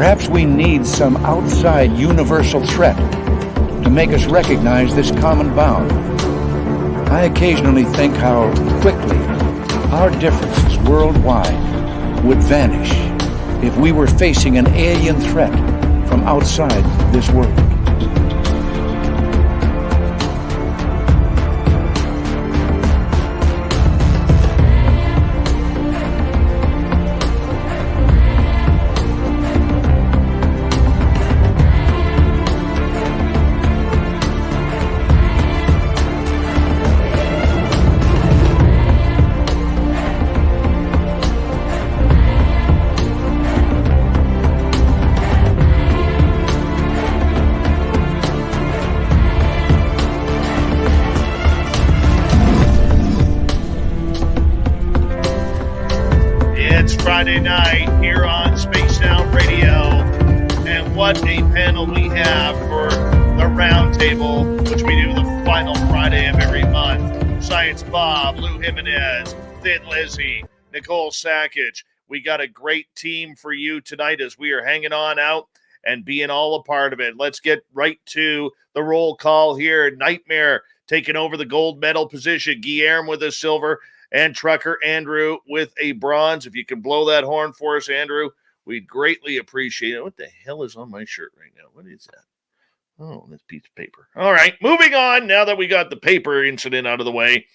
Perhaps we need some outside universal threat to make us recognize this common bound. I occasionally think how quickly our differences worldwide would vanish if we were facing an alien threat from outside this world. Friday night here on Space Sound Radio, and what a panel we have for the Roundtable, which we do the final Friday of every month. Science Bob, Lou Jimenez, Thin Lizzy, Nicole Sakach. We got a great team for you tonight as we are hanging on out and being all a part of it. Let's get right to the roll call here. Nightmare taking over the gold medal position. Guillermo with a silver. And Trucker Andrew with a bronze. If you can blow that horn for us, Andrew, we'd greatly appreciate it. What the hell is on my shirt right now? What is that? Oh, this piece of paper. All right, moving on. Now that we got the paper incident out of the way,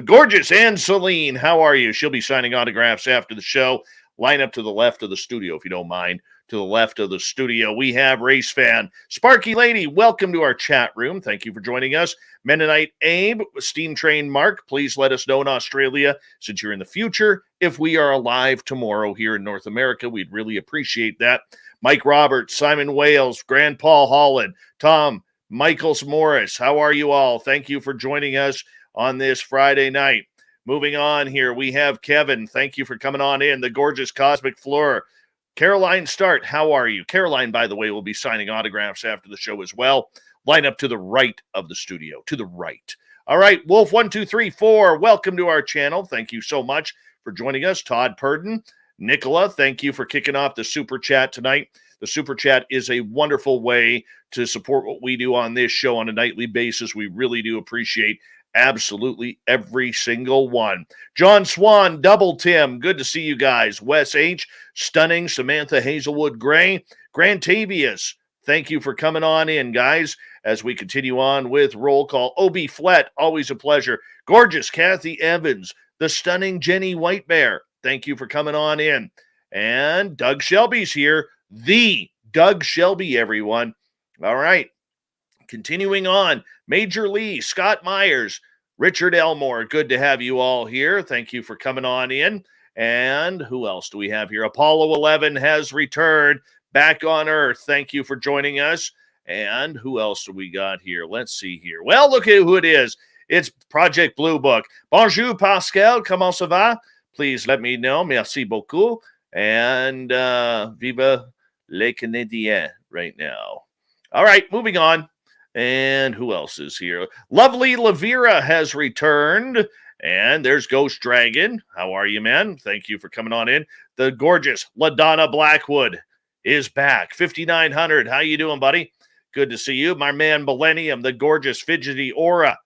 gorgeous Anne Celine, how are you? She'll be signing autographs after the show. Line up to the left of the studio, if you don't mind. To the left of the studio, we have Race Fan. Sparky Lady, welcome to our chat room. Thank you for joining us. Mennonite Abe, Steam Train Mark, please let us know in Australia, since you're in the future, if we are alive tomorrow here in North America. We'd really appreciate that. Mike Roberts, Simon Wales, Grand Paul Holland, Tom Michaels Morris, how are you all? Thank you for joining us on this Friday night. Moving on here, we have Kevin. Thank you for coming on in. The gorgeous Cosmic Fleur. Caroline Start, how are you? Caroline, by the way, will be signing autographs after the show as well. Line up to the right of the studio, to the right. All right, Wolf1234, welcome to our channel. Thank you so much for joining us. Todd Purdon, Nicola, thank you for kicking off the Super Chat tonight. The Super Chat is a wonderful way to support what we do on this show on a nightly basis. We really do appreciate absolutely every single one. John Swan, Double Tim, good to see you guys. Wes H, Stunning, Samantha Hazelwood Gray, Grantavius, thank you for coming on in, guys, as we continue on with roll call. O.B. Flett, always a pleasure. Gorgeous Kathy Evans, the stunning Jenny Whitebear, thank you for coming on in. And Doug Shelby's here, the Doug Shelby, everyone. All right. Continuing on, Major Lee, Scott Myers, Richard Elmore, good to have you all here. Thank you for coming on in. And who else do we have here? Apollo 11 has returned back on Earth. Thank you for joining us. And who else do we got here? Let's see here. Well, look at who it is. It's Project Blue Book. Bonjour, Pascal. Comment ça va? Please let me know. Merci beaucoup. And vive les Canadiens right now. All right, moving on. And who else is here? Lovely Lavira has returned. And there's Ghost Dragon. How are you, man? Thank you for coming on in. The gorgeous LaDonna Blackwood is back. 5900. How you doing, buddy? Good to see you. My man Millennium, the gorgeous Fidgety Aura.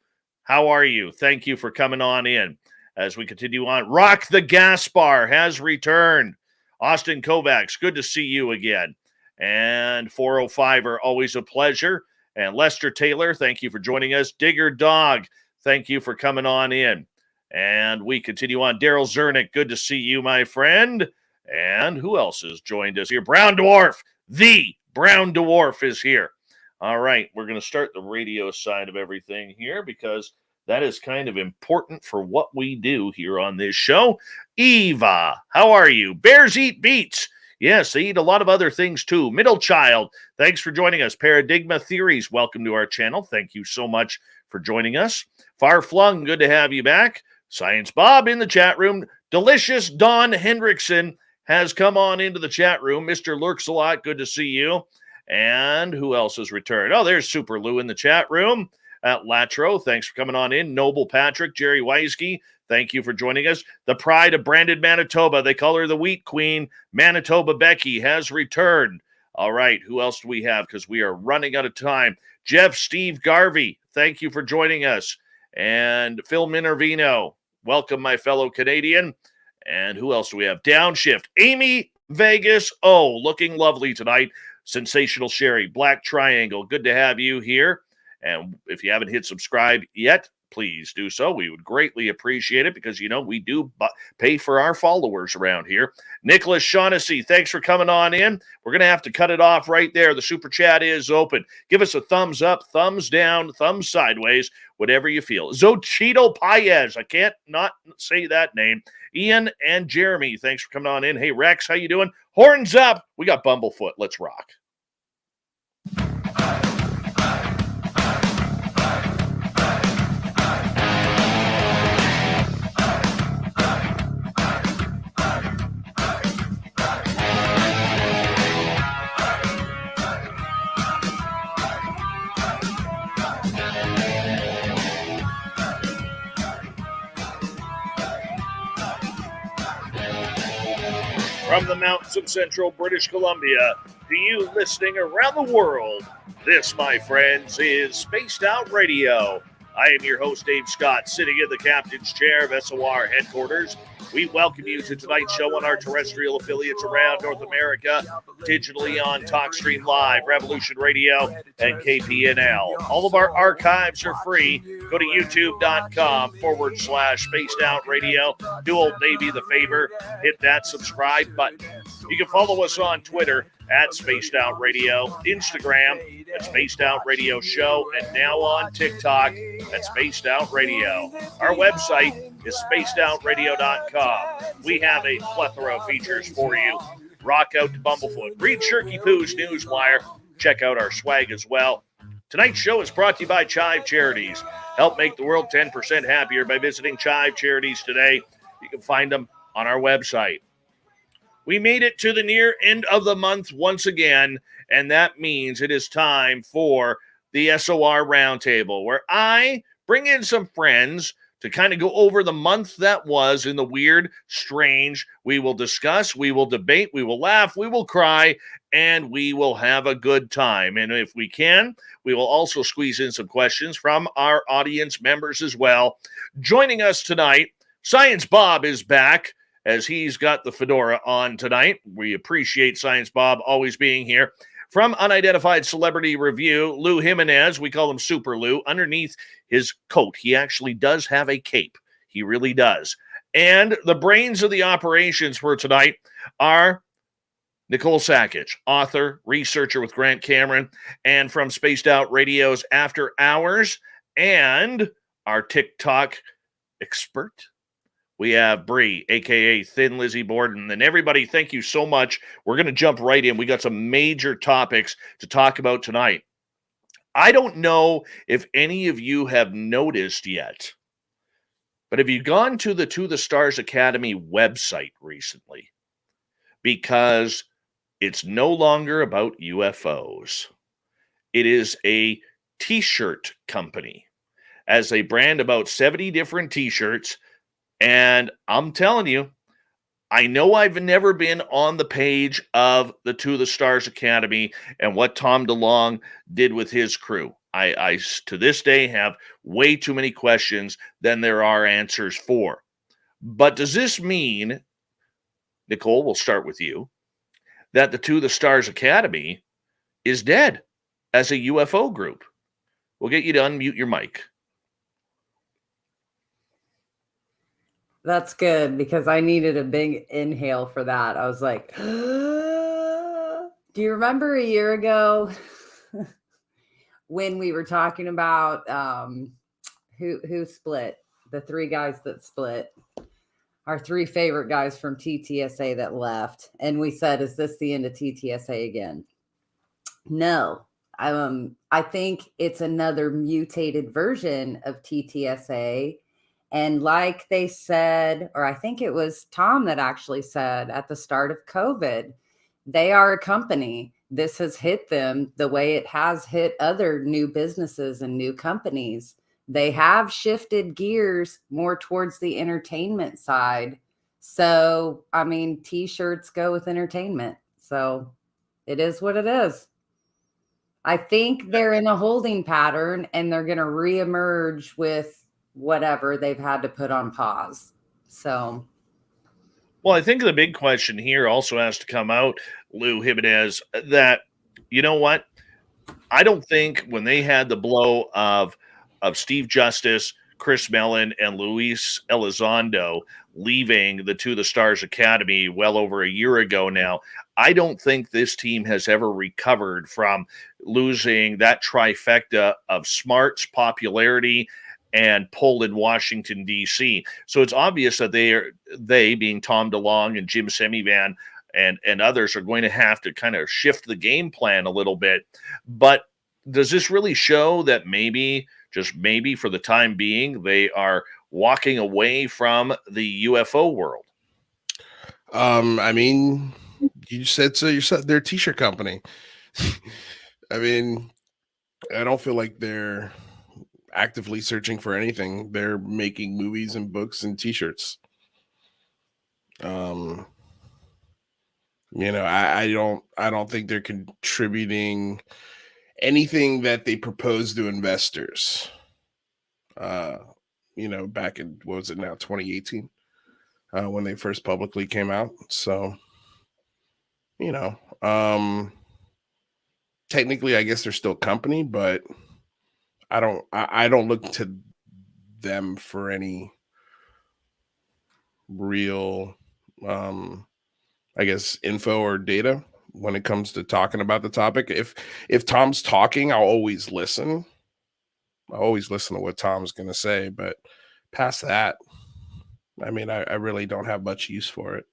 How are you? Thank you for coming on in. As we continue on, Rock the Gaspar has returned. Austin Kovacs, good to see you again. And 405er, always a pleasure. And Lester Taylor, thank you for joining us. Digger Dog, thank you for coming on in. And we continue on. Daryl Zernick, good to see you, my friend. And who else has joined us here? Brown Dwarf, the Brown Dwarf is here. All right, we're going to start the radio side of everything here because that is kind of important for what we do here on this show. Eva, how are you? Bears Eat Beets. Yes, they eat a lot of other things too. Middle Child, thanks for joining us. Paradigma Theories, welcome to our channel. Thank you so much for joining us. Far Flung, good to have you back. Science Bob in the chat room. Delicious Don Hendrickson has come on into the chat room. Mr. Lurks a lot, good to see you. And who else has returned? Oh, there's Super Lou in the chat room. Latro, thanks for coming on in. Noble Patrick, Jerry Weisky, thank you for joining us. The pride of Brandon, Manitoba. They call her the Wheat Queen. Manitoba Becky has returned. All right, who else do we have? Because we are running out of time. Jeff Steve Garvey, thank you for joining us. And Phil Minervino, welcome, my fellow Canadian. And who else do we have? Downshift, Amy Vegas. Oh, looking lovely tonight. Sensational Sherry, Black Triangle. Good to have you here. And if you haven't hit subscribe yet, please do so. We would greatly appreciate it because, we do pay for our followers around here. Nicholas Shaughnessy, thanks for coming on in. We're going to have to cut it off right there. The super chat is open. Give us a thumbs up, thumbs down, thumbs sideways, whatever you feel. Zochito Paez, I can't not say that name. Ian and Jeremy, thanks for coming on in. Hey, Rex, how you doing? Horns up. We got Bumblefoot. Let's rock. From the mountains of central British Columbia to you listening around the world, this, my friends, is Spaced Out Radio. I am your host, Dave Scott, sitting in the captain's chair of SOR headquarters. We welcome you to tonight's show on our terrestrial affiliates around North America, digitally on TalkStream Live, Revolution Radio, and KPNL. All of our archives are free. Go to youtube.com/Spaced Out Radio. Do old Davey the favor, hit that subscribe button. You can follow us on Twitter at Spaced Out Radio, Instagram at Spaced Out Radio Show, and now on TikTok at Spaced Out Radio. Our website is spacedoutradio.com. We have a plethora of features for you. Rock out to Bumblefoot. Read Shirky Poo's Newswire. Check out our swag as well. Tonight's show is brought to you by Chive Charities. Help make the world 10% happier by visiting Chive Charities today. You can find them on our website. We made it to the near end of the month once again, and that means it is time for the SOR Roundtable, where I bring in some friends to kind of go over the month that was in the weird, strange. We will discuss, we will debate, we will laugh, we will cry, and we will have a good time. And if we can, we will also squeeze in some questions from our audience members as well. Joining us tonight, Science Bob is back, as he's got the fedora on tonight. We appreciate Science Bob always being here. From Unidentified Celebrity Review, Lou Jimenez, we call him Super Lou. Underneath his coat, he actually does have a cape. He really does. And the brains of the operations for tonight are Nicole Sakach, author, researcher with Grant Cameron, and from Spaced Out Radio's After Hours, and our TikTok expert, we have Bree, a.k.a. Thin Lizzy Borden. And everybody, thank you so much. We're going to jump right in. We got some major topics to talk about tonight. I don't know if any of you have noticed yet, but have you gone to the To the Stars Academy website recently? Because it's no longer about UFOs. It is a t-shirt company. As they brand about 70 different t-shirts. And I'm telling you, I know I've never been on the page of the To the Stars Academy and what Tom DeLonge did with his crew. I to this day have way too many questions than there are answers for. But does this mean, Nicole, we'll start with you, that the To the Stars Academy is dead as a UFO group? We'll get you to unmute your mic. That's good, because I needed a big inhale for that. I was like, do you remember a year ago when we were talking about who split? The three guys that split, our three favorite guys from TTSA that left. And we said, is this the end of TTSA again? No. I think it's another mutated version of TTSA. And like they said, or I think it was Tom that actually said at the start of COVID, they are a company. This has hit them the way it has hit other new businesses and new companies. They have shifted gears more towards the entertainment side. So, I mean, t-shirts go with entertainment. So It is what it is. I think they're in a holding pattern and they're going to reemerge with whatever they've had to put on pause. So, well, I think the big question here also has to come out, Lou Jimenez, that, you know what? I don't think when they had the blow of Steve Justice, Chris Mellon, and Luis Elizondo leaving the Stars Academy well over a year ago now, I don't think this team has ever recovered from losing that trifecta of smarts, popularity, and pull in Washington D.C. So it's obvious that they being Tom DeLonge and Jim Semivan and others are going to have to kind of shift the game plan a little bit. But does this really show that maybe, just maybe for the time being, they are walking away from the UFO world? I mean, you said so yourself. They're a t-shirt company. I mean, I don't feel like they're actively searching for anything. They're making movies and books and t-shirts. I don't think they're contributing anything that they propose to investors. Back in, what was it now, 2018, when they first publicly came out. So, technically, I guess they're still a company, but I don't look to them for any real, I guess, info or data when it comes to talking about the topic. If Tom's talking, I'll always listen. I always listen to what Tom's going to say, but past that, I mean, I really don't have much use for it.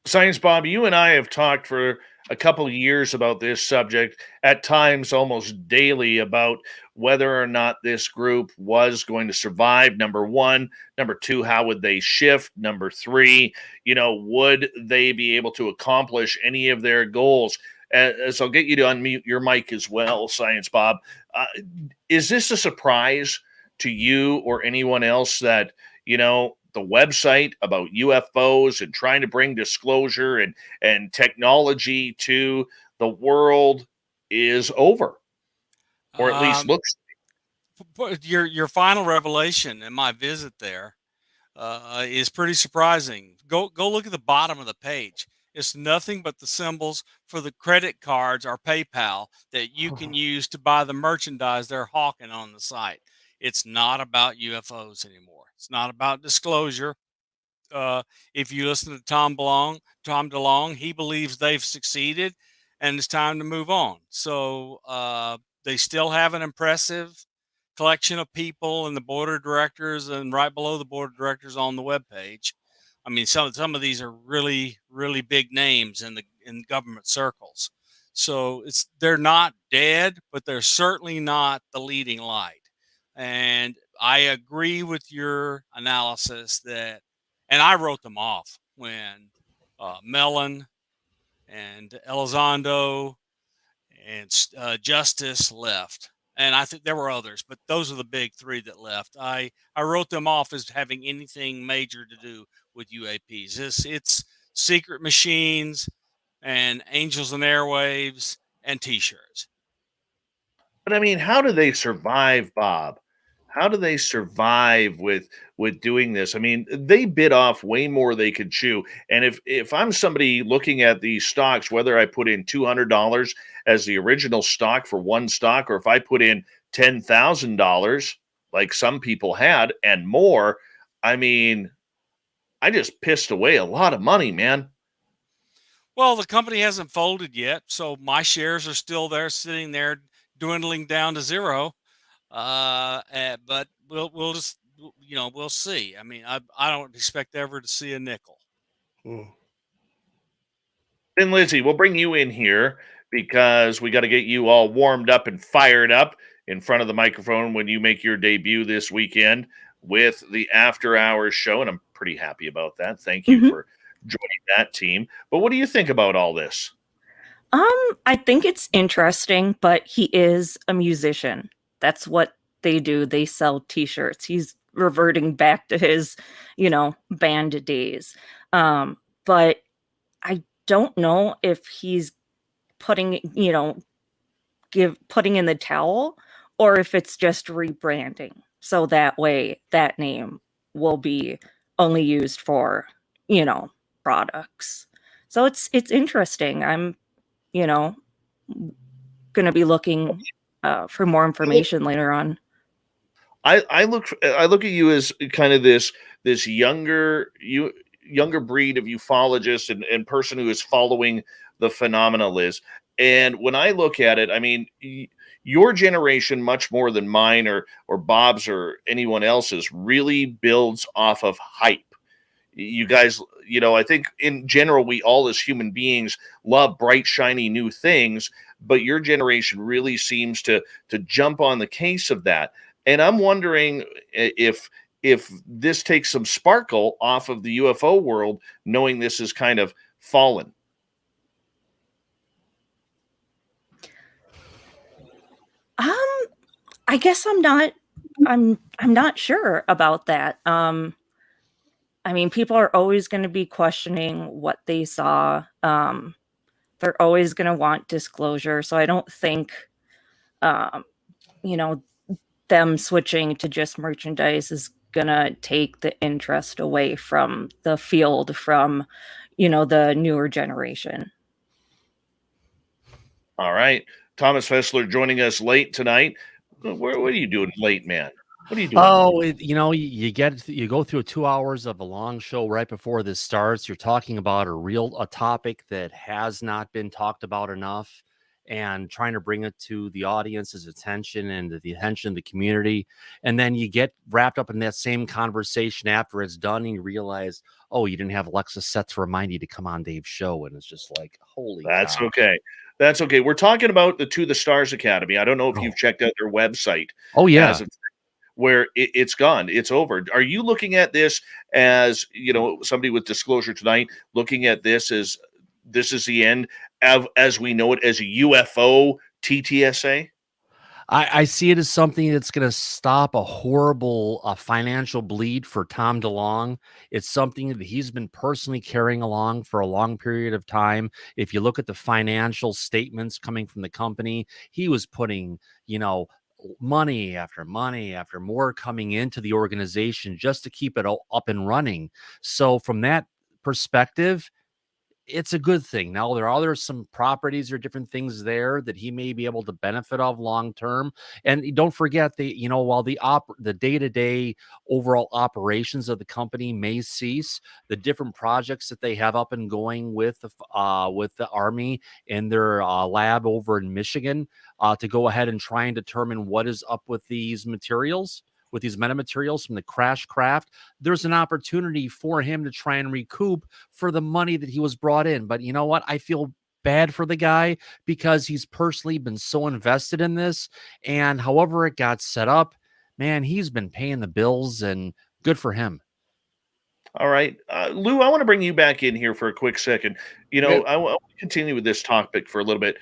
Science Bob, you and I have talked for a couple of years about this subject, at times almost daily, about whether or not this group was going to survive. Number one. Number two, how would they shift? Number three, would they be able to accomplish any of their goals? As I'll get you to unmute your mic as well, Science Bob. Is this a surprise to you or anyone else that, the website about UFOs and trying to bring disclosure and technology to the world is over, or at least looks? Your final revelation in my visit there is pretty surprising. Go look at the bottom of the page. It's nothing but the symbols for the credit cards or PayPal that you can use to buy the merchandise they're hawking on the site. It's not about UFOs anymore. It's not about disclosure. If you listen to Tom DeLonge, he believes they've succeeded, and it's time to move on. So they still have an impressive collection of people and the board of directors, and right below the board of directors on the webpage. I mean, some of these are really, really big names in government circles. So they're not dead, but they're certainly not the leading light. And I agree with your analysis that, and I wrote them off when Mellon and Elizondo and Justice left. And I think there were others, but those are the big three that left. I wrote them off as having anything major to do with UAPs. It's secret machines and angels and airwaves and T-shirts. But I mean, how do they survive, Bob? How do they survive with doing this? I mean, they bit off way more they could chew. And if I'm somebody looking at these stocks, whether I put in $200 as the original stock for one stock, or if I put in $10,000 like some people had and more, I mean, I just pissed away a lot of money, man. Well, the company hasn't folded yet, so my shares are still there, sitting there, dwindling down to zero. But we'll just, we'll see. I mean, I don't expect ever to see a nickel. Then Lizzy, we'll bring you in here because we got to get you all warmed up and fired up in front of the microphone when you make your debut this weekend with the After Hours show, and I'm pretty happy about that. Thank you for joining that team. But what do you think about all this? I think it's interesting, but he is a musician. That's what they do. They sell T-shirts. He's reverting back to his, band days. But I don't know if he's putting in the towel, or if it's just rebranding. So that way that name will be only used for, products. So it's interesting. I'm, going to be looking for more information later on. I look at you as kind of this younger breed of ufologist and person who is following the phenomena, Liz. And when I look at it, I mean, your generation, much more than mine or Bob's or anyone else's, really builds off of hype. You guys, I think in general, we all as human beings love bright, shiny new things, but your generation really seems to jump on the case of that. And I'm wondering if this takes some sparkle off of the UFO world, knowing this is kind of fallen. I guess I'm not sure about that. I mean, people are always going to be questioning what they saw. They're always going to want disclosure. So I don't think, them switching to just merchandise is going to take the interest away from the field, from, the newer generation. All right. Thomas Fessler joining us late tonight. What are you doing late, man? What are you doing? Oh, you go through 2 hours of a long show right before this starts. You're talking about a topic that has not been talked about enough, and trying to bring it to the audience's attention and the attention of the community. And then you get wrapped up in that same conversation after it's done, and you realize, oh, you didn't have Alexa set to remind you to come on Dave's show. And it's just like, holy That's cow. okay. That's okay. We're talking about the To the Stars Academy. I don't know if you've checked out their website. Oh, yeah. Where it's gone. It's over. Are you looking at this as, somebody with disclosure tonight, looking at this as this is the end as we know it as a UFO TTSA? I see it as something that's going to stop a horrible financial bleed for Tom DeLonge. It's something that he's been personally carrying along for a long period of time. If you look at the financial statements coming from the company, he was putting, money after more coming into the organization just to keep it up and running. So from that perspective, it's a good thing. Now, there are some properties or different things there that he may be able to benefit of long term. And don't forget, while the day-to-day overall operations of the company may cease, the different projects that they have up and going with the Army in their lab over in Michigan to go ahead and try and determine what is up with these materials, with these metamaterials from the crash craft, there's an opportunity for him to try and recoup for the money that he was brought in. But you know what? I feel bad for the guy because he's personally been so invested in this, and however it got set up, man, he's been paying the bills, and good for him. All right. Lou, I want to bring you back in here for a quick second. I want to continue with this topic for a little bit.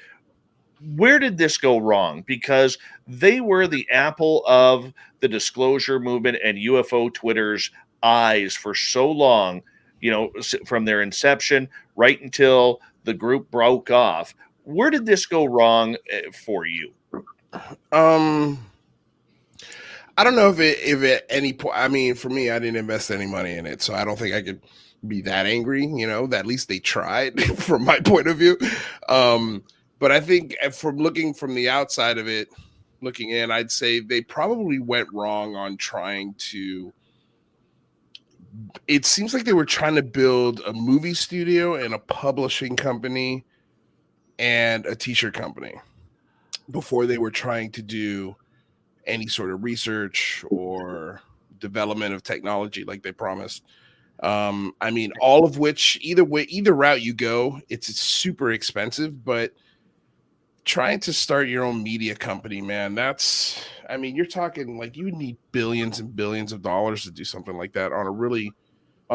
Where did this go wrong? Because they were the apple of the disclosure movement and UFO Twitter's eyes for so long, from their inception right until the group broke off. Where did this go wrong for you? I don't know if at any point, I mean, for me, I didn't invest any money in it, so I don't think I could be that angry, that at least they tried from my point of view. But I think from looking from the outside of it, looking in, I'd say they probably went wrong on trying to, it seems like they were trying to build a movie studio and a publishing company and a t-shirt company before they were trying to do any sort of research or development of technology like they promised. I mean, all of which, either route you go, it's super expensive, but trying to start your own media company, man, you're talking like you would need billions and billions of dollars to do something like that on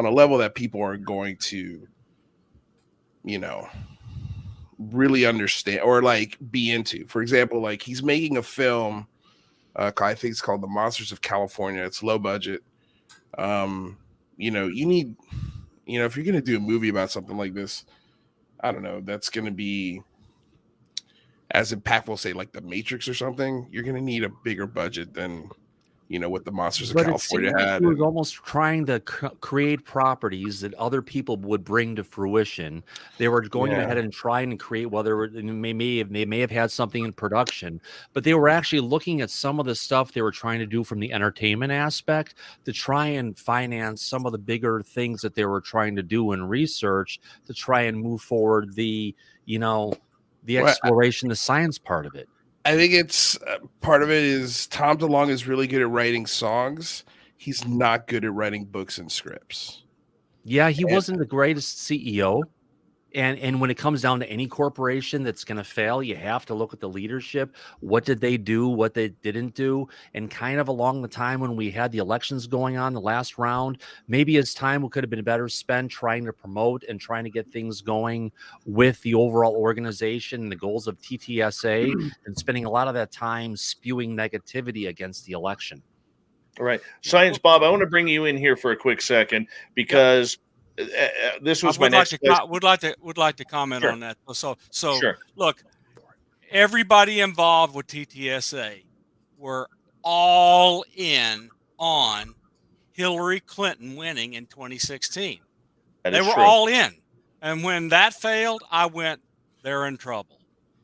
a level that people are going to, really understand or like be into. For example, like he's making a film, I think it's called The Monsters of California. It's low budget. You need, if you're going to do a movie about something like this, I don't know, that's going to be as impactful, say like the Matrix or something. You're going to need a bigger budget than, you know, what the Monsters of But it California seemed like had. he was almost trying to create properties that other people would bring to fruition. They were going ahead and trying to create, whether they may have had something in production, but they were actually looking at some of the stuff they were trying to do from the entertainment aspect to try and finance some of the bigger things that they were trying to do in research to try and move forward the, you know, the Well, exploration, the science part of it. I think it's part of it is Tom DeLonge is really good at writing songs. He's not good at writing books and scripts. Yeah, he wasn't the greatest CEO. And when it comes down to any corporation that's going to fail, you have to look at the leadership. What did they do? What they didn't do? And kind of along the time when we had the elections going on, the last round, maybe his time could have been better spent trying to promote and trying to get things going with the overall organization and the goals of TTSA and spending a lot of that time spewing negativity against the election. All right. Science Bob, I want to bring you in here for a quick second because this was my next question. Would like to comment Sure. on that. So Sure. look, everybody involved with TTSA were all in on Hillary Clinton winning in 2016. That They is were true. all in. And when that failed, I went, they're in trouble.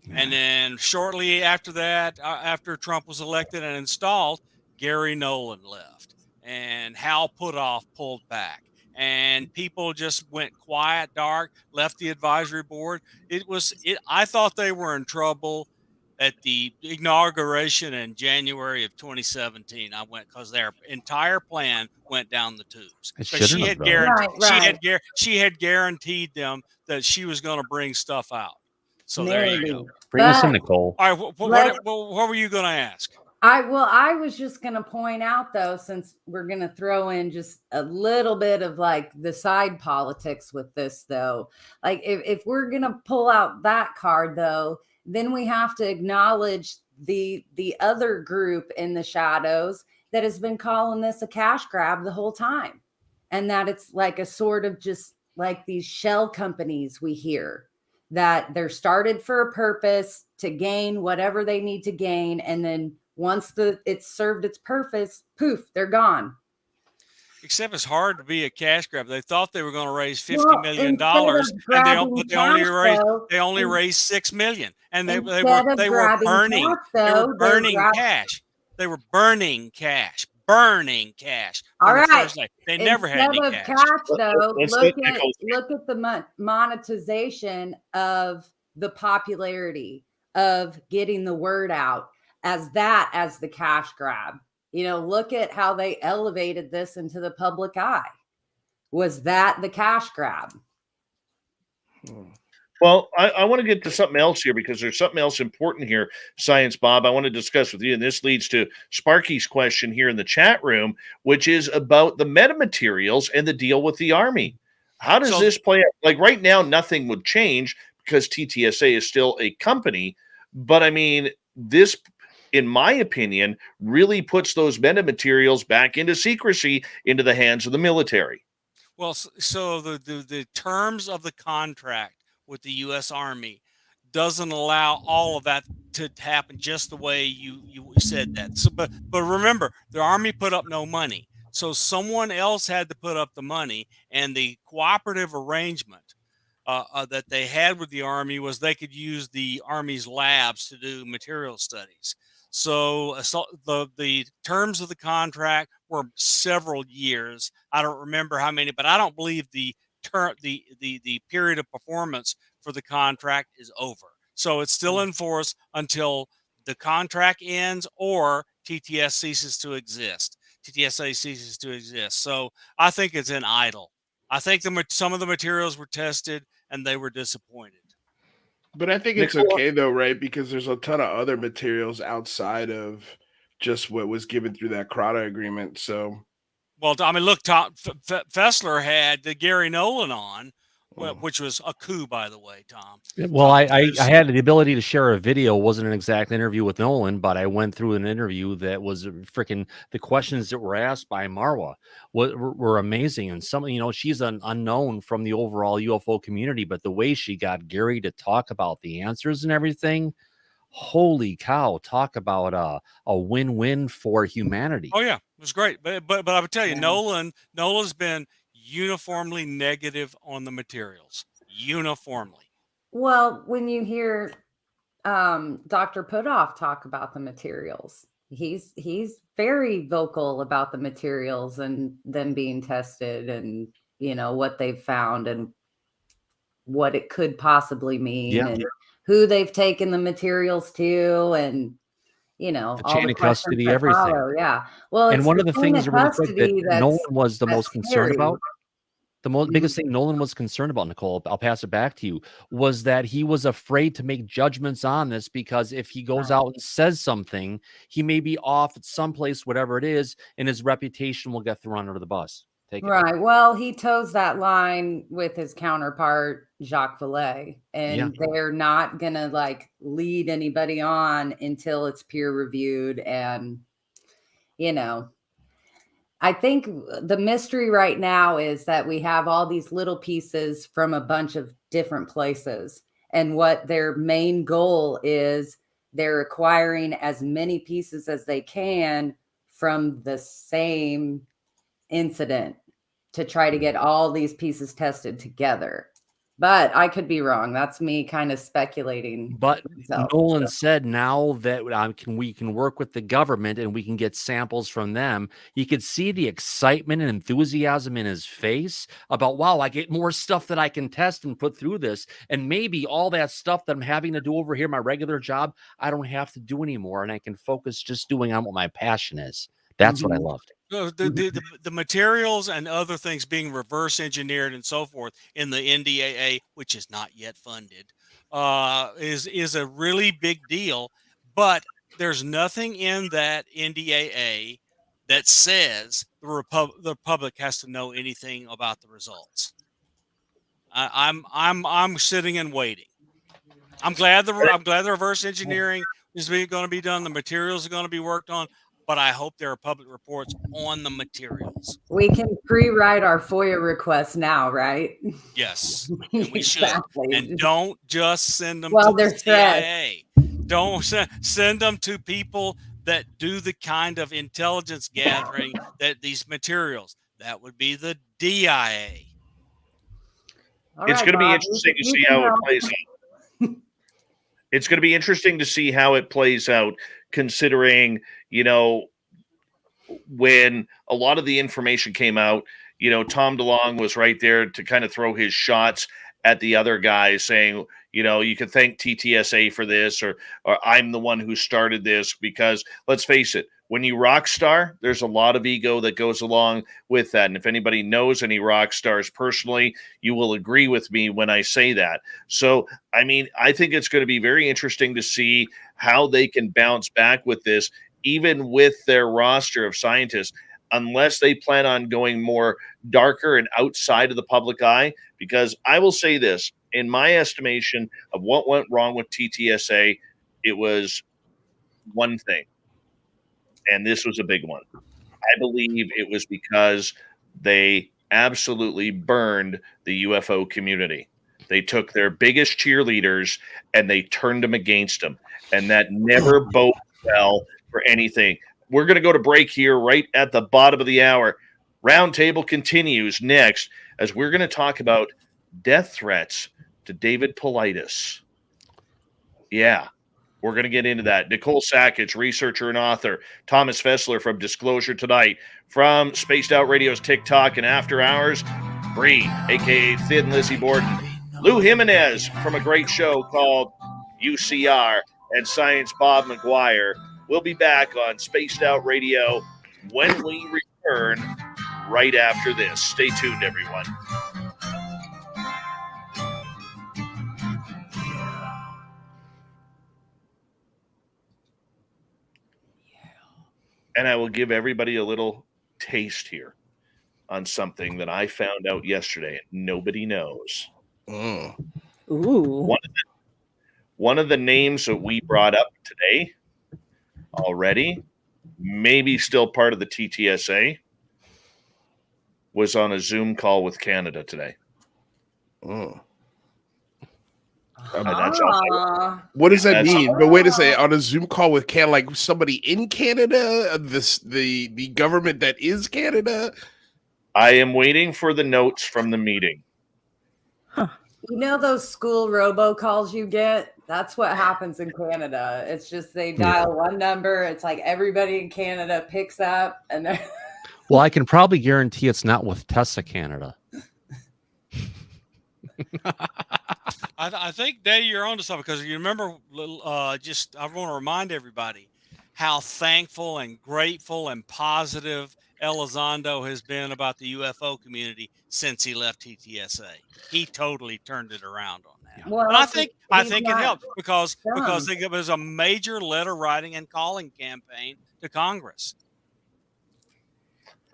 Yeah. And then shortly after that, after Trump was elected and installed, Gary Nolan left and Hal Puthoff pulled back. And people just went quiet, dark, left the advisory board. I thought they were in trouble at the inauguration in January of 2017. I went because their entire plan went down the tubes. It But shouldn't have, though. she had guaranteed them that she was going to bring stuff out. So there you go. Bring us in, But- Nicole. All right, what were you going to ask? I was just going to point out, though, since we're going to throw in just a little bit of like the side politics with this, though, like if we're going to pull out that card, though, then we have to acknowledge the other group in the shadows that has been calling this a cash grab the whole time. And that it's like a sort of just like these shell companies we hear that they're started for a purpose to gain whatever they need to gain. And then once it's served its purpose, poof, they're gone. Except it's hard to be a cash grab. They thought they were going to raise $50 Well, million, instead of and grabbing they only cash, raised $6 million, and they instead were of grabbing burning cash, though, cash. They were burning cash. All from the right. first day. They never had any Instead of cash. cash, though, Let's look let at Nicole the monetization of the popularity of getting the word out as the cash grab. You know, look at how they elevated this into the public eye. Was that the cash grab? Well, I want to get to something else here because there's something else important here, Science Bob, I want to discuss with you. And this leads to Sparky's question here in the chat room, which is about the metamaterials and the deal with the Army. How does this play out? Like right now, nothing would change because TTSA is still a company. But I mean, this, in my opinion, really puts those metamaterials back into secrecy into the hands of the military. Well, so the terms of the contract with the U.S. Army doesn't allow all of that to happen just the way you said that. So, but remember, the Army put up no money, so someone else had to put up the money, and the cooperative arrangement that they had with the Army was they could use the Army's labs to do material studies. So the terms of the contract were several years. I don't remember how many, but I don't believe the period of performance for the contract is over. So it's still in force until the contract ends or TTSA ceases to exist. So I think it's in idle. I think some of the materials were tested and they were disappointed. But I think it's Nicole- okay though, right? Because there's a ton of other materials outside of just what was given through that CRADA agreement. So, well, I mean, look, Fessler had the Gary Nolan on which was a coup, by the way, Tom. Well, I had the ability to share a video. It wasn't an exact interview with Nolan, but I went through an interview that was freaking, the questions that were asked by Marwa were amazing. And some, she's an unknown from the overall UFO community, but the way she got Gary to talk about the answers and everything, holy cow, talk about a win-win for humanity. Oh yeah, it was great. But I would tell you, Nolan's been uniformly negative on the materials. Uniformly. Well, when you hear Dr. Putoff talk about the materials, he's very vocal about the materials and them being tested, and what they've found and what it could possibly mean, and who they've taken the materials to, and all chain the of custody, that everything. follow. Yeah. Well, And one of the things really quick that Nolan was the most concerned about, biggest thing Nolan was concerned about, Nicole, I'll pass it back to you, was that he was afraid to make judgments on this, because if he goes out and says something, he may be off at someplace, whatever it is, and his reputation will get thrown under the bus. Right. Well, he toes that line with his counterpart, Jacques Vallée, and they're not going to lead anybody on until it's peer reviewed. And, I think the mystery right now is that we have all these little pieces from a bunch of different places, and what their main goal is, they're acquiring as many pieces as they can from the same incident to try to get all these pieces tested together. But I could be wrong. That's me kind of speculating. But Nolan said now that we can work with the government and we can get samples from them. You could see the excitement and enthusiasm in his face about, wow, I get more stuff that I can test and put through this. And maybe all that stuff that I'm having to do over here, my regular job, I don't have to do anymore. And I can focus just doing on what my passion is. That's what I loved. The materials and other things being reverse engineered and so forth in the NDAA, which is not yet funded, is a really big deal. But there's nothing in that NDAA that says the public has to know anything about the results. I'm sitting and waiting. I'm glad the reverse engineering is going to be done. The materials are going to be worked on. But I hope there are public reports on the materials. We can pre-write our FOIA requests now, right? Yes, and we should. And don't just send them to the CIA. Don't send them to people that do the kind of intelligence gathering that these materials. That would be the DIA. It's going to be interesting to see how it plays out. It's going to be interesting to see how it plays out, considering, when a lot of the information came out, Tom DeLonge was right there to kind of throw his shots at the other guys, saying, you could thank TTSA for this, or I'm the one who started this, because let's face it, when you rock star, there's a lot of ego that goes along with that. And if anybody knows any rock stars personally, you will agree with me when I say that. So, I think it's going to be very interesting to see how they can bounce back with this, even with their roster of scientists, unless they plan on going more darker and outside of the public eye. Because I will say this, in my estimation of what went wrong with TTSA, it was one thing. And this was a big one. I believe it was because they absolutely burned the UFO community. They took their biggest cheerleaders and they turned them against them. And that never boded well for anything. We're going to go to break here right at the bottom of the hour. Roundtable continues next as we're going to talk about death threats to David Paulides. Yeah. We're going to get into that. Nicole Sakach, researcher and author. Thomas Fessler from Disclosure Tonight. From Spaced Out Radio's TikTok and After Hours, Bree, a.k.a. Thin Lizzy Borden. Lou Jimenez from a great show called UCR. And Science Bob McGwier. We'll be back on Spaced Out Radio when we return right after this. Stay tuned, everyone. And I will give everybody a little taste here on something that I found out yesterday and nobody knows. Mm. Ooh. One of the names that we brought up today already, maybe still part of the TTSA, was on a Zoom call with Canada today. Mm. And that's all. What does that That's- mean? But wait a second, on a Zoom call with Canada, like somebody in Canada, the government that is Canada. I am waiting for the notes from the meeting. You know those school robocalls you get? That's what happens in Canada. It's just they dial one number. It's like everybody in Canada picks up, and they're Well, I can probably guarantee it's not with Tessa Canada. I think, Dave, you're onto something, because you remember, just I want to remind everybody how thankful and grateful and positive Elizondo has been about the UFO community since he left TTSA. He totally turned it around on that. Well, and I think he's it not helped because done. it was a major letter writing and calling campaign to Congress.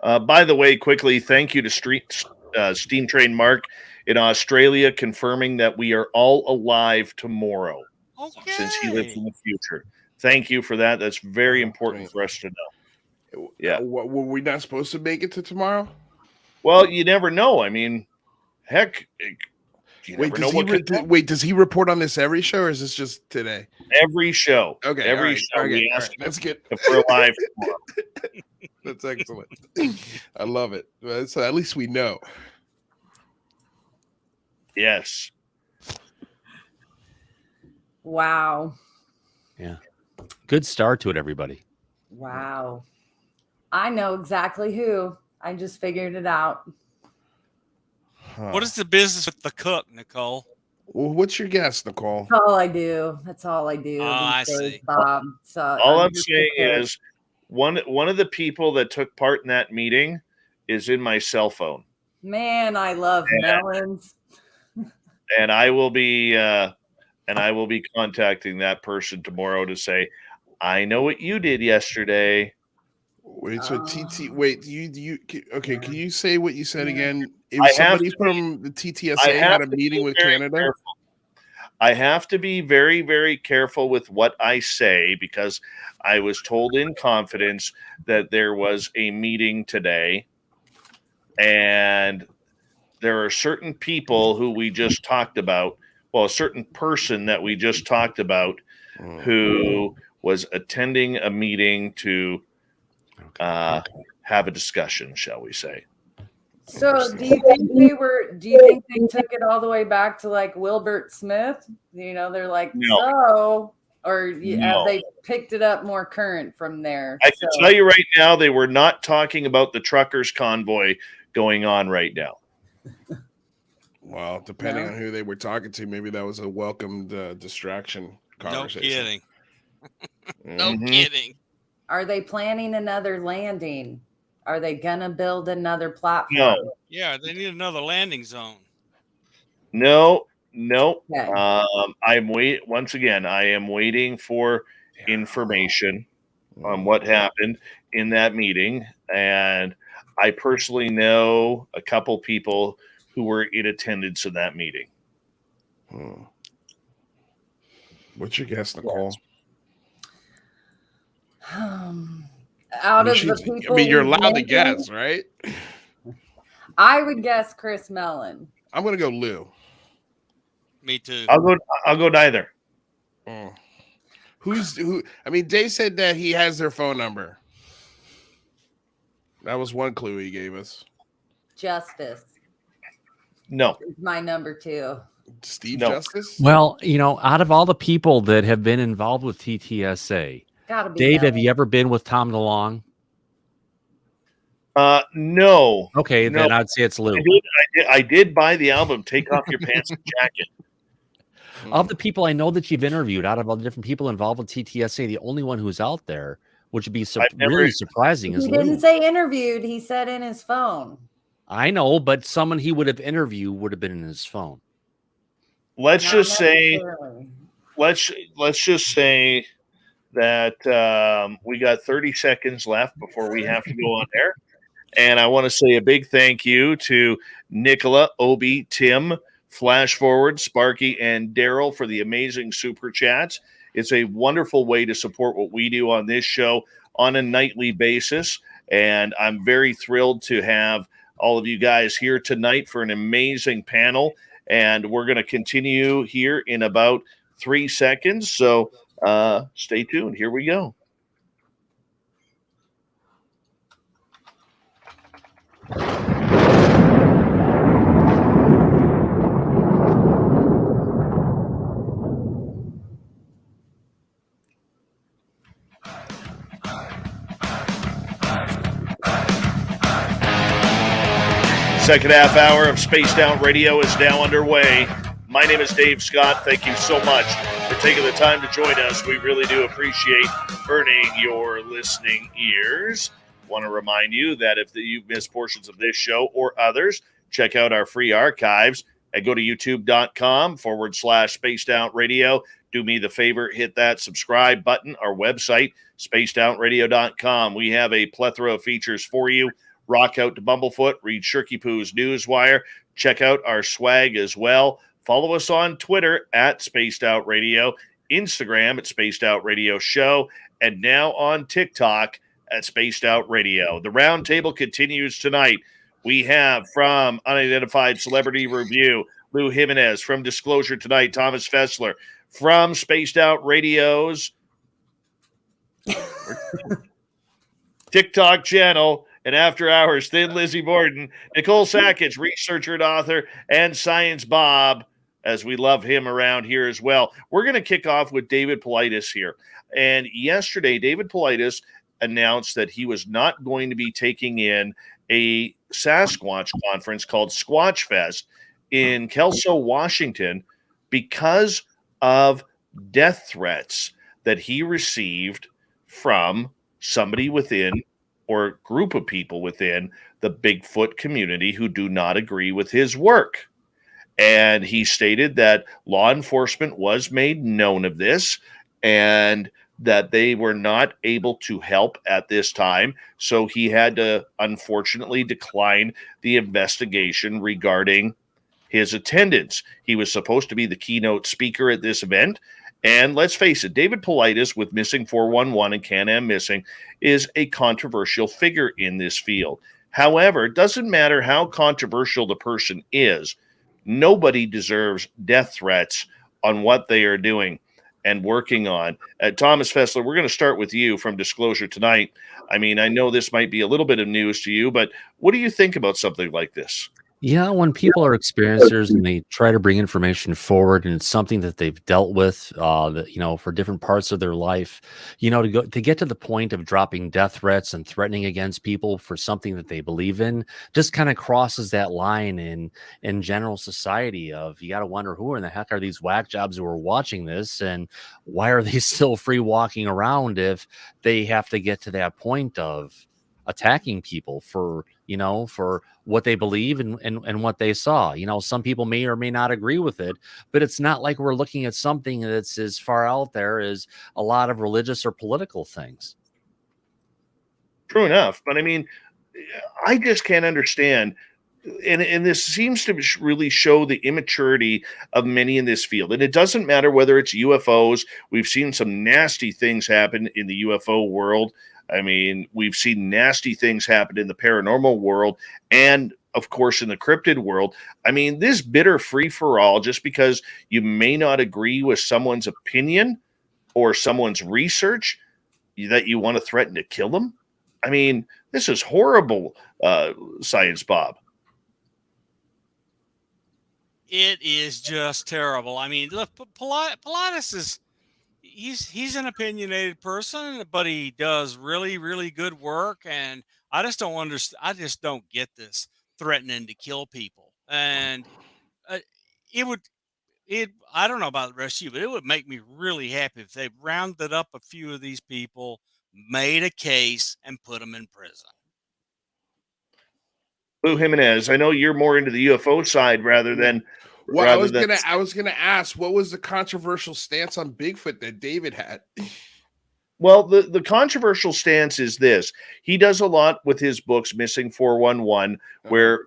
By the way, quickly, thank you to Steam Train Mark in Australia, confirming that we are all alive tomorrow. Okay. Since he lives in the future. Thank you for that. That's very important for us to know. Yeah. Were we not supposed to make it to tomorrow? Well, you never know. I mean, heck, you Wait, never know what could happen. wait, does he report on this every show, or is this just today? Every show. Okay, Every all right, show. okay, We all ask right, that's good. if we're alive tomorrow. That's excellent. I love it. So at least we know. Yes. wow. Yeah. Good start to it, everybody. Wow. I know exactly who. I just figured it out. What is the business with the cook, Nicole? Well, what's your guess, Nicole? That's all I do. That's all I do. Oh, I see. Bob. So All I'm just saying a cook. is one of the people that took part in that meeting is in my cell phone. Man, I love melons. And I will be contacting that person tomorrow to say, I know what you did yesterday. Wait, so wait, okay, can you say what you said again? If I have somebody to from the TTSA had a meeting with Canada? Careful. I have to be very, very careful with what I say because I was told in confidence that there was a meeting today, and there are certain people who we just talked about. Well, a certain person that we just talked about who was attending a meeting to have a discussion, shall we say. So do you think they took it all the way back to like Wilbert Smith? You know, they're like, No. have they picked it up more current from there? I can tell you right now, they were not talking about the truckers convoy going on right now. Well, depending on who they were talking to, maybe that was a welcomed distraction conversation. No kidding. No kidding. Are they planning another landing? Are they gonna build another platform? No. Yeah, they need another landing zone. No. Okay. I am waiting for information on what happened in that meeting, and I personally know a couple people who were in attendance in that meeting. What's your guess, Nicole? Out of the people, I mean, you're allowed to guess, right? I would guess Chris Mellon. I'm gonna go Lou. Me too. I'll go neither. Who? I mean, Dave said that he has their phone number. That was one clue he gave us. Justice. No. Is my number 2. Steve Justice? Well, you know, out of all the people that have been involved with TTSA, Gotta be Dave, Mellon. have you ever been with Tom DeLong? No. Okay, No. then I'd say it's Lou. I did buy the album, Take Off Your Pants and Jacket. Of the people I know that you've interviewed, out of all the different people involved with TTSA, the only one who's out there, which would be really surprising, is He Lou. didn't say interviewed. He said in his phone. I know, but someone he would have interviewed would have been in his phone. Let's Not just say necessarily. let's just say that we got 30 seconds left before we have to go on air. And I want to say a big thank you to Nicola, Obi, Tim Flash Forward, Sparky, and Daryl for the amazing super chats. It's a wonderful way to support what we do on this show on a nightly basis. And I'm very thrilled to have all of you guys here tonight for an amazing panel. And we're going to continue here in about 3 seconds. So stay tuned. Here we go. Second half hour of Spaced Out Radio is now underway. My name is Dave Scott. Thank you so much for taking the time to join us. We really do appreciate earning your listening ears. Want to remind you that if you've missed portions of this show or others, check out our free archives and go to youtube.com/Spaced Out Radio. Do me the favor, hit that subscribe button. Our website, spacedoutradio.com. We have a plethora of features for you. Rock out to Bumblefoot, read Shirky Poo's Newswire. Check out our swag as well. Follow us on Twitter at Spaced Out Radio, Instagram at Spaced Out Radio Show, and now on TikTok at Spaced Out Radio. The roundtable continues tonight. We have from Unidentified Celebrity Review, Lou Jimenez. From Disclosure Tonight, Thomas Fessler. From Spaced Out Radio's TikTok channel, and After Hours, Thin Lizzy Borden, Nicole Sakach, researcher and author, and Science Bob, as we love him around here as well. We're going to kick off with David Paulides here. And yesterday, David Paulides announced that he was not going to be taking in a Sasquatch conference called Squatch Fest in Kelso, Washington, because of death threats that he received from somebody within or group of people within the Bigfoot community who do not agree with his work. And he stated that law enforcement was made known of this and that they were not able to help at this time. So he had to unfortunately decline the investigation regarding his attendance. He was supposed to be the keynote speaker at this event. And let's face it, David Paulides with Missing 411 and Can-Am Missing is a controversial figure in this field. However, it doesn't matter how controversial the person is. Nobody deserves death threats on what they are doing and working on. Thomas Fessler, we're going to start with you from Disclosure Tonight. I mean, I know this might be a little bit of news to you, but what do you think about something like this? Yeah, when people are experiencers and they try to bring information forward, and it's something that they've dealt with, for different parts of their life, to get to the point of dropping death threats and threatening against people for something that they believe in, just kind of crosses that line in general society of, you got to wonder, who in the heck are these whack jobs who are watching this, and why are they still free walking around if they have to get to that point of attacking people for what they believe and what they saw. Some people may or may not agree with it, but it's not like we're looking at something that's as far out there as a lot of religious or political things. True enough. But I mean, I just can't understand. And this seems to really show the immaturity of many in this field. And it doesn't matter whether it's UFOs. We've seen some nasty things happen in the UFO world. I mean, we've seen nasty things happen in the paranormal world and, of course, in the cryptid world. I mean, this bitter free-for-all, just because you may not agree with someone's opinion or someone's research, that you want to threaten to kill them? I mean, this is horrible, Science Bob. It is just terrible. I mean, look, Paulides is... He's an opinionated person, but he does really, really good work. And I just don't understand. I just don't get this threatening to kill people. And I don't know about the rest of you, but it would make me really happy if they rounded up a few of these people, made a case, and put them in prison. Lou Jimenez, I know you're more into the UFO side rather than... Well, I was gonna ask, what was the controversial stance on Bigfoot that David had? Well, the controversial stance is this. He does a lot with his books, Missing 411, where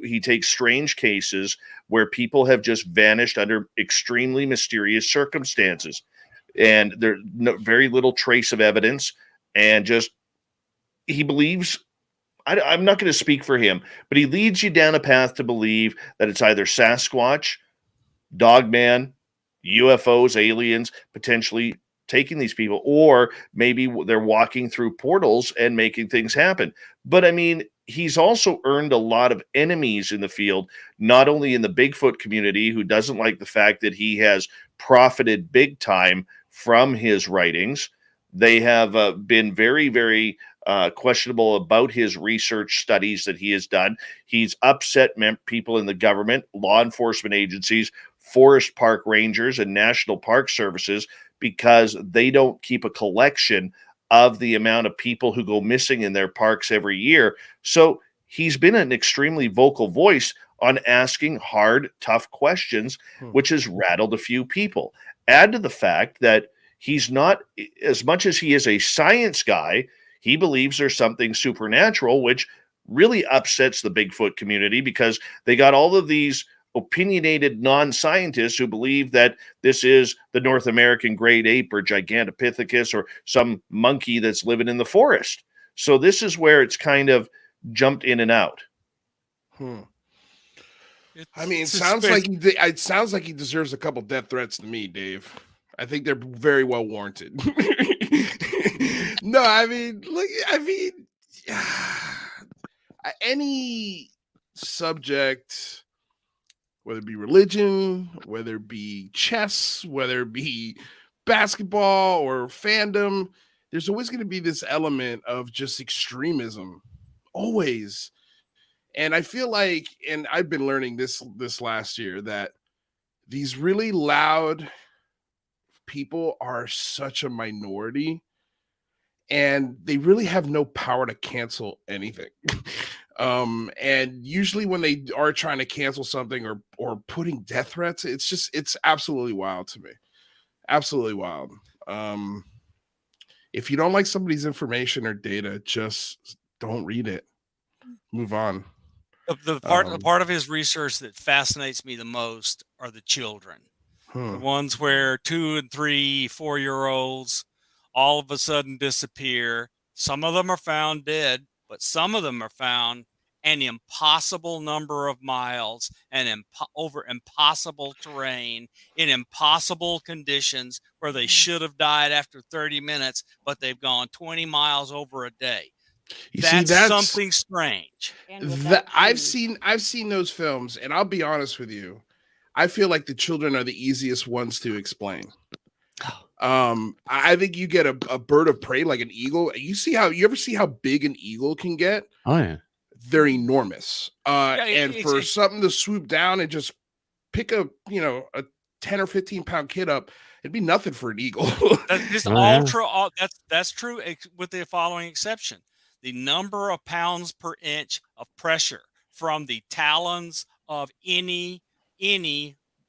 he takes strange cases where people have just vanished under extremely mysterious circumstances. And there's very little trace of evidence. And just, he believes, I'm not going to speak for him, but he leads you down a path to believe that it's either Sasquatch, Dogman, UFOs, aliens, potentially taking these people, or maybe they're walking through portals and making things happen. But I mean, he's also earned a lot of enemies in the field, not only in the Bigfoot community, who doesn't like the fact that he has profited big time from his writings. They have been very, very questionable about his research studies that he has done. He's upset people in the government, law enforcement agencies, forest park rangers, and national park services, because they don't keep a collection of the amount of people who go missing in their parks every year. So he's been an extremely vocal voice on asking hard, tough questions, which has rattled a few people. Add to the fact that he's not, as much as he is a science guy, he believes there's something supernatural, which really upsets the Bigfoot community, because they got all of these opinionated non-scientists who believe that this is the North American great ape or Gigantopithecus or some monkey that's living in the forest. So this is where it's kind of jumped in and out. I mean, it sounds like he deserves a couple death threats to me, Dave. I think they're very well warranted. No, I mean, look, any subject, whether it be religion, whether it be chess, whether it be basketball or fandom, there's always going to be this element of just extremism, always. And I feel like, and I've been learning this last year, that these really loud people are such a minority, and they really have no power to cancel anything. And usually when they are trying to cancel something or putting death threats, it's absolutely wild to me. Absolutely wild. If you don't like somebody's information or data, just don't read it. Move on. The part of his research that fascinates me the most are the children. The ones where 2 and 3, 4-year-olds all of a sudden disappear. Some of them are found dead, but some of them are found an impossible number of miles and over impossible terrain in impossible conditions, where they should have died after 30 minutes, but they've gone 20 miles over a day. That's something strange. I've seen those films, and I'll be honest with you, I feel like the children are the easiest ones to explain. I think you get a bird of prey like an eagle. You ever see how big an eagle can get? Oh yeah, they're enormous. And for something to swoop down and just pick a 10 or 15 pound kid up, it'd be nothing for an eagle. That's all true. That's true, with the following exception: the number of pounds per inch of pressure from the talons of any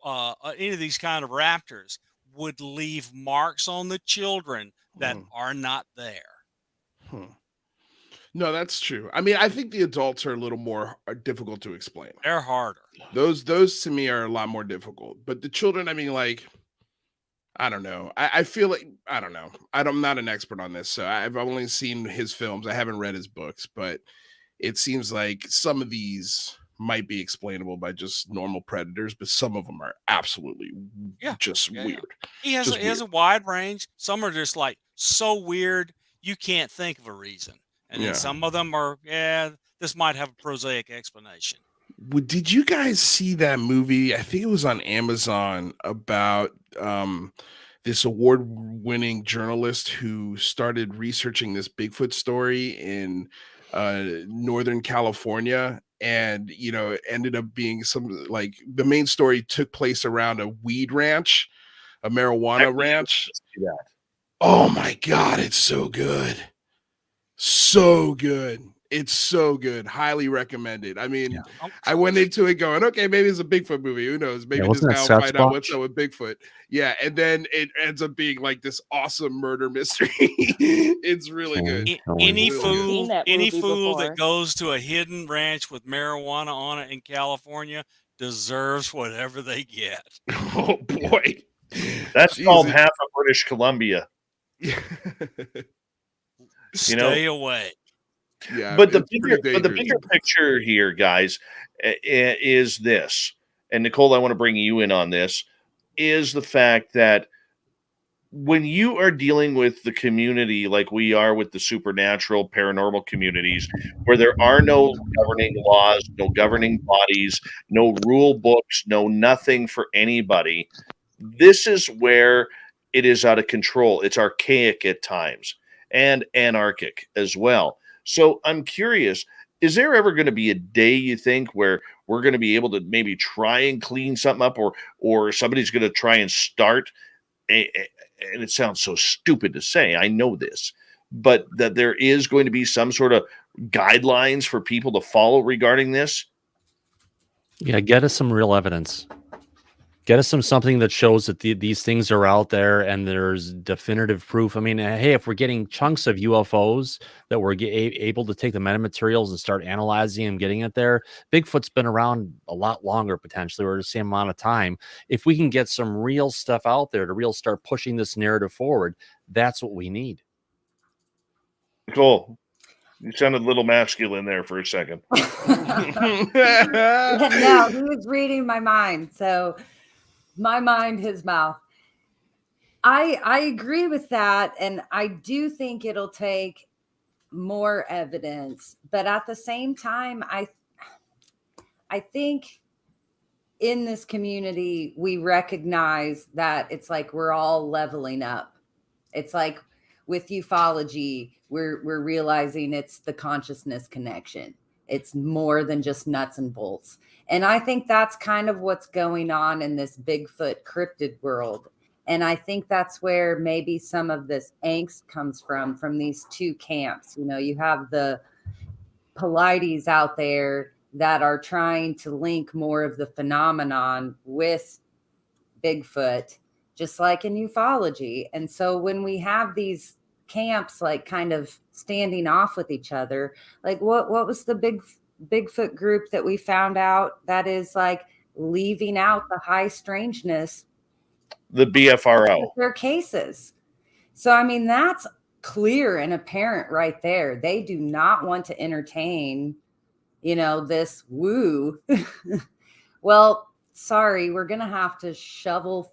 of these kind of raptors would leave marks on the children that are not there. No, that's true. I mean, I think the adults are a little more difficult to explain. They're harder. Those to me are a lot more difficult. But the children, I mean, like, I don't know. I feel like, I don't know. I'm not an expert on this, so I've only seen his films. I haven't read his books, but it seems like some of these might be explainable by just normal predators, but some of them are absolutely weird. He has a wide range. Some are just like so weird you can't think of a reason, and then some of them are this might have a prosaic explanation. Did you guys see that movie? I think it was on Amazon, about this award-winning journalist who started researching this Bigfoot story in Northern California. And, it ended up being like the main story took place around a weed ranch, a marijuana ranch. Oh my God, it's so good. So good. It's so good. Highly recommended. I mean, Yeah. I went into it going, okay, maybe it's a Bigfoot movie. Who knows? Maybe this wasn't guy that will find out what's Sasquatch? up with Bigfoot. Yeah, and then it ends up being like this awesome murder mystery. It's really good. Any Really good. fool, Seen that any movie fool before. that goes to a hidden ranch with marijuana on it in California deserves whatever they get. Oh boy. That's Jeez, called half of British Columbia. Stay away. Yeah, But the it's pretty bigger dangerous. picture here, guys, is this. And Nicole, I want to bring you in on this. Is the fact that when you are dealing with the community like we are with the supernatural paranormal communities, where there are no governing laws, no governing bodies, no rule books, no nothing for anybody, this is where it is out of control. It's archaic at times and anarchic as well. So I'm curious, is there ever going to be a day you think where we're going to be able to maybe try and clean something up, or somebody's going to try and start and it sounds so stupid to say, I know this, but that there is going to be some sort of guidelines for people to follow regarding this? Yeah, get us some real evidence. Get us something that shows that these things are out there and there's definitive proof. I mean, hey, if we're getting chunks of UFOs that we're able to take the metamaterials and start analyzing and getting it there, Bigfoot's been around a lot longer potentially, or the same amount of time. If we can get some real stuff out there to start pushing this narrative forward, that's what we need. Nicole, you sounded a little masculine there for a second. No, he was reading my mind. So my mind, his mouth. I agree with that. And I do think it'll take more evidence. But at the same time, I think in this community, we recognize that it's like we're all leveling up. It's like with ufology, we're realizing it's the consciousness connection. It's more than just nuts and bolts. And I think that's kind of what's going on in this Bigfoot cryptid world. And I think that's where maybe some of this angst comes from these two camps. You know, you have the polites out there that are trying to link more of the phenomenon with Bigfoot, just like in ufology. And so when we have these camps like kind of standing off with each other, like what was the Bigfoot group that we found out that is like leaving out the high strangeness? The BFRO. Their cases. So I mean, that's clear and apparent right there. They do not want to entertain, this woo. Well, sorry, we're going to have to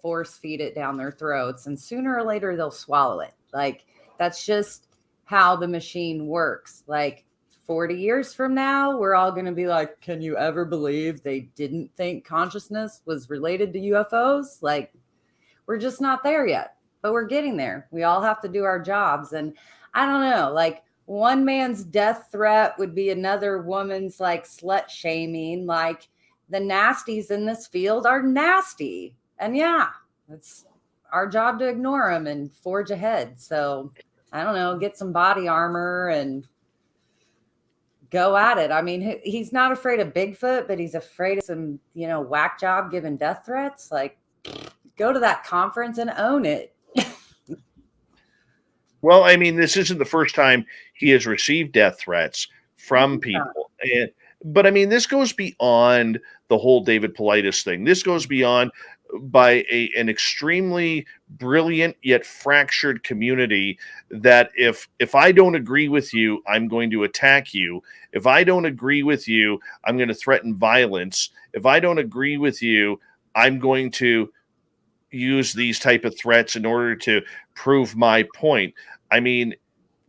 force feed it down their throats, and sooner or later they'll swallow it. Like, that's just how the machine works. Like 40 years from now, we're all going to be like, can you ever believe they didn't think consciousness was related to UFOs? Like, we're just not there yet, but we're getting there. We all have to do our jobs. And I don't know, like one man's death threat would be another woman's like slut shaming. Like, the nasties in this field are nasty. And yeah, it's our job to ignore them and forge ahead. So I don't know, get some body armor and go at it. I mean, he's not afraid of Bigfoot, but he's afraid of some, whack job giving death threats. Like, go to that conference and own it. Well, I mean, this isn't the first time he has received death threats from people. But I mean, this goes beyond the whole David Politis thing. This goes beyond by an extremely brilliant yet fractured community that if I don't agree with you, I'm going to attack you. If I don't agree with you, I'm going to threaten violence. If I don't agree with you, I'm going to use these type of threats in order to prove my point. I mean,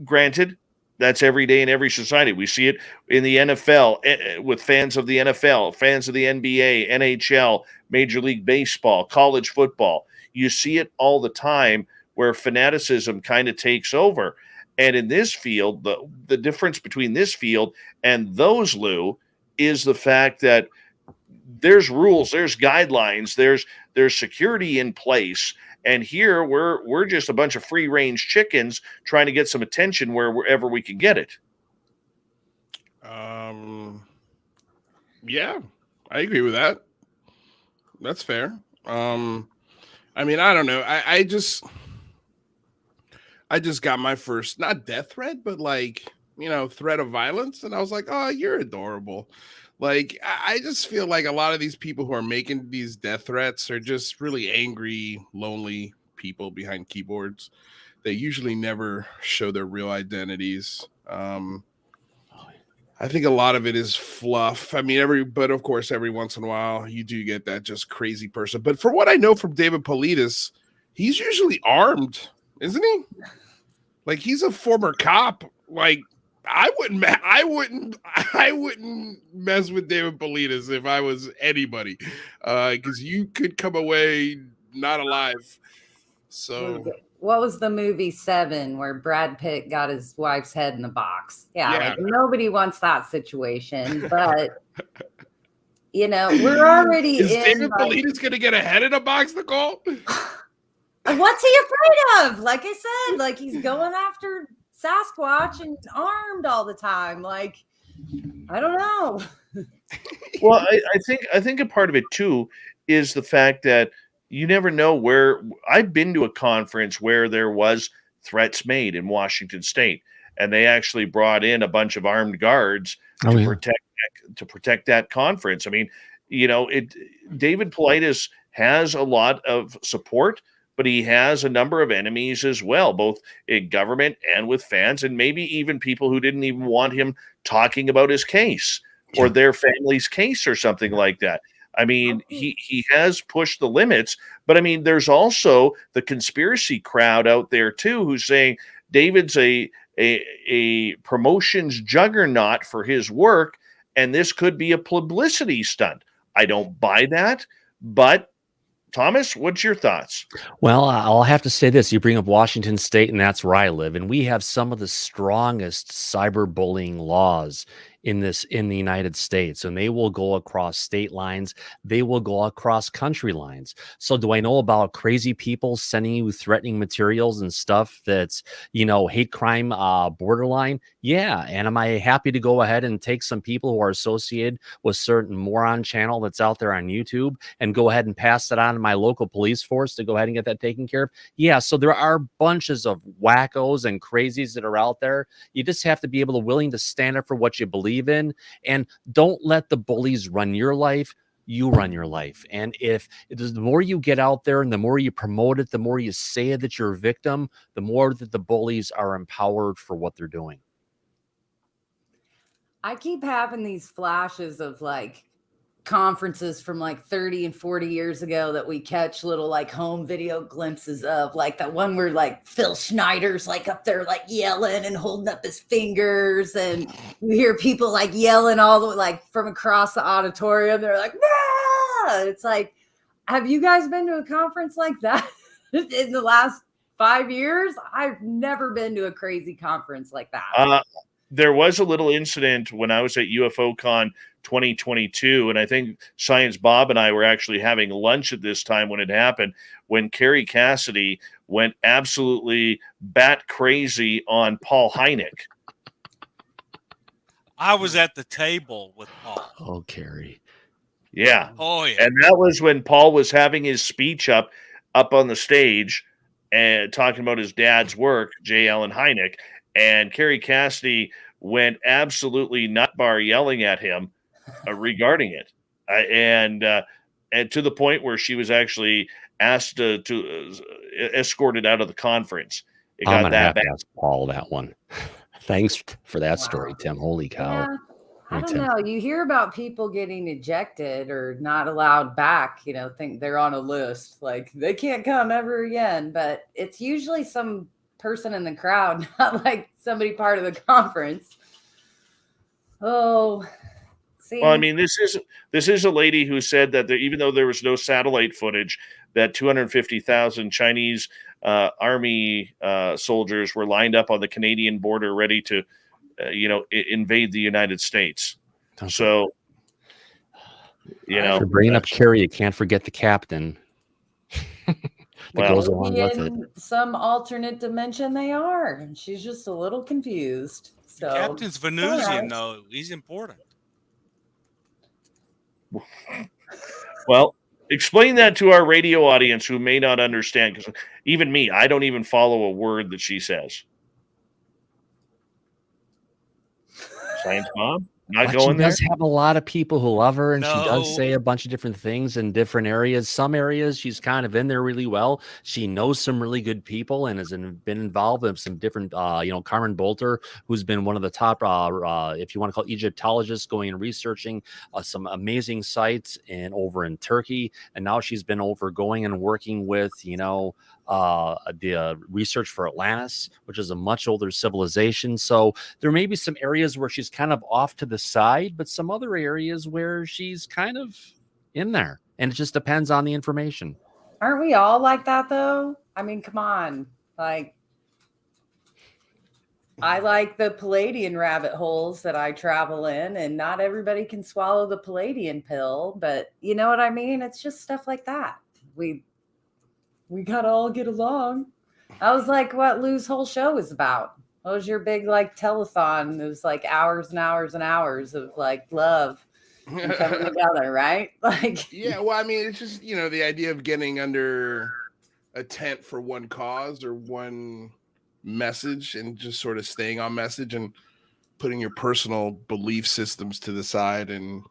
granted, that's every day in every society. We see it in the NFL with fans of the NFL, fans of the NBA, NHL, Major League Baseball, college football. You see it all the time where fanaticism kind of takes over. And in this field, the difference between this field and those, Lou, is the fact that there's rules, there's guidelines, there's security in place. And here we're just a bunch of free range chickens trying to get some attention wherever we can get it. Yeah, I agree with that. That's fair. I mean, I don't know. I just got my first, not death threat, but like, threat of violence. And I was like, oh, you're adorable. Like, I just feel like a lot of these people who are making these death threats are just really angry, lonely people behind keyboards. They usually never show their real identities. I think a lot of it is fluff. I mean, but of course, every once in a while you do get that just crazy person. But for what I know from David Politis, he's usually armed, isn't he? Like, he's a former cop. Like, I wouldn't mess with David Politis if I was anybody, because you could come away not alive. So. What was the movie 7 where Brad Pitt got his wife's head in the box? Yeah. Like, nobody wants that situation, but we're already Is David Politis going to get a head in a box, Nicole? What's he afraid of? Like I said, like, he's going after Sasquatch and armed all the time. Like, I don't know. Well, I think a part of it too is the fact that you never know where. I've been to a conference where there was threats made in Washington State, and they actually brought in a bunch of armed guards to protect that conference. I mean, David Politis has a lot of support, but he has a number of enemies as well, both in government and with fans, and maybe even people who didn't even want him talking about his case or their family's case or something like that. I mean, he has pushed the limits, but I mean, there's also the conspiracy crowd out there too, who's saying David's a promotions juggernaut for his work, and this could be a publicity stunt. I don't buy that, but Thomas, what's your thoughts? Well, I'll have to say this. You bring up Washington State, and that's where I live, and we have some of the strongest cyberbullying laws in the United States, and they will go across state lines. They will go across country lines. So do I know about crazy people sending you threatening materials and stuff that's, hate crime borderline? Yeah. And am I happy to go ahead and take some people who are associated with certain moron channel that's out there on YouTube and go ahead and pass that on to my local police force to go ahead and get that taken care of? Yeah. So there are bunches of wackos and crazies that are out there. You just have to be willing to stand up for what you believe in, and don't let the bullies run your life. You run your life. And if it is, the more you get out there and the more you promote it, the more you say that you're a victim, the more that the bullies are empowered for what they're doing. I keep having these flashes of like conferences from like 30 and 40 years ago that we catch little like home video glimpses of, like that one where like Phil Schneider's like up there like yelling and holding up his fingers, and you hear people like yelling all the way like from across the auditorium. They're like, "Ah!" It's like, have you guys been to a conference like that in the last 5 years? I've never been to a crazy conference like that. There was a little incident when I was at UFOCon 2022, and I think Science Bob and I were actually having lunch at this time when it happened, when Carrie Cassidy went absolutely bat crazy on Paul Hynek. I was at the table with Paul. Oh, Carrie. Yeah. Oh, yeah. And that was when Paul was having his speech up on the stage and talking about his dad's work, J. Allen Hynek. And Carrie Cassidy went absolutely nutbar yelling at him regarding it. And to the point where she was actually asked to escorted out of the conference. It I'm got gonna that have bad. to ask Paul that one. Thanks for that story, Tim. Holy cow. Yeah, I don't Tim. know. You hear about people getting ejected or not allowed back, think they're on a list, like they can't come ever again. But it's usually some person in the crowd, not like somebody part of the conference. Oh, see. Well, I mean, this is a lady who said that even though there was no satellite footage, that 250,000 Chinese army soldiers were lined up on the Canadian border, ready to, invade the United States. So, for bringing up Carrie, you can't forget the captain. Goes along with it. In some alternate dimension they are, and she's just a little confused. So Captain's it's all Venusian, right. though. He's important. Well, explain that to our radio audience who may not understand, because even me, I don't even follow a word that she says. Science mom? Not But she going there? does have a lot of people who love her, and she does No. say a bunch of different things in different areas. Some areas she's kind of in there really well. She knows some really good people and been involved in some different, Carmen Bolter, who's been one of the top, if you want to call it Egyptologists, going and researching some amazing sites over in Turkey. And now she's been going and working with, the research for Atlantis, which is a much older civilization. So there may be some areas where she's kind of off to the side, but some other areas where she's kind of in there. And it just depends on the information. Aren't we all like that though? I mean, come on. Like, I like the Palladian rabbit holes that I travel in, and not everybody can swallow the Palladian pill, but you know what I mean? It's just stuff like that. We gotta all get along. I was like, what Lou's whole show is about. What was your big like telethon? It was like hours and hours and hours of like love and coming together, right? Like, Yeah, well, I mean, it's just, the idea of getting under a tent for one cause or one message and just sort of staying on message and putting your personal belief systems to the side. And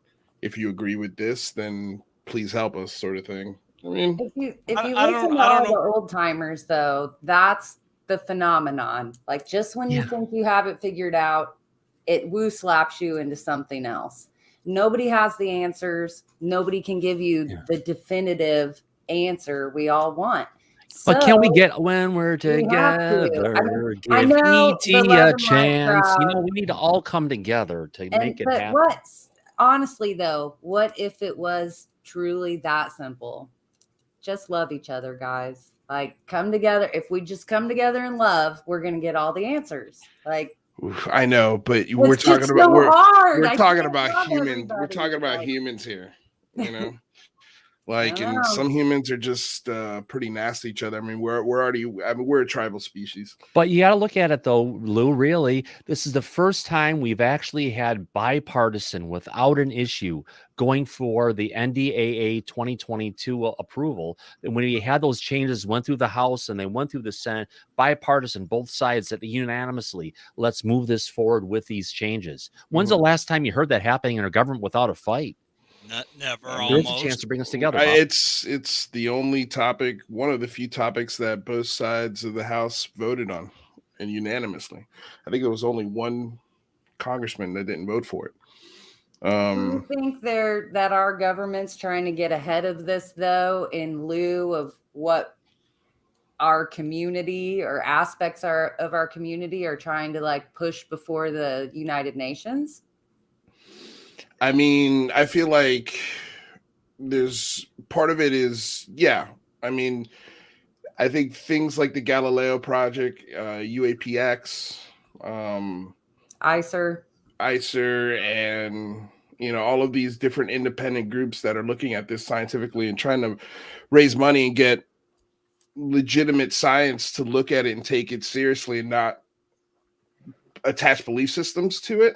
if you agree with this, then please help us, sort of thing. I mean, if you I listen don't to all know. the old timers, though, that's the phenomenon. Like, just when you think you have it figured out, it woo slaps you into something else. Nobody has the answers. Nobody can give you the definitive answer we all want. But can we So, get when we're we have to. together? I Give know the ET Love a and Light chance. crowd. We need to all come together to make it But happen. what's honestly though, what if it was truly that simple? Just love each other, guys. Like, come together. If we just come together in love, we're gonna get all the answers. Like, oof, I know, but we're it's talking just about so hard. we're I talking can't about love humans. We're everybody. talking about Like, humans here, I and don't know. some humans are just pretty nasty to each other. I mean, we're a tribal species. But you got to look at it though, Lou. Really, this is the first time we've actually had bipartisan, without an issue, going for the NDAA 2022 approval. And when we had those changes, went through the House and they went through the Senate, bipartisan, both sides said unanimously, let's move this forward with these changes. When's the last time you heard that happening in a government without a fight? Never. There's a Almost. chance to bring us together. Bob. It's the only topic, one of the few topics that both sides of the House voted on, and unanimously. I think there was only one congressman that didn't vote for it. Do you think that our government's trying to get ahead of this, though, in lieu of what our community or aspects of our community are trying to like push before the United Nations? I mean, I feel like there's part of it is, I mean, I think things like the Galileo Project, UAPX, ICER, and all of these different independent groups that are looking at this scientifically and trying to raise money and get legitimate science to look at it and take it seriously and not attach belief systems to it.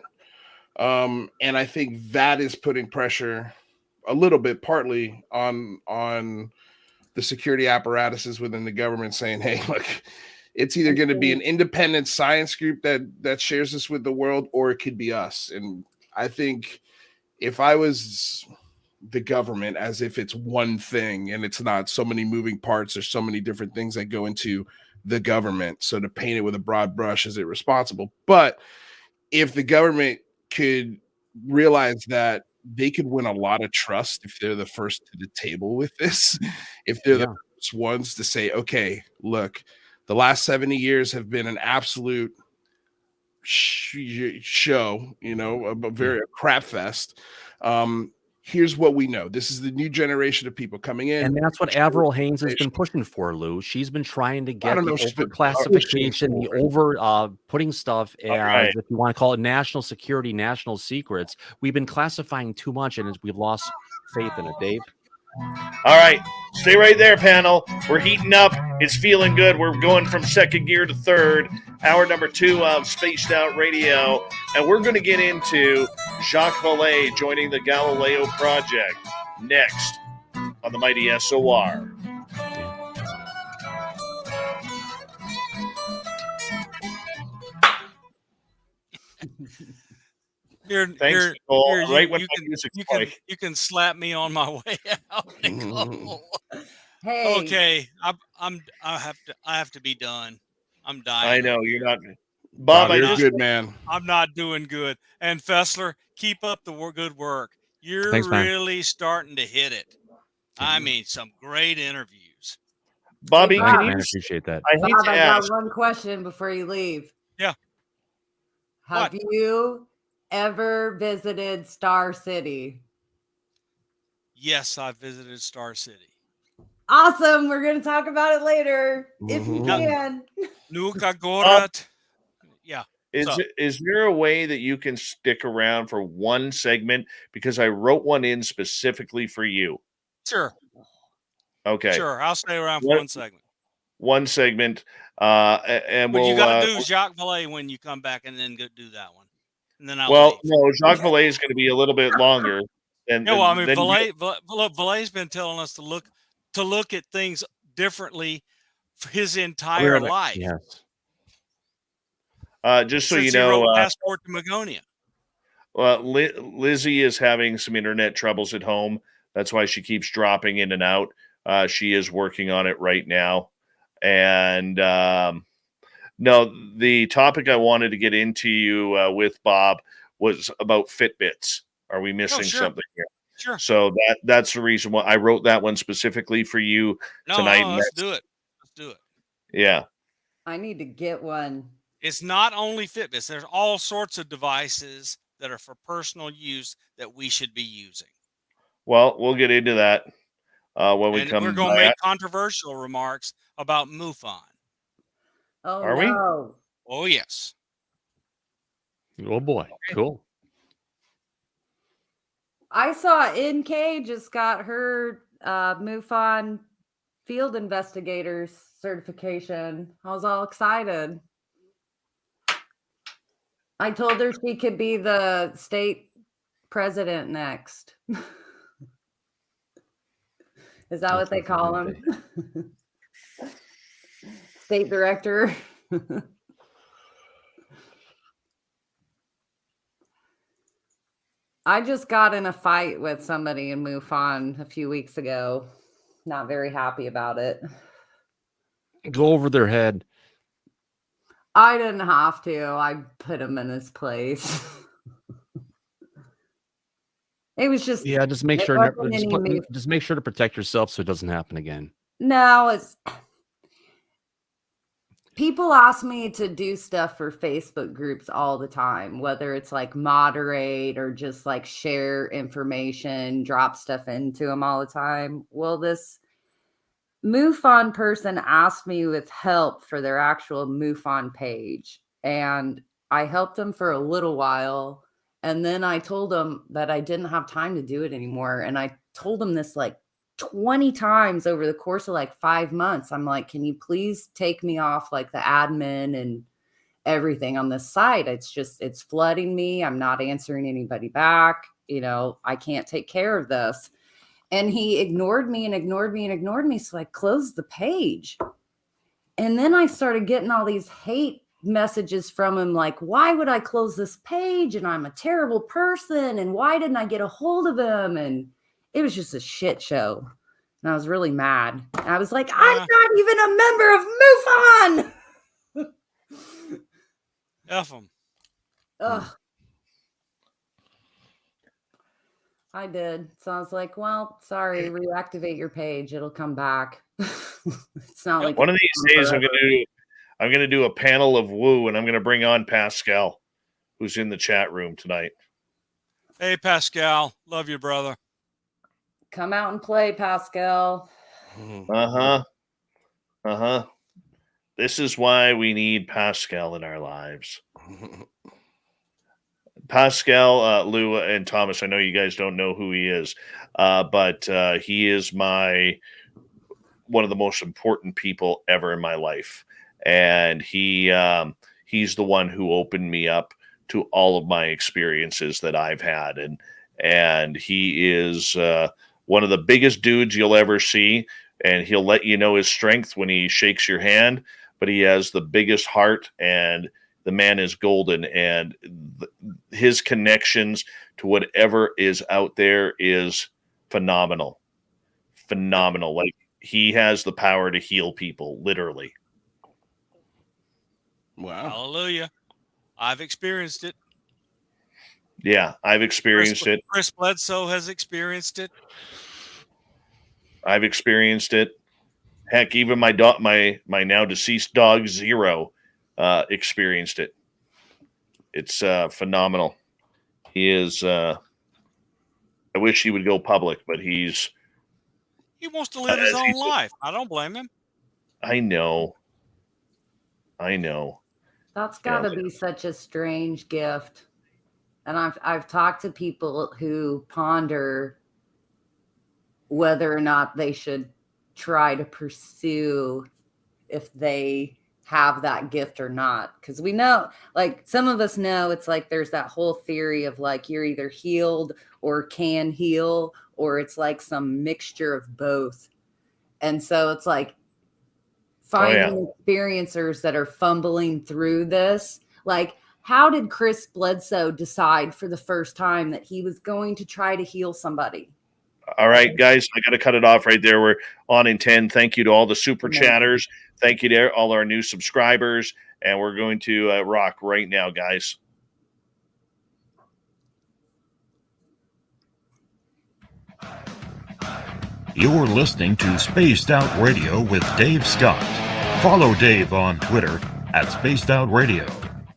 And I think that is putting pressure a little bit, partly on the security apparatuses within the government, saying, hey, look, it's either going to be an independent science group that shares this with the world, or it could be us. And I think if I was the government, as if it's one thing and it's not so many moving parts, there's so many different things that go into the government. So to paint it with a broad brush is irresponsible. But if the government could realize that they could win a lot of trust if they're the first to the table with this, if they're the first ones to say, okay, look, the last 70 years have been an absolute show, a crap fest. Here's what we know. This is the new generation of people coming in. And that's what Avril Haines has been pushing for, Lou. She's been trying to get the overclassification, the over putting stuff as, if you want to call it national security, national secrets. We've been classifying too much, and we've lost faith in it, Dave. All right. Stay right there, panel. We're heating up. It's feeling good. We're going from second gear to third. hour number 2 of Spaced Out Radio, and we're going to get into Jacques Vallée joining the Galileo Project next on the mighty SOR. Thanks, Nicole. Right when you can slap me on my way out, Nicole. Hey. Okay, I have to be done. I'm dying. I know you're not, Bob. You're good, man. I'm not doing good. And Fessler, keep up the good work. You're Thanks, man. really starting to hit it. I mean, some great interviews. Bobby, Hey, Thanks, Bob. man. I appreciate that. I hate Bob, to I ask. got one question before you leave. Yeah. Have you ever visited Star City? Yes, I visited Star City. Awesome. We're going to talk about it later if you Mhm. can. Nuka Gorat. Yeah. Is there a way that you can stick around for one segment? Because I wrote one in specifically for you. Sure. Okay. Sure. I'll stay around for one segment. One segment. And But we'll. you got to do Jacques Vallée when you come back, and then go do that one. And then I'll leave. No, Jacques Vallée is going to be a little bit longer. And yeah, well, I mean, Vallée's been telling us to look at things differently for his entire life. Yes. Just so Since you know, he wrote Passport to Magonia. Lizzy is having some internet troubles at home. That's why she keeps dropping in and out. She is working on it right now. And no, the topic I wanted to get into you with Bob was about Fitbits. Are we missing something here? Sure. So that's the reason why I wrote that one specifically for you tonight. No, let's do it. Let's do it. Yeah. I need to get one. It's not only Fitbits. There's all sorts of devices that are for personal use that we should be using. Well, we'll get into that when we come. We're going to make controversial remarks about MUFON. Oh, Are no. we? Oh, yes. Oh, boy. Cool. I saw NK just got her MUFON field investigators certification. I was all excited. I told her she could be the state president next. Is that what they call him? State director. I just got in a fight with somebody in MUFON a few weeks ago. Not very happy about it. Go over their head. I didn't have to. I put him in his place. It was just just make sure just make sure to protect yourself so it doesn't happen again. No, it's people ask me to do stuff for Facebook groups all the time, whether it's like moderate or just like share information, drop stuff into them all the time. Well, this MUFON person asked me with help for their actual MUFON page, and I helped them for a little while, and then I told them that I didn't have time to do it anymore, and I told them this like 20 times over the course of like 5 months. I'm like, can you please take me off like the admin and everything on this site? It's flooding me. I'm not answering anybody back. I can't take care of this. And he ignored me and ignored me and ignored me. So I closed the page. And then I started getting all these hate messages from him. Like, why would I close this page? And I'm a terrible person. And why didn't I get a hold of him? And it was just a shit show. And I was really mad. And I was like, I'm not even a member of MUFON. F them. Ugh. I did. So I was like, well, sorry, reactivate your page. It'll come back. It's not like one of these days I'm gonna do a panel of woo, and I'm gonna bring on Pascal, who's in the chat room tonight. Hey, Pascal. Love you, brother. Come out and play, Pascal. This is why we need Pascal in our lives. Pascal, Lou, and Thomas, I know you guys don't know who he is, but he is one of the most important people ever in my life. And he he's the one who opened me up to all of my experiences that I've had. And he is one of the biggest dudes you'll ever see. And he'll let you know his strength when he shakes your hand, but he has the biggest heart, and the man is golden. And his connections to whatever is out there is phenomenal. Phenomenal. Like, he has the power to heal people, literally. Wow. Hallelujah. I've experienced it. Yeah, I've experienced it. Chris Bledsoe has experienced it. I've experienced it. Heck, even my dog, my now deceased dog Zero, experienced it. It's phenomenal. He is. I wish he would go public, but He wants to live his own life. I don't blame him. I know. That's got to be such a strange gift. And I've talked to people who ponder whether or not they should try to pursue if they have that gift or not. Because we know, like, some of us know it's like there's that whole theory of like you're either healed or can heal, or it's like some mixture of both. And so it's like finding experiencers that are fumbling through this. Like, how did Chris Bledsoe decide for the first time that he was going to try to heal somebody? All right, guys, I got to cut it off right there. We're on in 10. Thank you to all the super chatters. Thank you to all our new subscribers. And we're going to rock right now, guys. You're listening to Spaced Out Radio with Dave Scott. Follow Dave on Twitter at Spaced Out Radio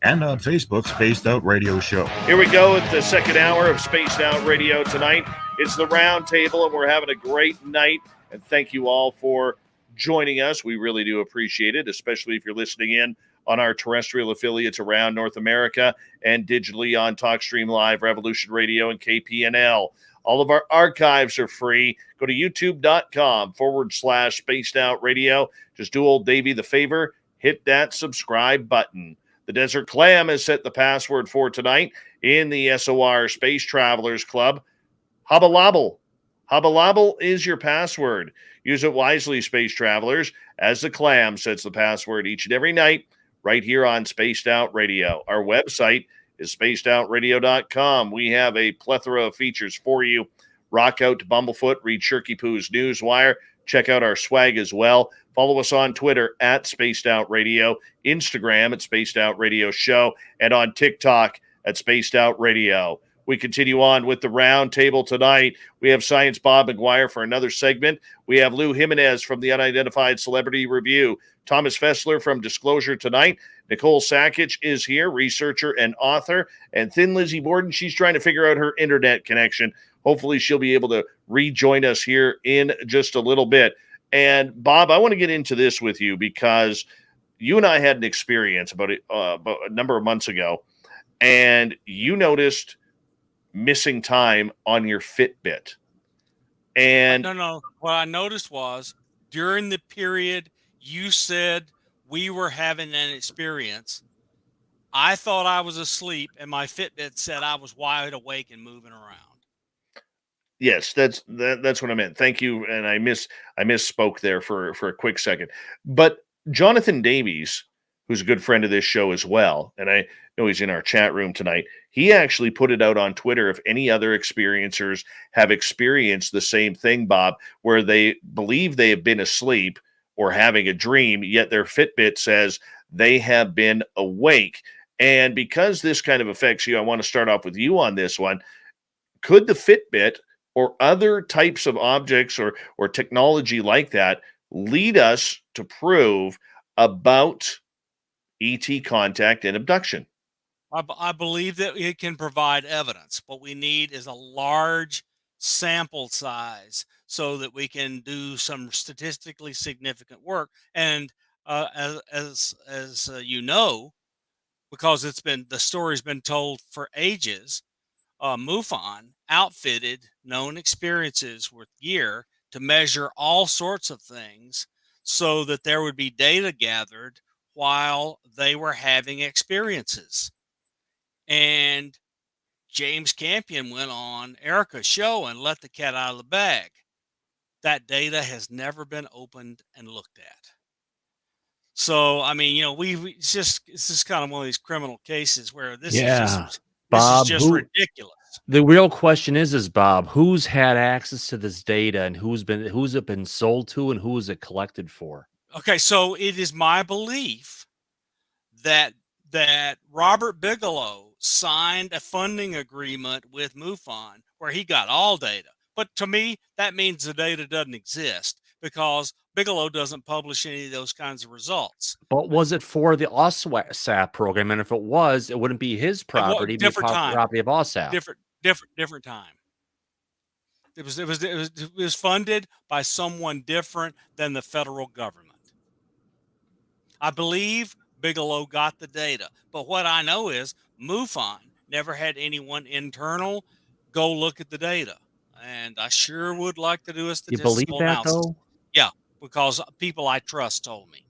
and on Facebook, Spaced Out Radio Show. Here we go with the second hour of Spaced Out Radio tonight. It's the Roundtable, and we're having a great night. And thank you all for joining us. We really do appreciate it, especially if you're listening in on our terrestrial affiliates around North America and digitally on TalkStream Live, Revolution Radio, and KPNL. All of our archives are free. Go to youtube.com/Spaced Out Radio. Just do old Davey the favor. Hit that subscribe button. The Desert Clam has set the password for tonight in the SOR Space Travelers Club. Hubbalobble. Hubbalobble is your password. Use it wisely, Space Travelers, as the Clam sets the password each and every night right here on Spaced Out Radio. Our website is spacedoutradio.com. We have a plethora of features for you. Rock out to Bumblefoot, read Shirky Poo's Newswire. Check out our swag as well. Follow us on Twitter at Spaced Out Radio, Instagram at Spaced Out Radio Show, and on TikTok at Spaced Out Radio. We continue on with the Roundtable tonight. We have Science Bob McGwier for another segment. We have Lou Jimenez from the Unidentified Celebrity Review. Thomas Fessler from Disclosure Tonight. Nicole Sakach is here, researcher and author. And Thin Lizzy Borden, she's trying to figure out her internet connection. Hopefully she'll be able to rejoin us here in just a little bit. And Bob, I want to get into this with you because you and I had an experience about a number of months ago, and you noticed missing time on your Fitbit. And no. What I noticed was during the period you said we were having an experience, I thought I was asleep, and my Fitbit said I was wide awake and moving around. Yes, that's what I meant. Thank you. And I misspoke there for a quick second. But Jonathan Davies, who's a good friend of this show as well, and I know he's in our chat room tonight, he actually put it out on Twitter if any other experiencers have experienced the same thing, Bob, where they believe they have been asleep or having a dream, yet their Fitbit says they have been awake. And because this kind of affects you, I want to start off with you on this one. Could the Fitbit or other types of objects or technology like that lead us to prove about ET contact and abduction? I believe that it can provide evidence. What we need is a large sample size so that we can do some statistically significant work. And as you know, because the story's been told for ages, MUFON outfitted known experiences with gear to measure all sorts of things so that there would be data gathered while they were having experiences. And James Campion went on Erica's show and let the cat out of the bag. That data has never been opened and looked at. So, I mean, it's just kind of one of these criminal cases where this is Bob, just ridiculous. The real question is Bob, who's had access to this data and who's it been sold to and who is it collected for? Okay, so it is my belief that Robert Bigelow signed a funding agreement with MUFON where he got all data. But to me, that means the data doesn't exist because Bigelow doesn't publish any of those kinds of results. But was it for the OSAP program? And if it was, it wouldn't be his property, it'd be property of OSAP. Different time. It was funded by someone different than the federal government. I believe Bigelow got the data, but what I know is MUFON never had anyone internal go look at the data, and I sure would like to do a statistical analysis. Though? Yeah, because people I trust told me.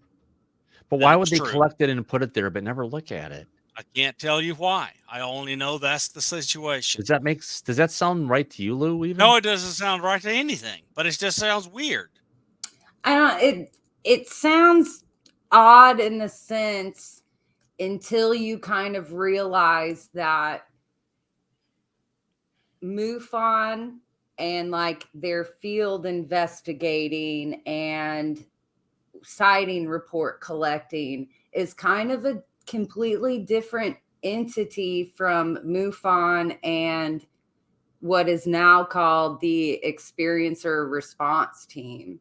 But why would they collect it and put it there but never look at it? I can't tell you why. I only know that's the situation. Does that sound right to you, Lou? Even no, it doesn't sound right to anything. But it just sounds weird. It sounds odd in the sense until you kind of realize that MUFON and like their field investigating and sighting report collecting is kind of a completely different entity from MUFON and what is now called the Experiencer Response Team,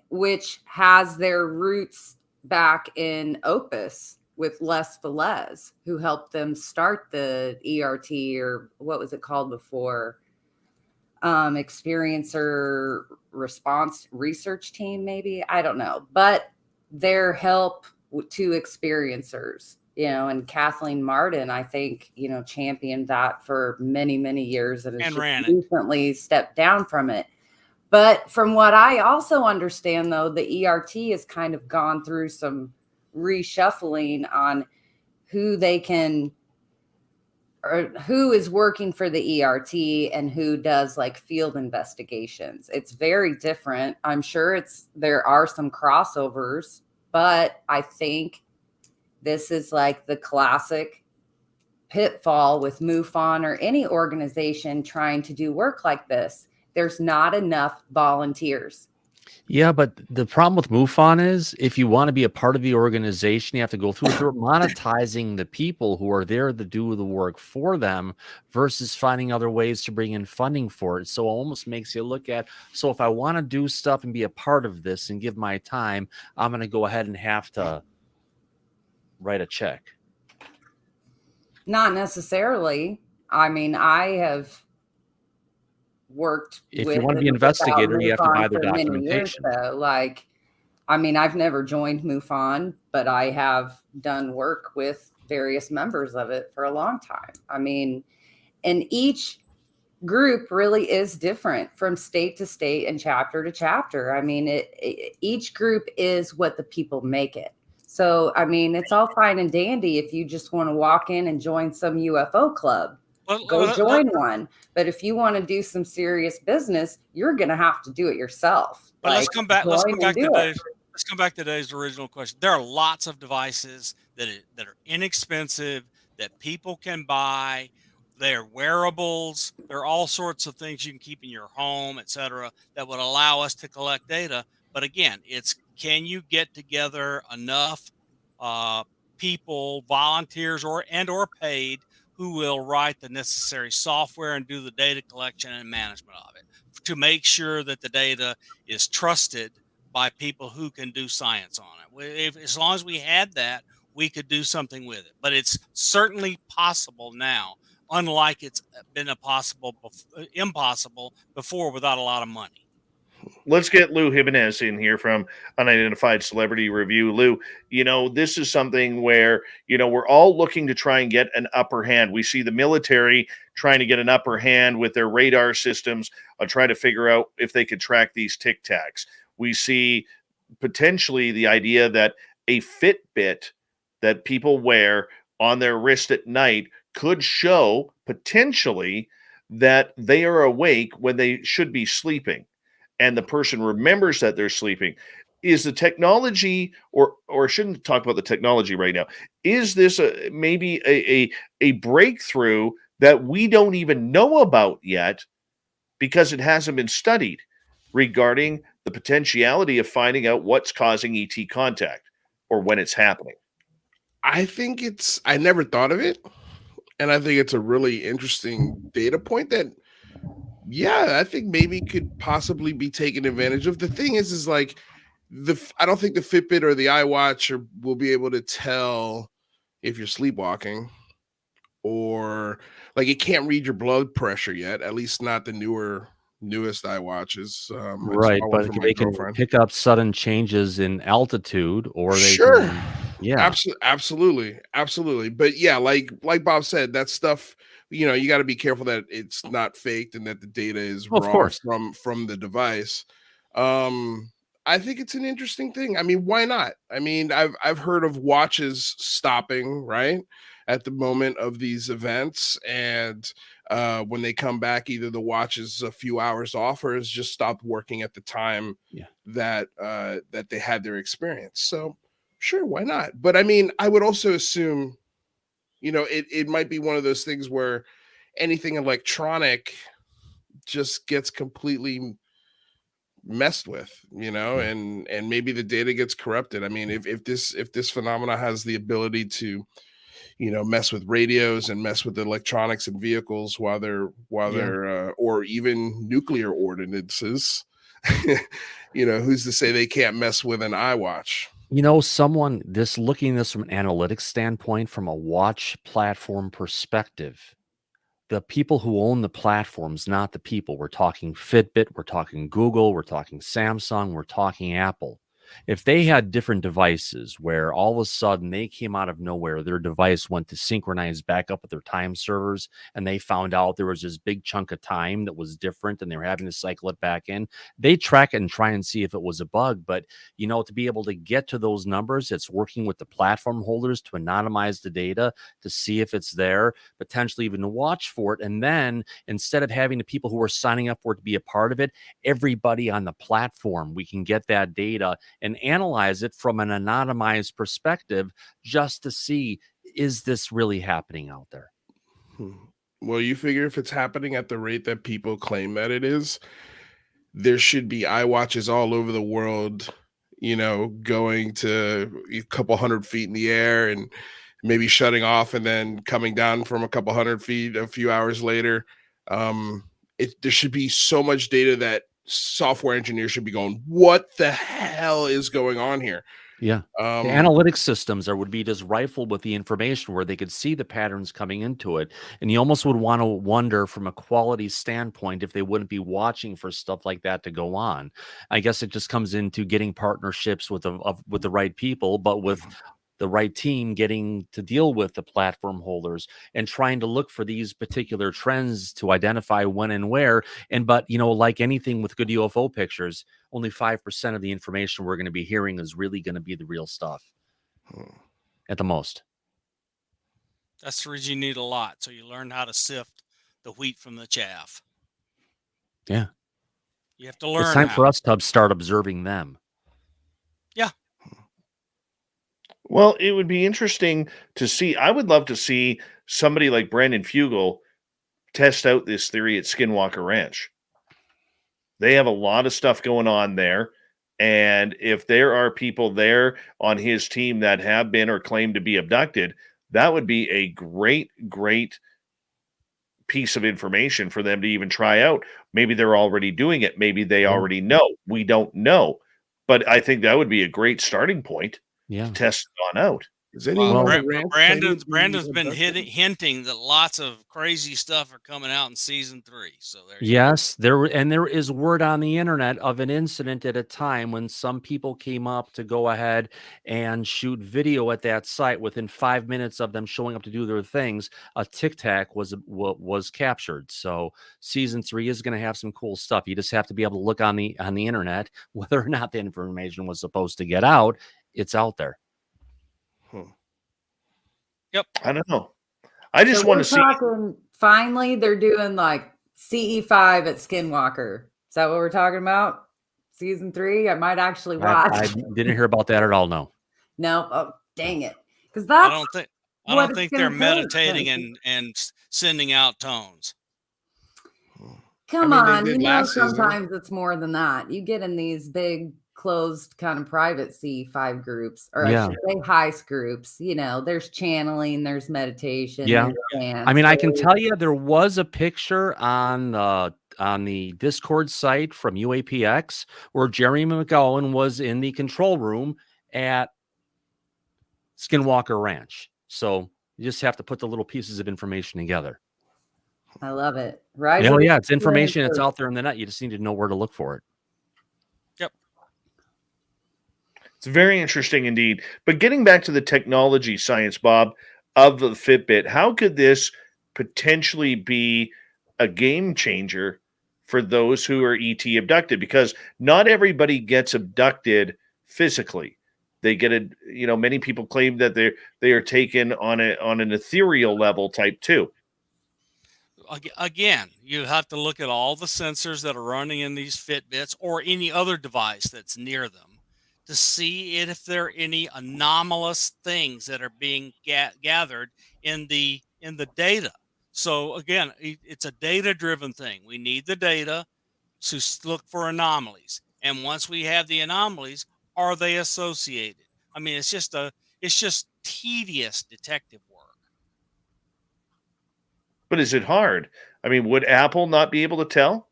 which has their roots back in Opus with Les Velez, who helped them start the ERT, or what was it called before? Experiencer Response Research Team, maybe? I don't know. But their help to experiencers, and Kathleen Martin, I think, championed that for many, many years and recently stepped down from it. But from what I also understand, though, the ERT has kind of gone through some reshuffling on who they can, or who is working for the ERT and who does like field investigations. It's very different. I'm sure there are some crossovers, but I think this is like the classic pitfall with MUFON or any organization trying to do work like this. There's not enough volunteers. Yeah, but the problem with MUFON is if you want to be a part of the organization, you have to go through monetizing the people who are there to do the work for them versus finding other ways to bring in funding for it. So it almost makes you look at, so if I want to do stuff and be a part of this and give my time, I'm going to go ahead and have to write a check. Not necessarily. I mean, I have worked if you want to be an investigator, you have to buy their documentation. I've never joined MUFON, but I have done work with various members of it for a long time. I mean, and each group really is different from state to state and chapter to chapter. I mean, each group is what the people make it. So, I mean, it's all fine and dandy if you just want to walk in and join some UFO club. Go join one. But if you want to do some serious business, you're going to have to do it yourself. But let's come back to today's original question. There are lots of devices that are inexpensive that people can buy. They're wearables. There are all sorts of things you can keep in your home, etc., that would allow us to collect data. But again, can you get together enough people, volunteers, or paid, who will write the necessary software and do the data collection and management of it to make sure that the data is trusted by people who can do science on it. As long as we had that, we could do something with it. But it's certainly possible now, unlike it's been impossible before without a lot of money. Let's get Lou Jimenez in here from Unidentified Celebrity Review. Lou, this is something where, we're all looking to try and get an upper hand. We see the military trying to get an upper hand with their radar systems, trying to figure out if they could track these Tic Tacs. We see potentially the idea that a Fitbit that people wear on their wrist at night could show potentially that they are awake when they should be sleeping, and the person remembers that they're sleeping. Is the technology, or shouldn't talk about the technology right now? Is this maybe a breakthrough that we don't even know about yet because it hasn't been studied regarding the potentiality of finding out what's causing ET contact or when it's happening? I never thought of it. And I think it's a really interesting data point that, yeah, I think maybe could possibly be taken advantage of. The thing is like I don't think the Fitbit or the iWatch will be able to tell if you're sleepwalking, or like it can't read your blood pressure yet, at least not the newest iWatches. I just Right, bought one but for my they can girlfriend. pick up sudden changes in altitude, or they Sure. can, yeah. Absolutely. But yeah, like Bob said, that stuff, you got to be careful that it's not faked and that the data is Of raw course. from the device. I think it's an interesting thing. I mean, why not? I mean, I've heard of watches stopping, right, at the moment of these events, and when they come back, either the watch is a few hours off or has just stopped working at the time Yeah. that they had their experience. So sure, why not? But I mean, I would also assume, it might be one of those things where anything electronic just gets completely messed with, and maybe the data gets corrupted. I mean, if this phenomena has the ability to, mess with radios and mess with electronics and vehicles while they're or even nuclear ordinances, who's to say they can't mess with an iWatch? Someone this looking at this from an analytics standpoint, from a watch platform perspective, the people who own the platforms, not the people. We're talking Fitbit, we're talking Google, we're talking Samsung, we're talking Apple. If they had different devices where all of a sudden they came out of nowhere, their device went to synchronize back up with their time servers, and they found out there was this big chunk of time that was different and they were having to cycle it back in, they track it and try and see if it was a bug. But, to be able to get to those numbers, it's working with the platform holders to anonymize the data to see if it's there, potentially even to watch for it. And then instead of having the people who are signing up for it to be a part of it, everybody on the platform, we can get that data and analyze it from an anonymized perspective just to see, is this really happening out there? Well, you figure if it's happening at the rate that people claim that it is, there should be iWatches all over the world, going to a couple hundred feet in the air and maybe shutting off and then coming down from a couple hundred feet a few hours later. There should be so much data that software engineers should be going, what the hell is going on here? Yeah. The analytics systems would be just rifled with the information where they could see the patterns coming into it. And you almost would want to wonder from a quality standpoint if they wouldn't be watching for stuff like that to go on. I guess it just comes into getting partnerships with the right people, but with the right team getting to deal with the platform holders and trying to look for these particular trends to identify when and where. But like anything with good UFO pictures, only 5% of the information we're going to be hearing is really going to be the real stuff at the most. That's the reason you need a lot, so you learn how to sift the wheat from the chaff. Yeah. You have to learn. It's time for us to start observing them. Yeah. Well, it would be interesting to see. I would love to see somebody like Brandon Fugel test out this theory at Skinwalker Ranch. They have a lot of stuff going on there. And if there are people there on his team that have been or claim to be abducted, that would be a great, great piece of information for them to even try out. Maybe they're already doing it. Maybe they already know. We don't know. But I think that would be a great starting point to test it on out. Is anyone on the ranch Brandon's been hinting that lots of crazy stuff are coming out in season 3. So there is word on the internet of an incident at a time when some people came up to go ahead and shoot video at that site. Within 5 minutes of them showing up to do their things, a Tic Tac was captured. So season 3 is going to have some cool stuff. You just have to be able to look on the internet whether or not the information was supposed to get out. It's out there. Yep. I don't know. I just So want we're to see. talking, finally, they're doing like CE5 at Skinwalker. Is that what we're talking about? Season 3? I might actually watch. I didn't hear about that at all. No. No. Oh, dang it. Because I that's don't think what it's they're gonna take. meditating and sending out tones. Come I mean, they on, did you know, last season. sometimes it's more than that. You get in these big, closed, kind of private C5 groups, or I Yeah. should say heist groups. You know, there's channeling, there's meditation, Yeah. there's dance. I mean, I can tell you there was a picture on the Discord site from UAPX where Jeremy McGowan was in the control room at Skinwalker Ranch. So you just have to put the little pieces of information together. I love it. Right? Oh, yeah, it's information. It's out there in the net. You just need to know where to look for it. Yep. It's very interesting indeed. But getting back to the technology science, Bob, of the Fitbit, how could this potentially be a game changer for those who are ET abducted? Because not everybody gets abducted physically. They get a, many people claim that they are taken on an ethereal level type too. Again, you have to look at all the sensors that are running in these Fitbits or any other device that's near them to see if there are any anomalous things that are being gathered in the data. So again, it's a data-driven thing. We need the data to look for anomalies, and once we have the anomalies, are they associated? I mean, it's just tedious detective work. But is it hard? I mean, would Apple not be able to tell?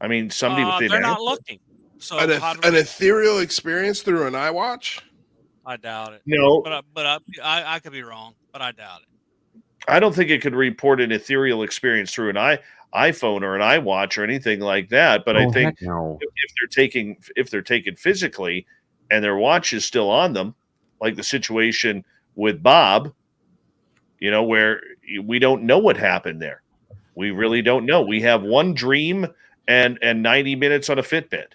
I mean, somebody within They're Apple. not looking. So An ethereal experience through an iWatch? I doubt it. No, but I could be wrong, but I doubt it. I don't think it could report an ethereal experience through an iPhone or an iWatch or anything like that. But I think no. if they're taken physically and their watch is still on them, like the situation with Bob, where we don't know what happened there. We really don't know. We have one dream and 90 minutes on a Fitbit.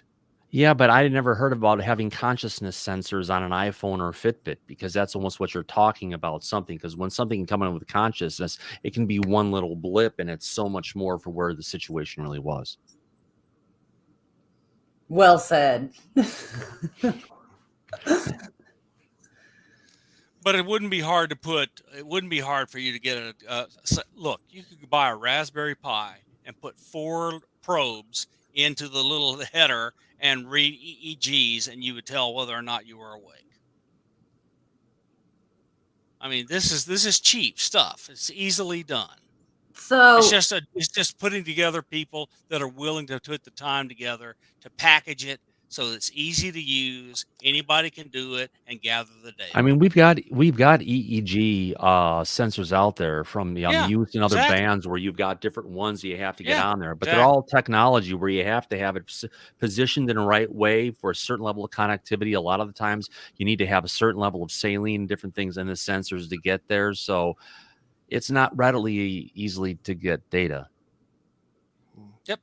Yeah, but I never heard about having consciousness sensors on an iPhone or a Fitbit, because that's almost what you're talking about, something. Because when something can come in with consciousness, it can be one little blip, and it's so much more for where the situation really was. Well said. But it wouldn't be hard for you to get look, you could buy a Raspberry Pi and put 4 probes into the little header and read EEGs, and you would tell whether or not you were awake. I mean, this is cheap stuff. It's easily done. So It's just putting together people that are willing to put the time together to package it so it's easy to use. Anybody can do it and gather the data. I mean, we've got EEG sensors out there from Muse and other bands where you've got different ones you have to get on there, but they're all technology where you have to have it positioned in the right way for a certain level of connectivity. A lot of the times you need to have a certain level of saline, different things in the sensors to get there. So it's not readily easily to get data. Yep.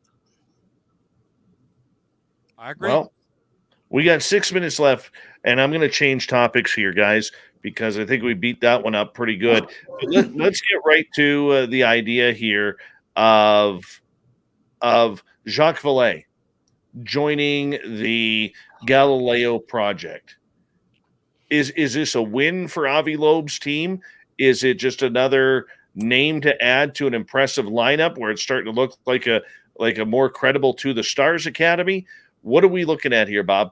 I agree. Well, we got 6 minutes left, and I'm going to change topics here, guys, because I think we beat that one up pretty good. But let's get right to the idea here of Jacques Vallée joining the Galileo project. Is this a win for Avi Loeb's team? Is it just another name to add to an impressive lineup where it's starting to look like a more credible To the Stars Academy? What are we looking at here, Bob?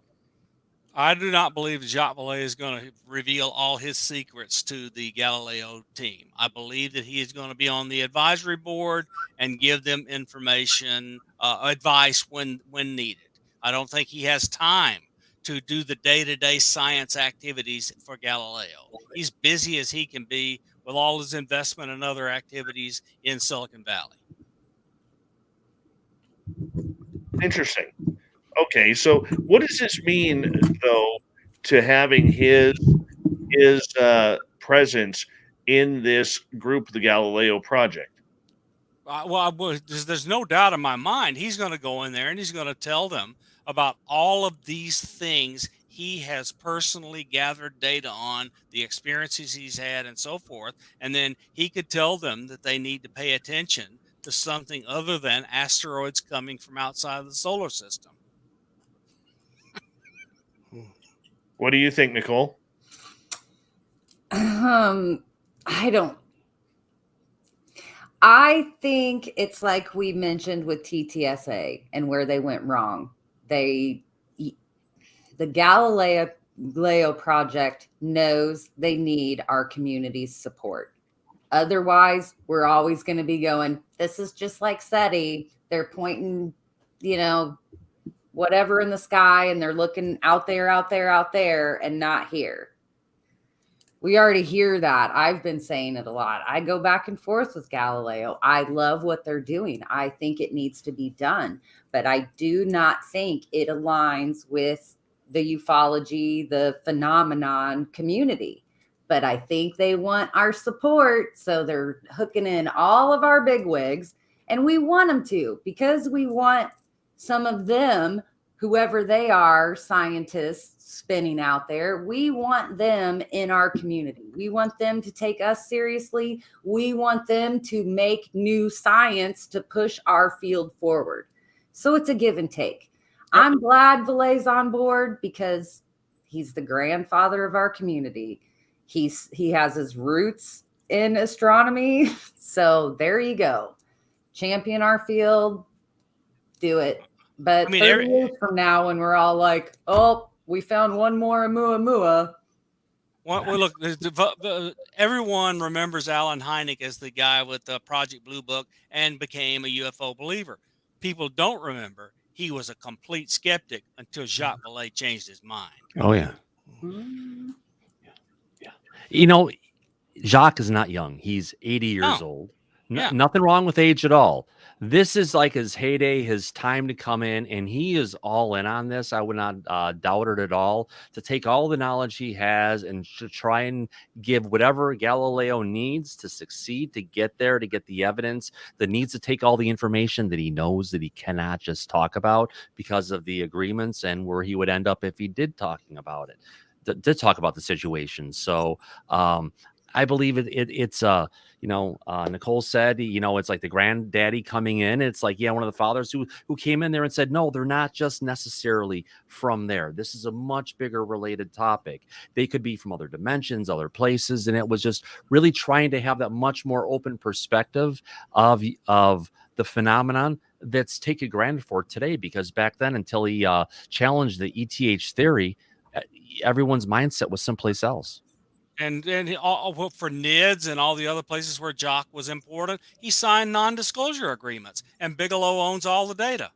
I do not believe Jacques Vallée is going to reveal all his secrets to the Galileo team. I believe that he is going to be on the advisory board and give them information, advice when needed. I don't think he has time to do the day-to-day science activities for Galileo. He's busy as he can be with all his investment and other activities in Silicon Valley. Interesting. Okay, so what does this mean, though, to having his presence in this group, the Galileo project? There's no doubt in my mind he's going to go in there and he's going to tell them about all of these things he has personally gathered data on, the experiences he's had, and so forth. And then he could tell them that they need to pay attention to something other than asteroids coming from outside of the solar system. What do you think, Nicole? I think it's like we mentioned with TTSA and where they went wrong. The Galileo project knows they need our community's support. Otherwise, we're always going to be going, this is just like SETI. They're pointing, whatever in the sky, and they're looking out there, and not here. We already hear that. I've been saying it a lot. I go back and forth with Galileo. I love what they're doing. I think it needs to be done, but I do not think it aligns with the ufology, the phenomenon community. But I think they want our support, so they're hooking in all of our bigwigs, and we want them to, because we want some of them, whoever they are, scientists spinning out there, we want them in our community. We want them to take us seriously. We want them to make new science to push our field forward. So it's a give and take. I'm glad Valet's on board because he's the grandfather of our community. He has his roots in astronomy. So there you go. Champion our field. Do it. But 30 years from now, when we're all like, oh, we found one more Oumuamua. Well, look, everyone remembers Alan Hynek as the guy with the Project Blue Book and became a UFO believer. People don't remember he was a complete skeptic until Jacques Vallée changed his mind. Oh, yeah. Jacques is not young. He's 80 years old. Nothing wrong with age at all. This is like his heyday, his time to come in, and he is all in on this. I would not doubt it at all, to take all the knowledge he has and to try and give whatever Galileo needs to succeed, to get there, to get the evidence, that needs to take all the information that he knows that he cannot just talk about because of the agreements and where he would end up if he did talking about it, did talk about the situation. So I believe it's Nicole said, it's like the granddaddy coming in. It's like, one of the fathers who came in there and said, no, they're not just necessarily from there. This is a much bigger related topic. They could be from other dimensions, other places. And it was just really trying to have that much more open perspective of the phenomenon that's taken granted for today, because back then, until he challenged the ETH theory, everyone's mindset was someplace else. And for NIDS and all the other places where Jacques was important, he signed non-disclosure agreements, and Bigelow owns all the data.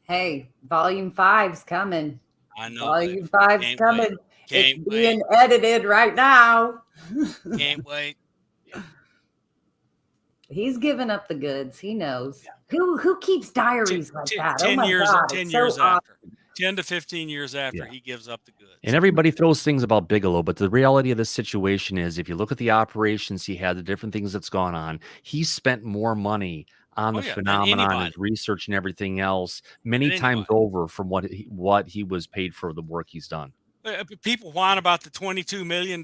Hey, Volume 5's coming. I know. Volume 5's coming. It's being edited right now. Can't wait. He's giving up the goods. He knows. Who keeps diaries like that? 10 years, God, 10 so years awesome. after. 10 to 15 years after he gives up the goods. And everybody throws things about Bigelow, but the reality of this situation is, if you look at the operations he had, the different things that's gone on, he spent more money on the phenomenon and research and everything else many times over from what he was paid for the work he's done. People whine about the $22 million.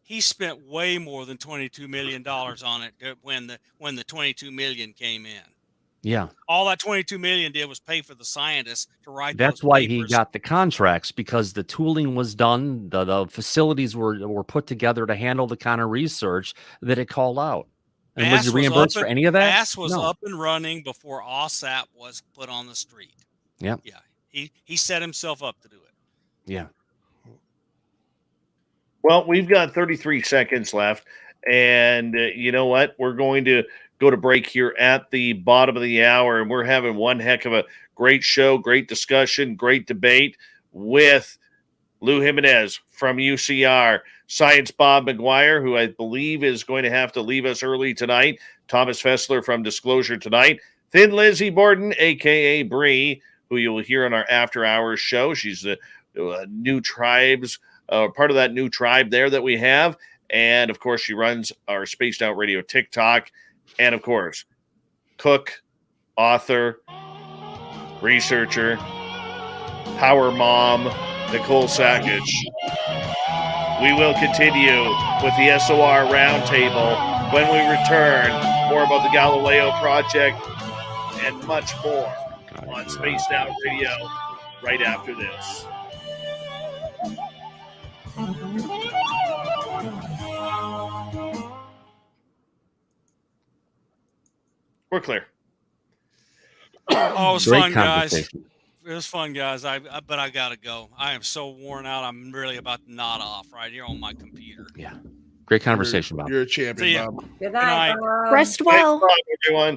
He spent way more than $22 million on it when the $22 million came in. Yeah. All that $22 million did was pay for the scientists to write. That's why he got the contracts, because the tooling was done. The facilities were put together to handle the kind of research that it called out. And was he reimbursed for any of that? MAS was up and running before OSAP was put on the street. Yeah. Yeah. He set himself up to do it. Yeah. Well, we've got 33 seconds left. And you know what? We're going to go to break here at the bottom of the hour, and we're having one heck of a great show, great discussion, great debate with Lou Jimenez from UCR, Science Bob McGwier, who I believe is going to have to leave us early tonight, Thomas Fessler from Disclosure Tonight, Thin Lizzy Borden, a.k.a. Bree, who you will hear on our After Hours show. She's the new tribes, part of that new tribe there that we have. And, of course, she runs our Spaced Out Radio TikTok. And, of course, cook, author, researcher, Power Mom, Nicole Sakach. We will continue with the SOR Roundtable when we return. More about the Galileo Project and much more on Spaced Out Radio right after this. We're clear. Oh, it was Great fun, guys. conversation. It was fun, guys. But I gotta go. I am so worn out. I'm really about to nod off right here on my computer. Yeah. Great conversation, Bob. You're a See champion, ya. Bob. Good night. night, Bob. Rest well. Thanks, everyone.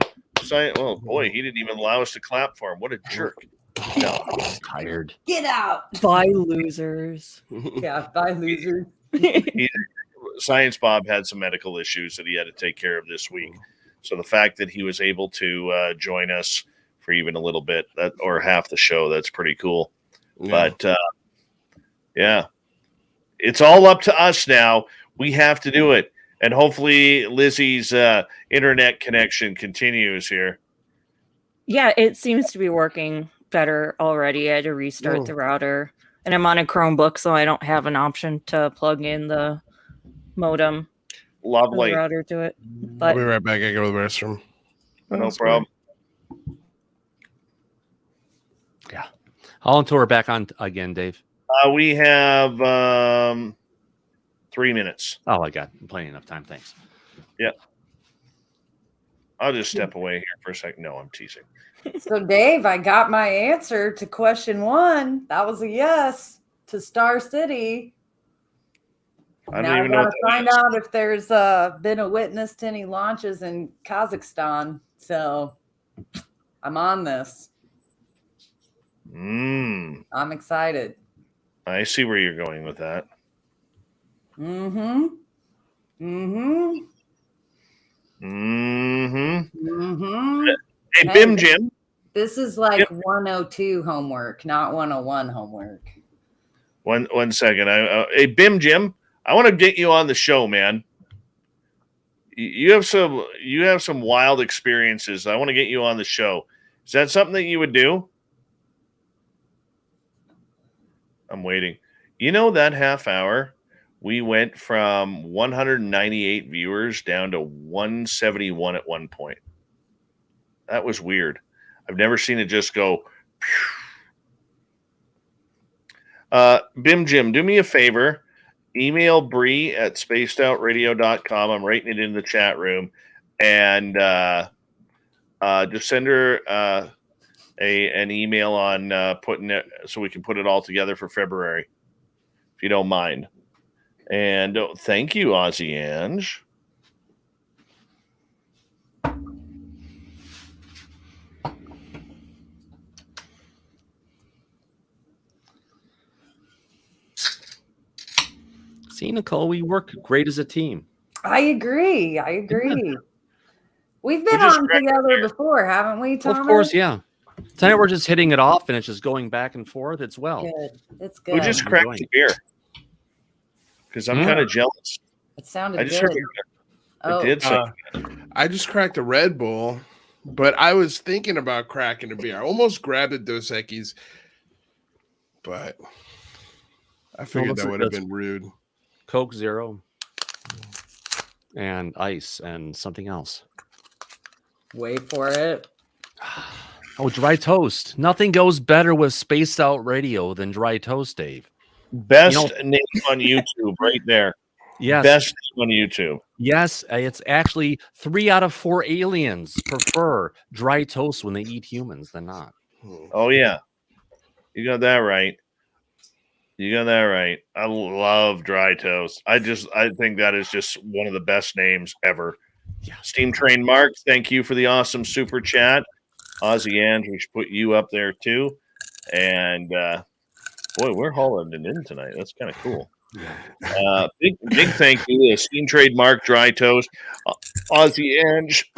Well, boy, he didn't even allow us to clap for him. What a jerk. No. Tired. Get out. Bye, losers. Yeah, bye, losers. Science Bob had some medical issues that he had to take care of this week. So the fact that he was able to join us for even a little bit or half the show, that's pretty cool. Yeah. But yeah, it's all up to us now. We have to do it. And hopefully Lizzy's internet connection continues here. Yeah, it seems to be working better already. I had to restart the router. And I'm on a Chromebook, so I don't have an option to plug in the modem or Lovely. the router to it. I'll But be right back. I go to the restroom. No problem. Yeah. How until we're back on again, Dave? We have 3 minutes. Oh, I got plenty enough time. Thanks. I'll just step away here for a second. No, I'm teasing. So, Dave, I got my answer to question 1. That was a yes to Star City. I don't Now even know I what gotta that find is. out if there's been a witness to any launches in Kazakhstan. So, I'm on this. I'm excited. I see where you're going with that. Mm-hmm. Hey, Bim Jim. This is like 102 homework, not 101 homework. One second. Hey, Bim Jim. I want to get you on the show, man. You have some wild experiences. I want to get you on the show. Is that something that you would do? I'm waiting. You know, that half hour, we went from 198 viewers down to 171 at one point. That was weird. I've never seen it just go. Bim Jim, do me a favor. Email Bree at spacedoutradio.com. I'm writing it in the chat room. And just send her an email on putting it so we can put it all together for February, if you don't mind. And thank you, Ozzy Ange. See, Nicole, we work great as a team. I agree. Yeah. We've been just on together before, haven't we, Thomas? Of course, yeah. Tonight we're just hitting it off, and it's just going back and forth. It's well. Good. It's good. We just cracked the beer because I'm kind of jealous. It sounded I just good. heard it did sound I just cracked a Red Bull, but I was thinking about cracking a beer. I almost grabbed a Dos Equis, but I figured that would have been rude. Coke Zero and ice and something else. Wait for it. Oh, dry toast. Nothing goes better with Spaced Out Radio than dry toast, Dave. best name on YouTube right there. Yes. Best name on YouTube. Yes, it's actually 3 out of 4 aliens prefer dry toast when they eat humans than not. Oh, yeah. You got that right. You got that right. I love dry toast. I think that is just one of the best names ever. Yeah. Steam Train Mark, thank you for the awesome super chat. Ozzy and we should put you up there too. And boy, we're hauling it in tonight. That's kind of cool. Big thank you to Steam Trademark Dry Toast, Ozzy Ange.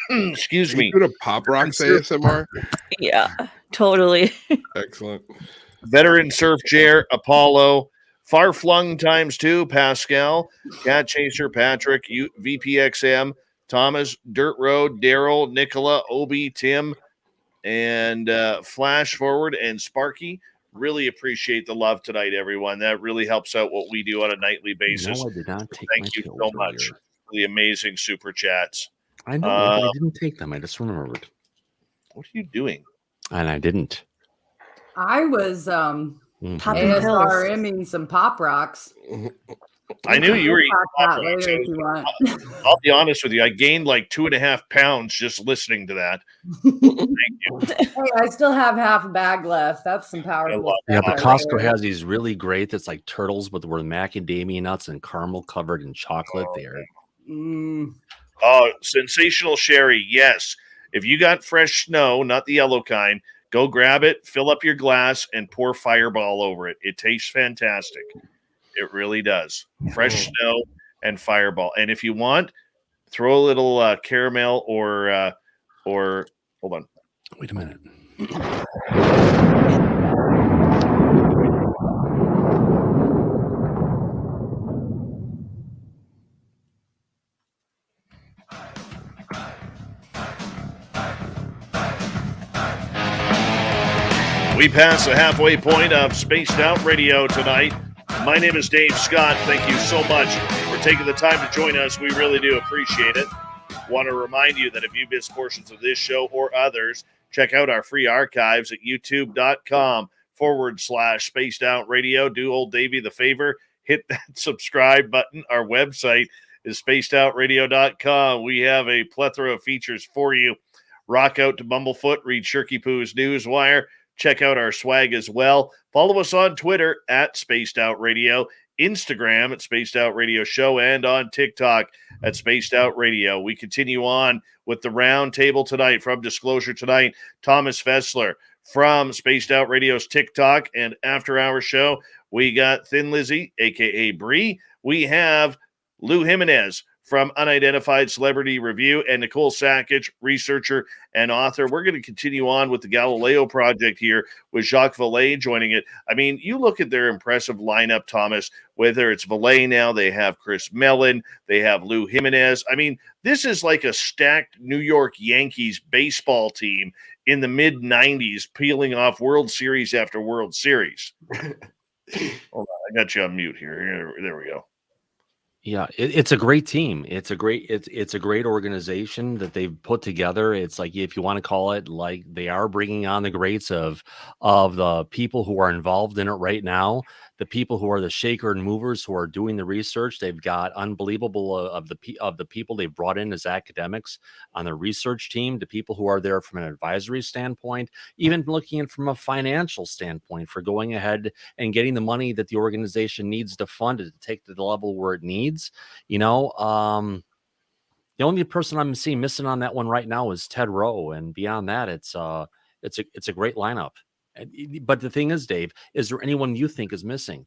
Excuse me. You do a Pop Rocks ASMR? Yeah, totally. Excellent. Veteran Surf Chair, Apollo, Far Flung ×2, Pascal, Cat Chaser, Patrick, VPXM, Thomas, Dirt Road, Daryl, Nicola, Obi, Tim, and Flash Forward and Sparky. Really appreciate the love tonight, everyone. That really helps out what we do on a nightly basis. No, I did not take Thank my you pills so earlier. much for the amazing super chats. I know, but I didn't take them. I just remembered. What are you doing? And I didn't. I was Popping ASRMing some Pop Rocks. I knew you were eating Talk Pop about Rocks. later if you want. I'll be honest with you. I gained like 2.5 pounds just listening to that. Thank you. Hey, I still have half a bag left. That's some powerful Yeah, stuff but right Costco there. has these really great that's like turtles, but were macadamia nuts and caramel covered in chocolate. There. Oh, sensational sherry. Yes. If you got fresh snow, not the yellow kind, go grab it, fill up your glass, and pour Fireball over it. It tastes fantastic. It really does. Fresh snow and Fireball. And if you want, throw a little caramel or hold on. Wait a minute. We pass the halfway point of Spaced Out Radio tonight. My name is Dave Scott. Thank you so much for taking the time to join us. We really do appreciate it. Want to remind you that if you missed portions of this show or others, check out our free archives at youtube.com/Spaced Out Radio. Do old Davey the favor, hit that subscribe button. Our website is spacedoutradio.com. We have a plethora of features for you. Rock out to Bumblefoot, read Shirky Poo's Newswire. Check out our swag as well. Follow us on Twitter at Spaced Out Radio, Instagram at Spaced Out Radio Show, and on TikTok at Spaced Out Radio. We continue on with the Roundtable tonight from Disclosure Tonight. Thomas Fessler from Spaced Out Radio's TikTok and After Hour Show. We got Thin Lizzy, a.k.a. Bree. We have Lou Jimenez from Unidentified Celebrity Review, and Nicole Sakach, researcher and author. We're going to continue on with the Galileo Project here with Jacques Vallée joining it. I mean, you look at their impressive lineup, Thomas, whether it's Vallée now, they have Chris Mellon, they have Lou Jimenez. I mean, this is like a stacked New York Yankees baseball team in the mid-'90s, peeling off World Series after World Series. Hold on, I got you on mute here. There we go. Yeah, it's a great team. It's a great organization that they've put together. It's like, if you want to call it, like, they are bringing on the greats of the people who are involved in it right now, the people who are the shaker and movers who are doing the research. They've got unbelievable of the people they've brought in as academics on the research team, the people who are there from an advisory standpoint, even looking at from a financial standpoint for going ahead and getting the money that the organization needs to fund it to take to the level where it needs. The only person I'm seeing missing on that one right now is Ted Rowe, and beyond that, it's a great lineup. But the thing is, Dave, is there anyone you think is missing?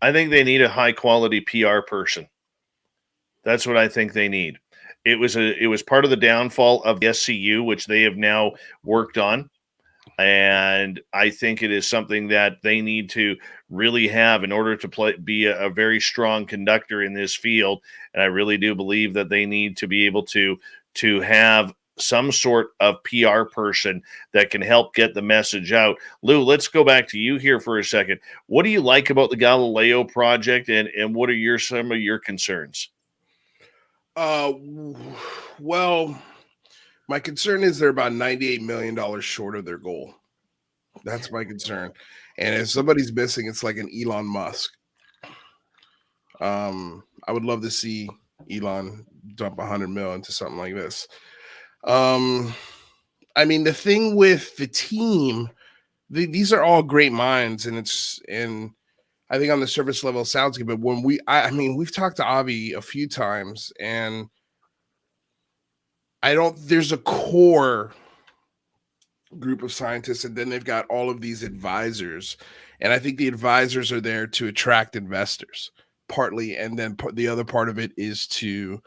I think they need a high quality PR person. That's what I think they need. It was part of the downfall of the SCU, which they have now worked on. And I think it is something that they need to really have in order to be a very strong conductor in this field. And I really do believe that they need to be able to have some sort of PR person that can help get the message out. Lou, let's go back to you here for a second. What do you like about the Galileo Project, and what are some of your concerns? Well, my concern is they're about $98 million short of their goal. That's my concern. And if somebody's missing, it's like an Elon Musk. I would love to see Elon dump 100 mil into something like this. I mean, the thing with the team, these are all great minds, and I think on the surface level it sounds good, but when we've talked to Avi a few times, and there's a core group of scientists, and then they've got all of these advisors, and I think the advisors are there to attract investors partly, and then the other part of it is to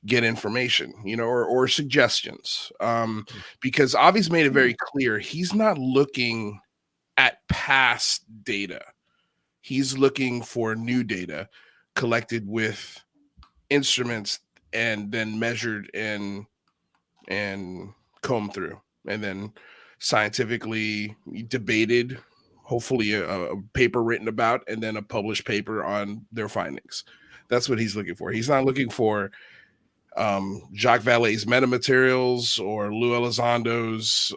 get information, or suggestions, because Avi's made it very clear he's not looking at past data. He's looking for new data collected with instruments and then measured and combed through, and then scientifically debated hopefully a paper written about, and then a published paper on their findings. That's what he's looking for. He's not looking for Jacques Vallée's metamaterials or Lou Elizondo's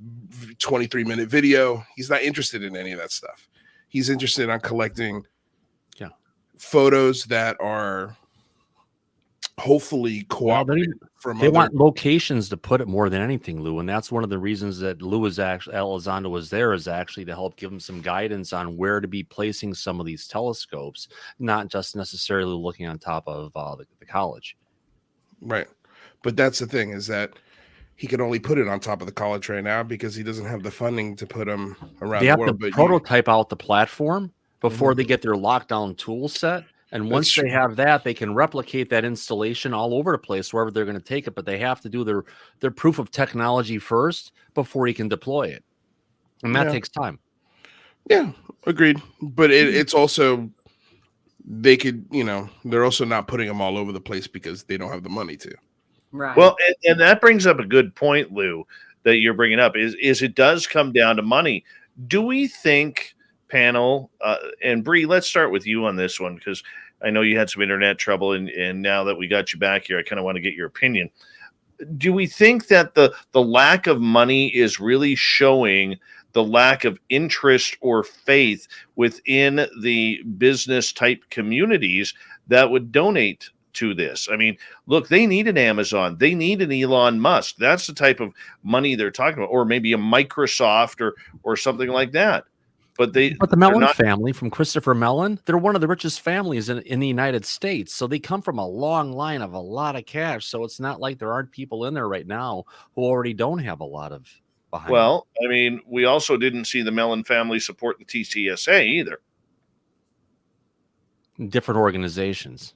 23-minute video. He's not interested in any of that stuff. He's interested in collecting photos that are hopefully cooperated from they other. want locations to put it more than anything, Lou, and that's one of the reasons that Elizondo was there, is actually to help give him some guidance on where to be placing some of these telescopes, not just necessarily looking on top of the college. Right, but that's the thing, is that he can only put it on top of the college right now because he doesn't have the funding to put them around They the have world. to prototype out the platform before they get their lockdown tool set. And once they have that, they can replicate that installation all over the place, wherever they're going to take it. But they have to do their proof of technology first before he can deploy it. And that takes time. Yeah, agreed. But it's also, they could, they're also not putting them all over the place because they don't have the money to. Right. Well, and that brings up a good point, Lou, that you're bringing up, is it does come down to money. Do we think, panel, and Bree, let's start with you on this one, because I know you had some internet trouble, and now that we got you back here, I kind of want to get your opinion. Do we think that the lack of money is really showing the lack of interest or faith within the business type communities that would donate to this? I mean, look, they need an Amazon, they need an Elon Musk. That's the type of money they're talking about, or maybe a Microsoft or something like that. But the Mellon family, from Christopher Mellon, they're one of the richest families in the United States. So they come from a long line of a lot of cash. So it's not like there aren't people in there right now who already don't have a lot of behind. Well, I mean, we also didn't see the Mellon family support the TTSA either. Different organizations.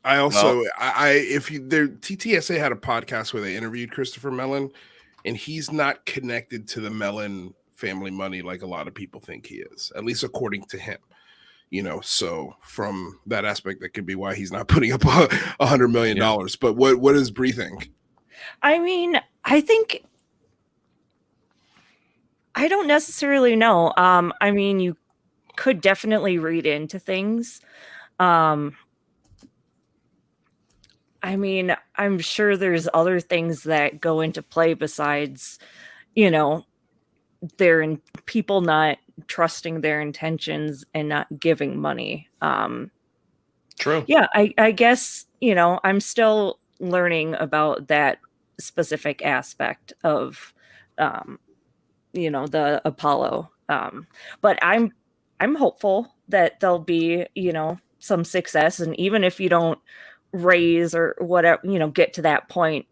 I also, TTSA had a podcast where they interviewed Christopher Mellon, and he's not connected to the Mellon family money like a lot of people think he is, at least according to him. So from that aspect, that could be why he's not putting up $100 million. But what does Bree think? I mean, I think, I don't necessarily know. I mean, you could definitely read into things. I mean, I'm sure there's other things that go into play besides, people not trusting their intentions and not giving money. True. Yeah, I guess, I'm still learning about that specific aspect of, the Apollo. But I'm hopeful that there'll be, some success. And even if you don't raise or whatever, get to that point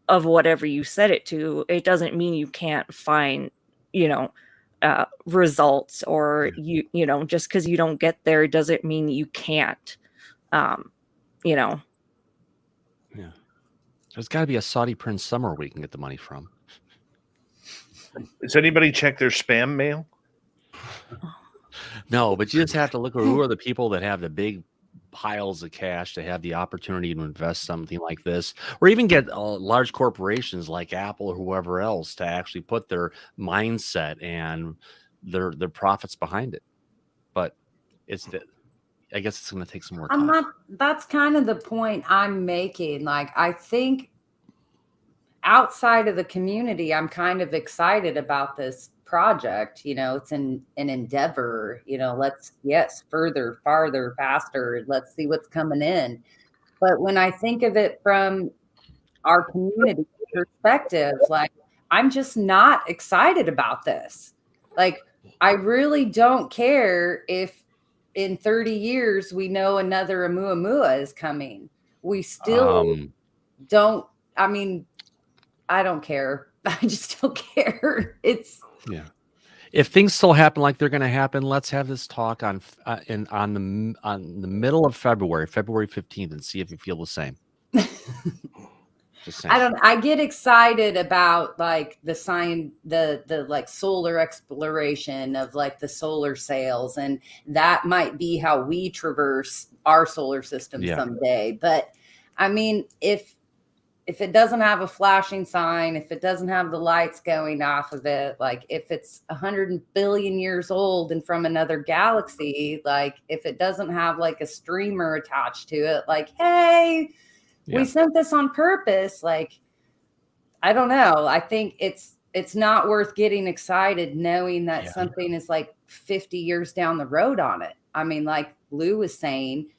of whatever you set it to, it doesn't mean you can't find, results, or just because you don't get there doesn't mean you can't. Yeah, there's got to be a Saudi prince somewhere we can get the money from. Does anybody check their spam mail? No, but you just have to look at who are the people that have the big piles of cash to have the opportunity to invest something like this, or even get large corporations like Apple or whoever else to actually put their mindset and their profits behind it. But I guess it's going to take some more time. That's kind of the point I'm making. Like, I think outside of the community, I'm kind of excited about this project. It's an endeavor. Let's further, farther, faster. Let's see what's coming in. But when I think of it from our community perspective, like, I'm just not excited about this. Like, I really don't care if in 30 years we know another Oumuamua is coming. We still don't. I mean, I don't care. I just don't care. If things still happen like they're going to happen, let's have this talk on the middle of February 15th, and see if you feel the same. I get excited about like the like solar exploration of like the solar sails, and that might be how we traverse our solar system someday. But I mean, if if it doesn't have a flashing sign, if it doesn't have the lights going off of it, like if it's 100 billion years old and from another galaxy, like if it doesn't have like a streamer attached to it, like, hey, we sent this on purpose. Like, I don't know. I think it's not worth getting excited knowing that something is like 50 years down the road on it. I mean, like Lou was saying,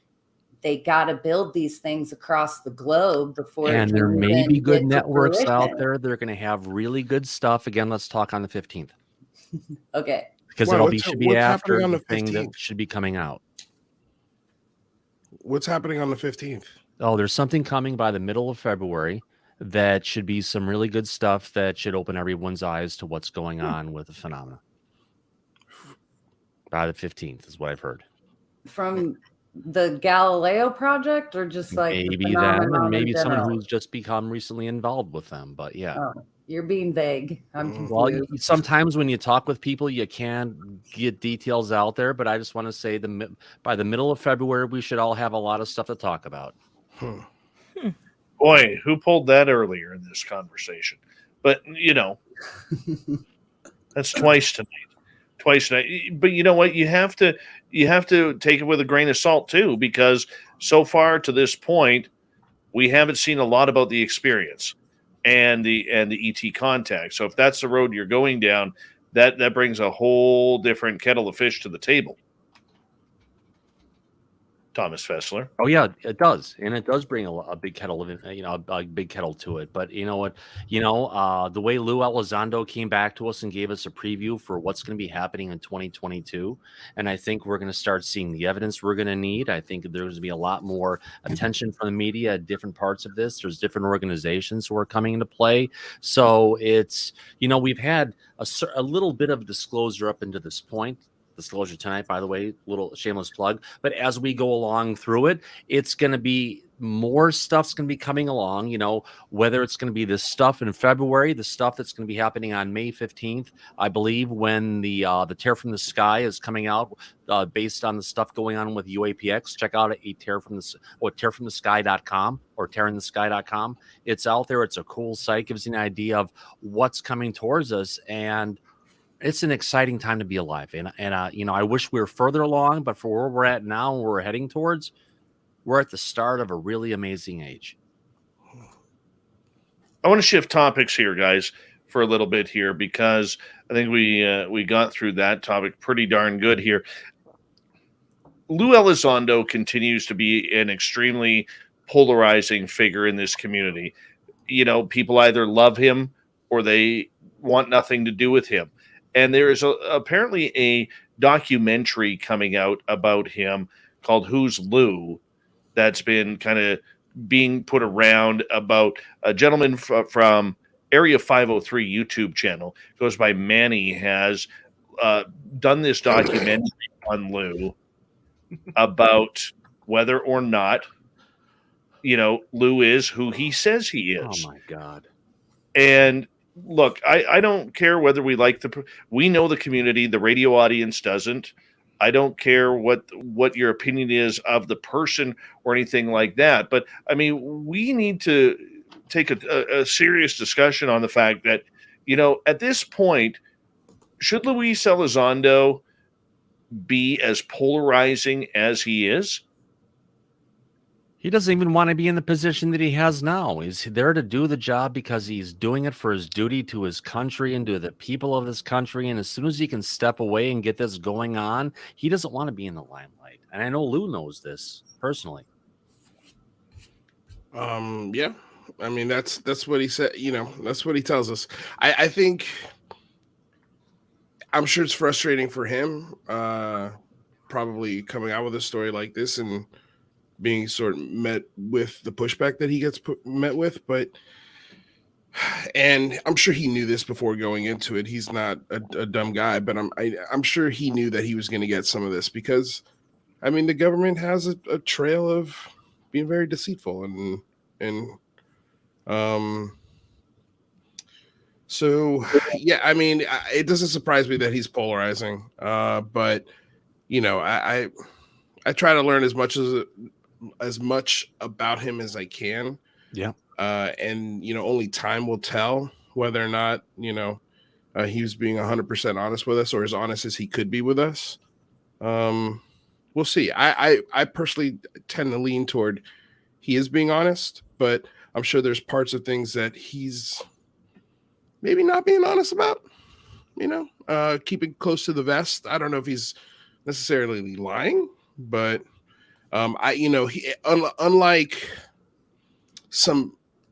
they got to build these things across the globe before. And there may be good networks out fruition. there. They're going to have really good stuff. Again, let's talk on the 15th. Okay. Because should be what's after happening on the the thing 15th? that should be coming out. What's happening on the 15th? Oh, there's something coming by the middle of February that should be some really good stuff that should open everyone's eyes to what's going on with the phenomena. By the 15th is what I've heard. From the Galileo project, or just like maybe them, and maybe someone who's just become recently involved with them. But yeah. Oh, you're being vague. I'm confused. Well, sometimes when you talk with people, you can get details out there, but I just want to say by the middle of February, we should all have a lot of stuff to talk about. Boy, who pulled that earlier in this conversation? But, that's twice tonight. But you know what? You have to take it with a grain of salt too, because so far to this point, we haven't seen a lot about the experience and the ET contact. So if that's the road you're going down, that brings a whole different kettle of fish to the table. Thomas Fessler. Oh yeah, it does, and it does bring a big kettle of a big kettle to it. But you know what, the way Lou Elizondo came back to us and gave us a preview for what's going to be happening in 2022, and I think we're going to start seeing the evidence we're going to need. I think there's going to be a lot more attention from the media at different parts of this. There's different organizations who are coming into play, so it's we've had a little bit of disclosure up into this point. Disclosure tonight, by the way, little shameless plug. But as we go along through it, it's going to be more stuff's going to be coming along, whether it's going to be this stuff in February, the stuff that's going to be happening on May 15th, I believe, when the Tear from the Sky is coming out based on the stuff going on with UAPX. Check out tearfromthesky.com or tearinthesky.com. It's out there. It's a cool site, gives you an idea of what's coming towards us, and it's an exciting time to be alive. And I wish we were further along, but for where we're at now and where we're heading towards, we're at the start of a really amazing age. I want to shift topics here, guys, for a little bit here, because I think we got through that topic pretty darn good here. Lou Elizondo continues to be an extremely polarizing figure in this community. People either love him or they want nothing to do with him. And there is apparently a documentary coming out about him called Who's Lou that's been kind of being put around about a gentleman from Area 503 YouTube channel, goes by Manny, has done this documentary on Lou about whether or not, Lou is who he says he is. Oh, my God. And look, I don't care whether we like we know the community, the radio audience doesn't. I don't care what your opinion is of the person or anything like that. But I mean, we need to take a serious discussion on the fact that, at this point, should Luis Elizondo be as polarizing as he is? He doesn't even want to be in the position that he has now. He's there to do the job because he's doing it for his duty to his country and to the people of this country. And as soon as he can step away and get this going on, he doesn't want to be in the limelight. And I know Lou knows this personally. Yeah. I mean, that's what he said. That's what he tells us. I think I'm sure it's frustrating for him, probably coming out with a story like this and being sort of met with the pushback that he gets met with, and I'm sure he knew this before going into it. He's not a dumb guy, but I'm sure he knew that he was going to get some of this because, I mean, the government has a trail of being very deceitful and so yeah, I mean, it doesn't surprise me that he's polarizing, but I try to learn as much about him as I can. Yeah. And only time will tell whether or not he was being 100% honest with us, or as honest as he could be with us. We'll see. I personally tend to lean toward he is being honest, but I'm sure there's parts of things that he's maybe not being honest about. Keeping close to the vest. I don't know if he's necessarily lying, but unlike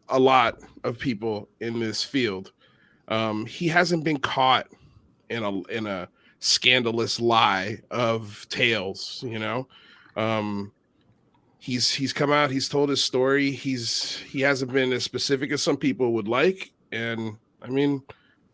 a lot of people in this field, he hasn't been caught in a scandalous lie of tales. He's come out, he's told his story. He hasn't been as specific as some people would like, and I mean,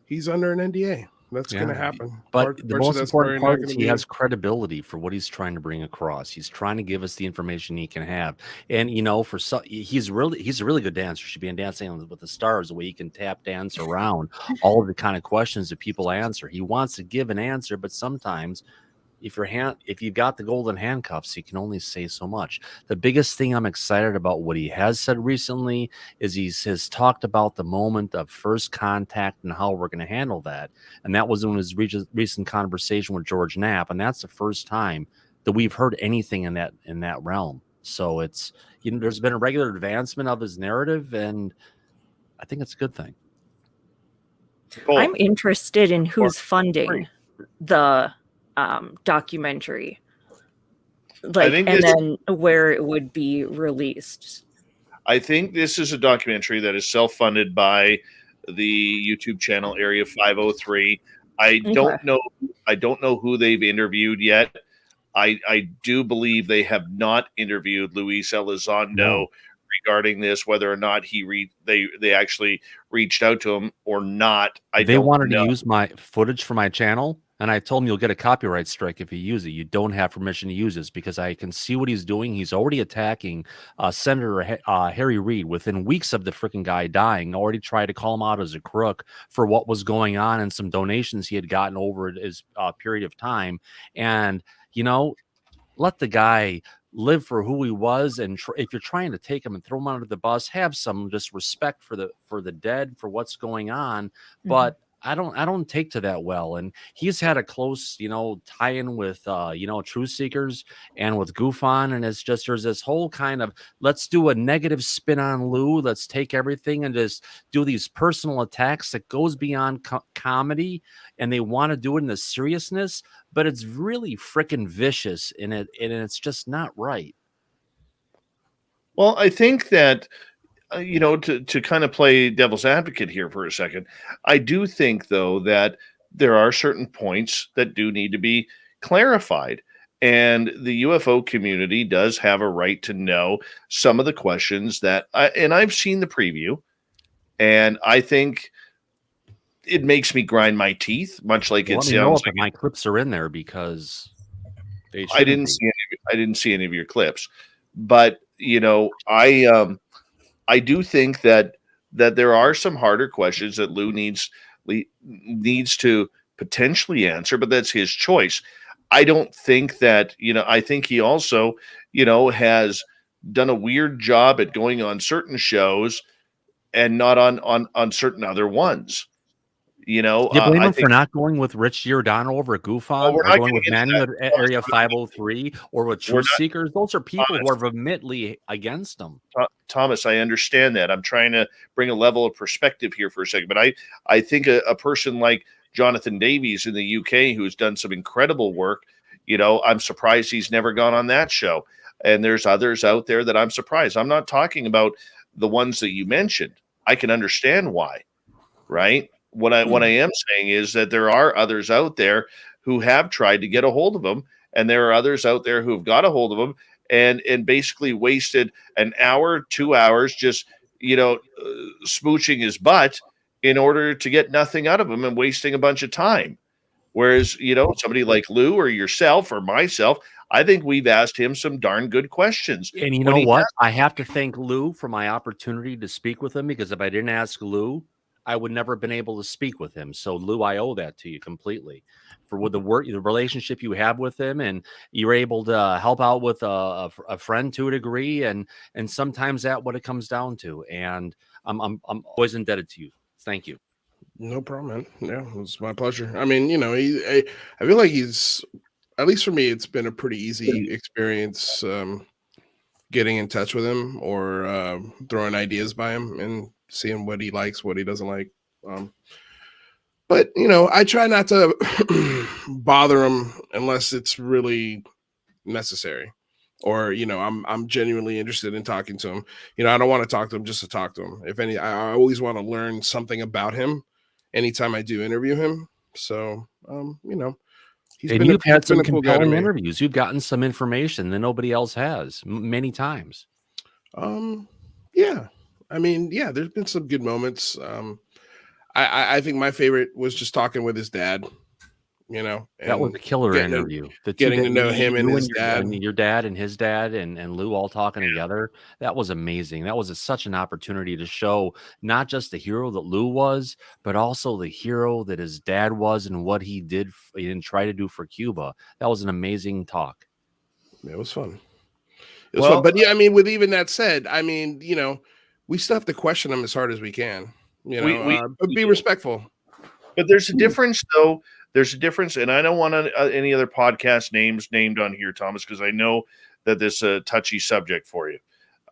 he's under an NDA. That's going to happen. But the most important part is he has credibility for what he's trying to bring across. He's trying to give us the information he can have. And, he's a really good dancer. Should be in Dancing with the Stars, the way he can tap dance around all of the kind of questions that people answer. He wants to give an answer, but sometimes if you've got the golden handcuffs, you can only say so much. The biggest thing I'm excited about what he has said recently is he has talked about the moment of first contact and how we're going to handle that. And that was in his recent conversation with George Knapp. And that's the first time that we've heard anything in that realm. So it's, there's been a regular advancement of his narrative, and I think it's a good thing. I'm interested in who's funding the documentary, then where it would be released. I think this is a documentary that is self-funded by the YouTube channel Area 503. I don't know who they've interviewed yet. I do believe they have not interviewed Luis Elizondo regarding this, whether or not they actually reached out to him or not. They wanted to use my footage for my channel, and I told him you'll get a copyright strike if you use it. You don't have permission to use this, because I can see what he's doing. He's already attacking Senator Harry Reid within weeks of the freaking guy dying. Already tried to call him out as a crook for what was going on and some donations he had gotten over his period of time. And, let the guy live for who he was. And if you're trying to take him and throw him under the bus, have some just respect for the dead, for what's going on. But I don't take to that well. And he's had a close, tie-in with, Truth Seekers and with GoofOn. And it's just, there's this whole kind of, let's do a negative spin on Lou. Let's take everything and just do these personal attacks that goes beyond comedy. And they want to do it in the seriousness, but it's really freaking vicious in it. And it's just not right. Well, I think that, to kind of play devil's advocate here for a second, I do think, though, that there are certain points that do need to be clarified. And the UFO community does have a right to know some of the questions that, and I've seen the preview, and I think it makes me grind my teeth, much like it sounds like my clips are in there, because I didn't see any of your clips, but I do think that there are some harder questions that Lou needs to potentially answer, but that's his choice. I don't think that, I think he also, has done a weird job at going on certain shows and not on certain other ones. You blame him for not going with Rich Giordano over at GoofOn, or going with Manuel at Area 503, or with Truth Seekers. Those are people who are vehemently against him. Thomas, I understand that. I'm trying to bring a level of perspective here for a second, but I think a person like Jonathan Davies in the UK, who's done some incredible work, I'm surprised he's never gone on that show. And there's others out there that I'm surprised. I'm not talking about the ones that you mentioned. I can understand why, right? What I am saying is that there are others out there who have tried to get a hold of him, and there are others out there who have got a hold of him and basically wasted an hour, 2 hours just smooching his butt in order to get nothing out of him and wasting a bunch of time. Whereas somebody like Lou or yourself or myself, I think we've asked him some darn good questions. And you know what? I have to thank Lou for my opportunity to speak with him, because if I didn't ask Lou, I would never have been able to speak with him. So Lou, I owe that to you completely for with the work, the relationship you have with him, and you're able to help out with a friend to a degree, and sometimes that's what it comes down to. And I'm always indebted to you. Thank you. No problem, man. Yeah, it's my pleasure. I mean, I feel like he's, at least for me, it's been a pretty easy experience getting in touch with him or throwing ideas by him and seeing what he likes, what he doesn't like. But I try not to bother him unless it's really necessary, or I'm genuinely interested in talking to him. I don't want to talk to him just to talk to him. If any, I always want to learn something about him anytime I do interview him. So You've had some cool guy to compelling me. interviews. You've gotten some information that nobody else has many times. Yeah. I mean, yeah, there's been some good moments. I think my favorite was just talking with his dad, That was a killer interview. Getting to know him and his dad. Your dad and his dad and Lou all talking together. That was amazing. That was such an opportunity to show not just the hero that Lou was, but also the hero that his dad was and what he did and try to do for Cuba. That was an amazing talk. It was fun. It was fun. But yeah, I mean, with even that said, I mean, we still have to question him as hard as we can, but be respectful. But there's a difference, though. There's a difference, and I don't want any other podcast names named on here, Thomas, because I know that this is a touchy subject for you.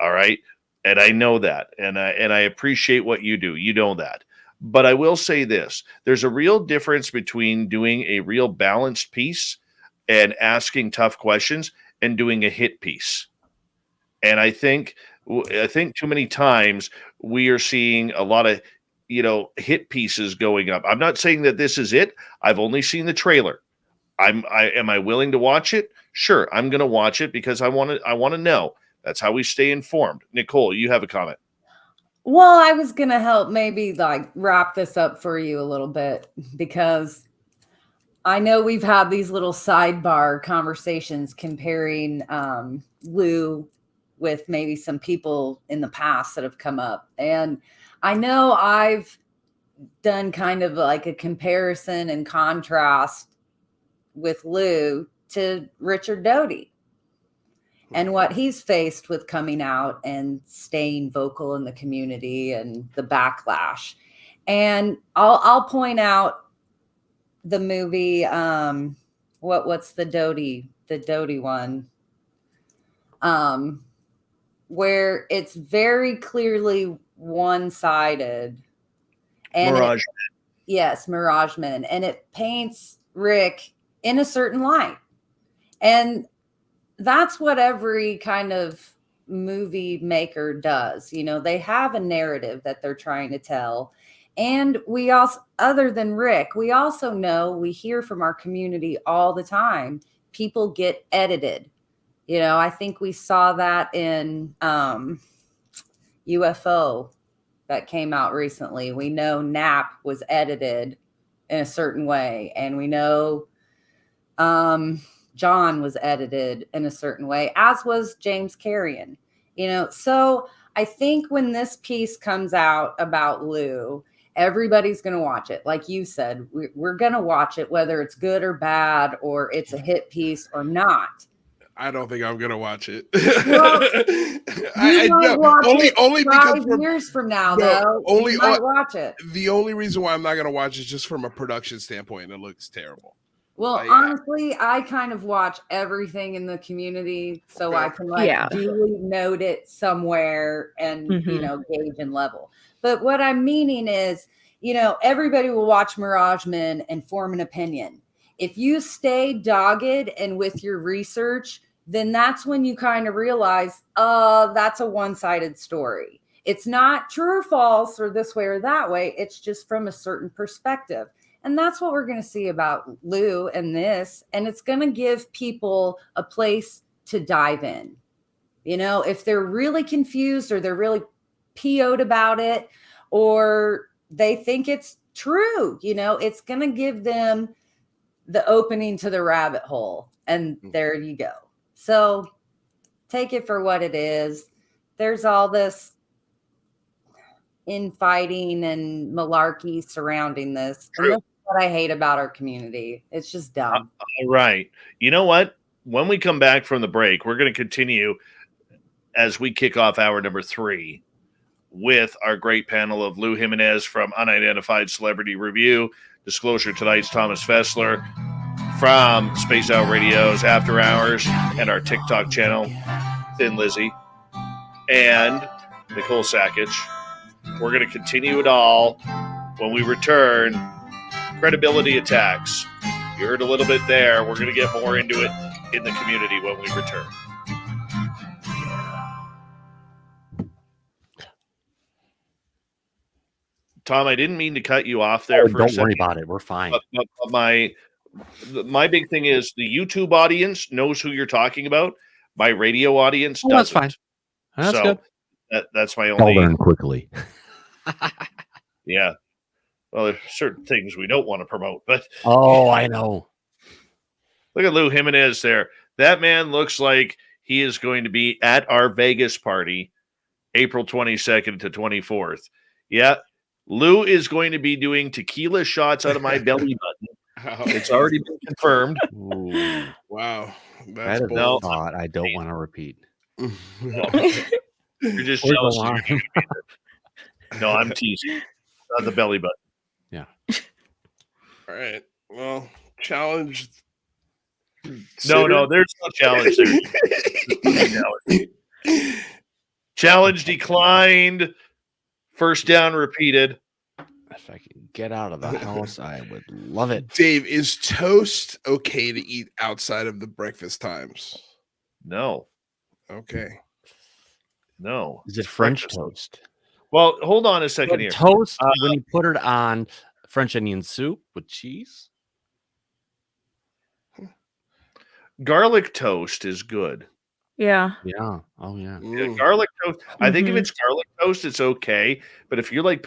All right, and I know that, and I appreciate what you do. You know that, but I will say this: there's a real difference between doing a real balanced piece and asking tough questions and doing a hit piece. And I think too many times we are seeing a lot of hit pieces going up. I'm not saying that this is it. I've only seen the trailer. Am I willing to watch it? Sure, I'm going to watch it because I want to know. That's how we stay informed. Nicole, you have a comment. Well, I was going to help maybe wrap this up for you a little bit, because I know we've had these little sidebar conversations comparing Lou with maybe some people in the past that have come up. And I know I've done kind of like a comparison and contrast with Lou to Richard Doty and what he's faced with coming out and staying vocal in the community and the backlash. And I'll point out the movie, what's the Doty one? Where it's very clearly one-sided. And Mirage. Yes, Mirage Men. And it paints Rick in a certain light. And that's what every kind of movie maker does. They have a narrative that they're trying to tell. And we also, other than Rick, we also know, we hear from our community all the time, people get edited. I think we saw that in UFO that came out recently. We know Nap was edited in a certain way, and we know John was edited in a certain way, as was James Carrion. So I think when this piece comes out about Lou, everybody's going to watch it. Like you said, we're going to watch it, whether it's good or bad, or it's a hit piece or not. I don't think I'm gonna watch it. Well, only because 5 years from now, though, you might watch it. The only reason why I'm not gonna watch it is just from a production standpoint. It looks terrible. Well, honestly, I kind of watch everything in the community, so I can duly note it somewhere and gauge and level. But what I'm meaning is, everybody will watch Mirage Men and form an opinion. If you stay dogged and with your research, then that's when you kind of realize, that's a one-sided story. It's not true or false or this way or that way. It's just from a certain perspective. And that's what we're going to see about Lou and this. And it's going to give people a place to dive in. If they're really confused or they're really PO'd about it, or they think it's true, it's going to give them the opening to the rabbit hole. And there you go. So take it for what it is. There's all this infighting and malarkey surrounding this. True. And that's what I hate about our community. It's just dumb. All right. You know what? When we come back from the break, we're going to continue as we kick off hour number 3 with our great panel of Lou Jimenez from Unidentified Celebrity Review, Disclosure Tonight's Thomas Fessler from Spaced Out Radio's After Hours and our TikTok channel, Thin Lizzy, and Nicole Sakach. We're going to continue it all when we return. Credibility attacks. You heard a little bit there. We're going to get more into it in the community when we return. Tom, I didn't mean to cut you off there for a second. Don't worry about it. We're fine. But my big thing is the YouTube audience knows who you're talking about. My radio audience doesn't. That's fine. That's so good. That's my I'll only. learn quickly. Yeah. Well, there's certain things we don't want to promote, but Oh, I know. look at Lou Jimenez there. That man looks like he is going to be at our Vegas party, April 22nd to 24th. Yeah. Lou is going to be doing tequila shots out of my belly button. It's already been confirmed. Ooh, Wow. that That's is a bold. thought I don't want to repeat. You're just Where's the jealous. line? No, I'm teasing. On the belly button. Yeah. All right. Well, challenge. No, there's no challenge there. Challenge declined. First down repeated. If I can get out of the house, I would love it. Dave, is toast okay to eat outside of the breakfast times? No. Okay. No. Is it French breakfast. toast? Well, hold on a second But here. toast when you put it on French onion soup with cheese? Garlic toast is good. Yeah. Yeah. Oh, yeah. Yeah, Mm. garlic toast. I think if Mhm. it's garlic toast, it's okay. But if you're like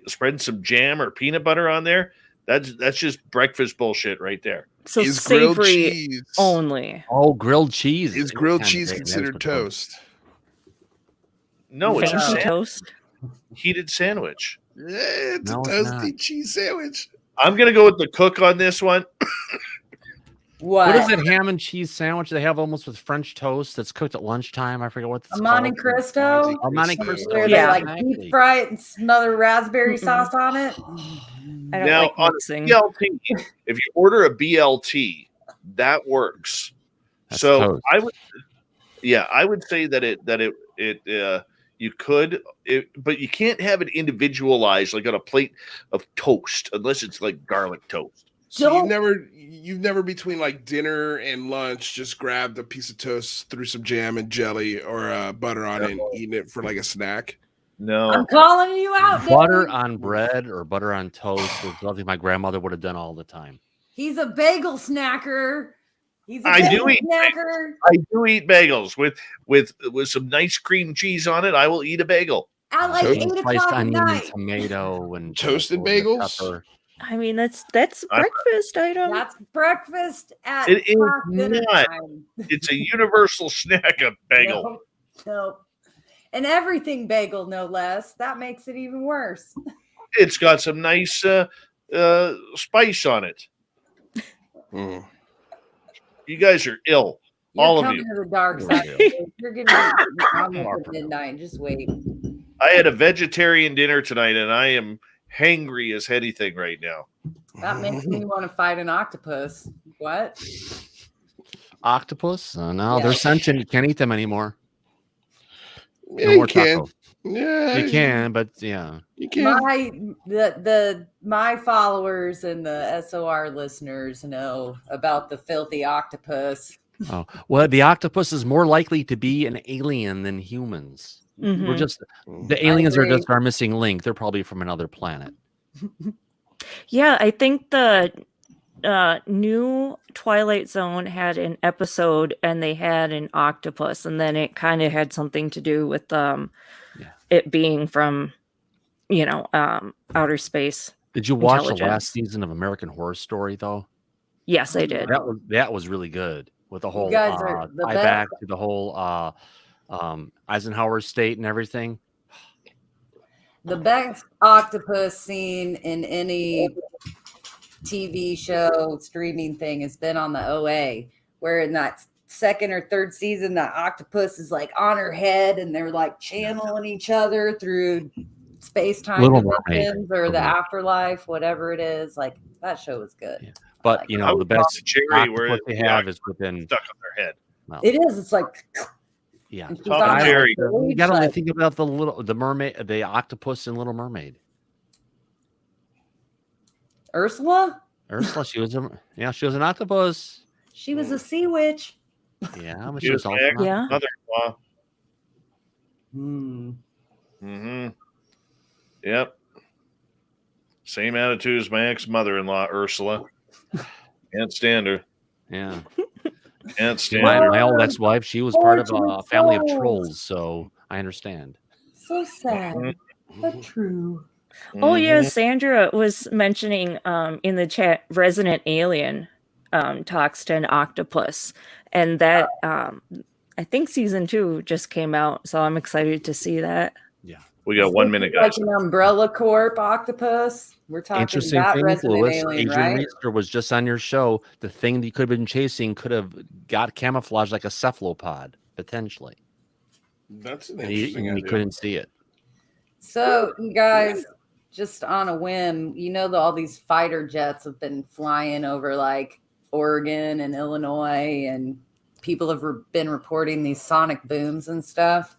spreading some jam or peanut butter on there, that's just breakfast bullshit right there. So Is grilled savory cheese only. Oh, grilled cheese. is Any grilled kind of cheese bacon, that's considered the toast? No, it's a Fancy Yeah. toast. heated sandwich. Yeah, it's No, a it's toasty not. cheese sandwich. I'm gonna go with the cook on this one. What? What is that ham and cheese sandwich they have almost with French toast that's cooked at lunchtime? I forget what it's A Monte called. Cristo? A Monte Cristo. Where Yeah. they like deep fry it and smother raspberry Mm-mm. sauce on it? I don't Now like on mixing. BLT, if you order a BLT, that works. That's So toast. I would say that you could, but you can't have it individualized like on a plate of toast unless it's like garlic toast. So Don't- you've never between like dinner and lunch just grabbed a piece of toast, threw some jam and jelly or butter on it, and eaten it for like a snack. No, I'm calling you out, Butter Dave. on bread or butter on toast was something my grandmother would have done all the time. He's a bagel snacker. He's a I do bagel eat snacker. I do eat bagels with some nice cream cheese on it. I will eat a bagel. At like Toast 8 Sliced o'clock at onion and night. tomato and Toasted a little bit of bagels? pepper. I mean, that's I'm- breakfast item. That's breakfast at It is past dinner not. time. It's a universal snack, a bagel. No. And everything bagel, no less. That makes it even worse. It's got some nice spice on it. Mm. You guys are ill. You're All of coming you. to the dark side. You're going to be almost at midnight. Just wait. I had a vegetarian dinner tonight, and I am hangry as anything right now. That makes me want to fight an octopus. What? Octopus? No, Yeah. they're sentient. You can't eat them anymore. Yeah, No you more can. taco. Yeah, You can, but yeah. You can. My followers and the SOR listeners know about the filthy octopus. Oh, well, the octopus is more likely to be an alien than humans. We're Mhm. just the aliens are agree. just our missing link. They're probably from another planet. Yeah, I think the new Twilight Zone had an episode and they had an octopus, and then it kind of had something to do with it being from outer space. Did you watch the Intelligence. last season of American Horror Story though? Yes, I did. That was really good with the whole guys are the tie best. back to the whole Eisenhower state and everything. The best octopus scene in any TV show streaming thing has been on the OA, where in that second or third season, the octopus is like on her head and they're like channeling each other through space-time Little Mermaid. dimensions or the afterlife, whatever it is. Like, that show was good. Yeah. But, like you I know, would the love best the cherry where octopus they the have is octopus within. stuck on their head. Well, it is. It's like, yeah. and she's Tom on and her Jerry. You stage, got to like, think about the mermaid, the octopus in Little Mermaid. Ursula? Ursula, she was an octopus. She was a sea witch. Yeah, but She she was was my also ex Yeah. mother-in-law. Hmm. Mm-hmm. Yep. Same attitude as my ex-mother-in-law, Ursula. Can't stand her. yeah. Can't stand My, her. my old ex-wife, she was part of a Fortunate family of souls. trolls, so I understand. So sad, but true. Oh yeah, Mhm. Sandra was mentioning in the chat Resident Alien talks to an octopus, and that I think season 2 just came out, so I'm excited to see that. Yeah. We got 1 minute, Like guys. an Umbrella Corp octopus. We're talking Interesting that thing, Resident Lewis. Alien, Adrian right? Reister was just on your show. The thing that you could have been chasing could have got camouflaged like a cephalopod, potentially. That's an And interesting you idea. couldn't see it. So, you guys, just on a whim, you know that all these fighter jets have been flying over like Oregon and Illinois, and people have been reporting these sonic booms and stuff.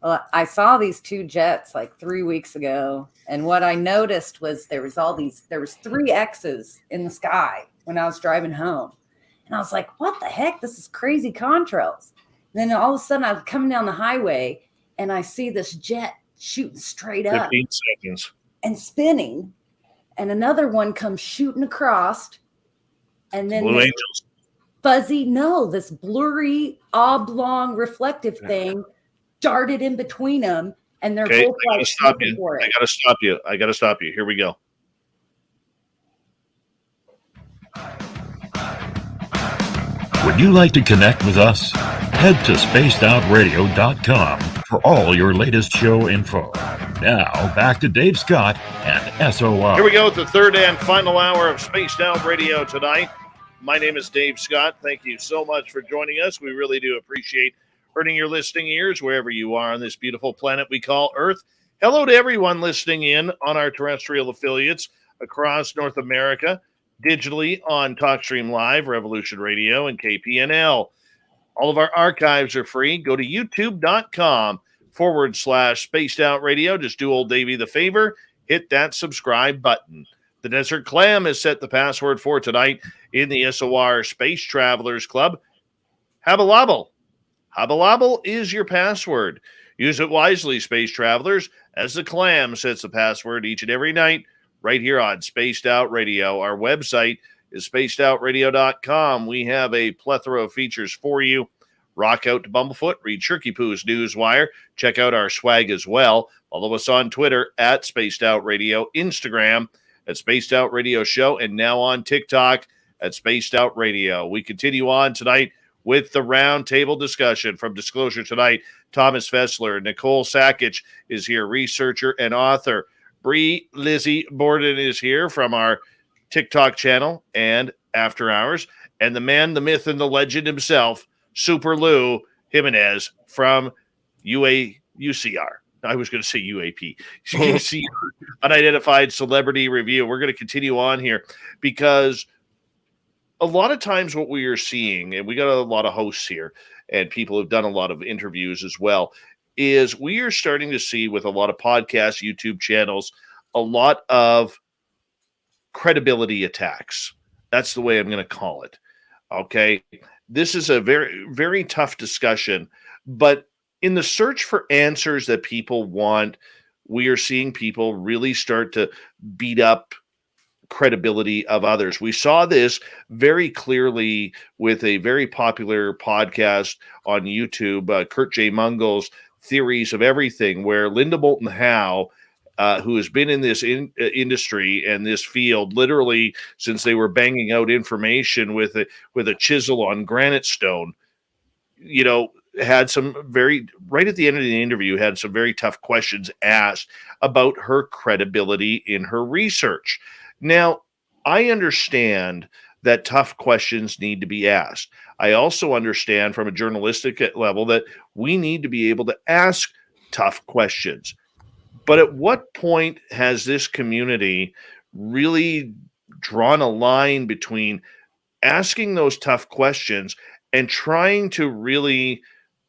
Well, I saw these 2 jets like 3 weeks ago, and what I noticed was there was 3 X's in the sky when I was driving home, and I was like, "What the heck? This is crazy contrails." And then all of a sudden, I'm coming down the highway, and I see this jet shooting straight up 15 seconds. and spinning, and another one comes shooting across, and then Blue this Angels. this blurry oblong reflective thing darted in between them, and they're Okay, both I gotta like stop looking you. for I it. gotta stop you. Here we go. Would you like to connect with us? Head to spacedoutradio.com for all your latest show info. Now, back to Dave Scott and SOR. Here we go with the third and final hour of Spaced Out Radio tonight. My name is Dave Scott. Thank you so much for joining us. We really do appreciate earning your listening ears wherever you are on this beautiful planet we call Earth. Hello to everyone listening in on our terrestrial affiliates across North America, digitally on TalkStream Live, Revolution Radio, and KPNL. All of our archives are free. Go to youtube.com/Spaced Out Radio. Just do old Davey the favor. Hit that subscribe button. The Desert Clam has set the password for tonight in the SOR Space Travelers Club. Habalabble. Habalabble is your password. Use it wisely, Space Travelers, as the Clam sets the password each and every night right here on Spaced Out Radio. Our website is spacedoutradio.com. We have a plethora of features for you. Rock out to Bumblefoot, read Shirky Poo's Newswire, check out our swag as well. Follow us on Twitter at Spaced Out Radio, Instagram at Spaced Out Radio Show, and now on TikTok at Spaced Out Radio. We continue on tonight with the roundtable discussion. From Disclosure Tonight, Thomas Fessler, Nicole Sakach is here, researcher and author. Lizzy Borden is here from our TikTok channel and After Hours. And the man, the myth, and the legend himself, Super Lou Jimenez from UCR. I was going to say UAP. UCR, Unidentified Celebrity Review. We're going to continue on here because a lot of times what we are seeing, and we got a lot of hosts here and people who've done a lot of interviews as well, is we are starting to see with a lot of podcasts, YouTube channels, a lot of credibility attacks. That's the way I'm going to call it. Okay. This is a very, very tough discussion, but in the search for answers that people want, we are seeing people really start to beat up credibility of others. We saw this very clearly with a very popular podcast on YouTube, Kurt J. Mungle's Theories of Everything, where Linda Moulton Howe, who has been in this industry and this field literally since they were banging out information with a chisel on granite stone, had some right at the end of the interview, had some very tough questions asked about her credibility in her research. Now, I understand that tough questions need to be asked. I also understand from a journalistic level that we need to be able to ask tough questions. But at what point has this community really drawn a line between asking those tough questions and trying to really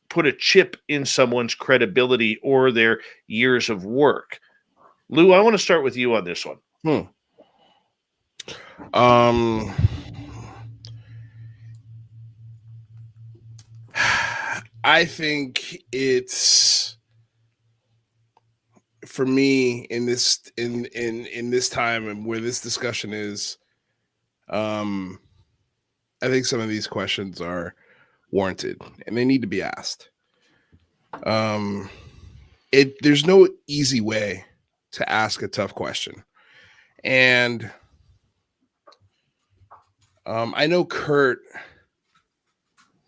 put a chip in someone's credibility or their years of work? Lou, I want to start with you on this one. I think it's, for me, in this time and where this discussion is, I think some of these questions are warranted and they need to be asked. There's no easy way to ask a tough question. And I know Kurt,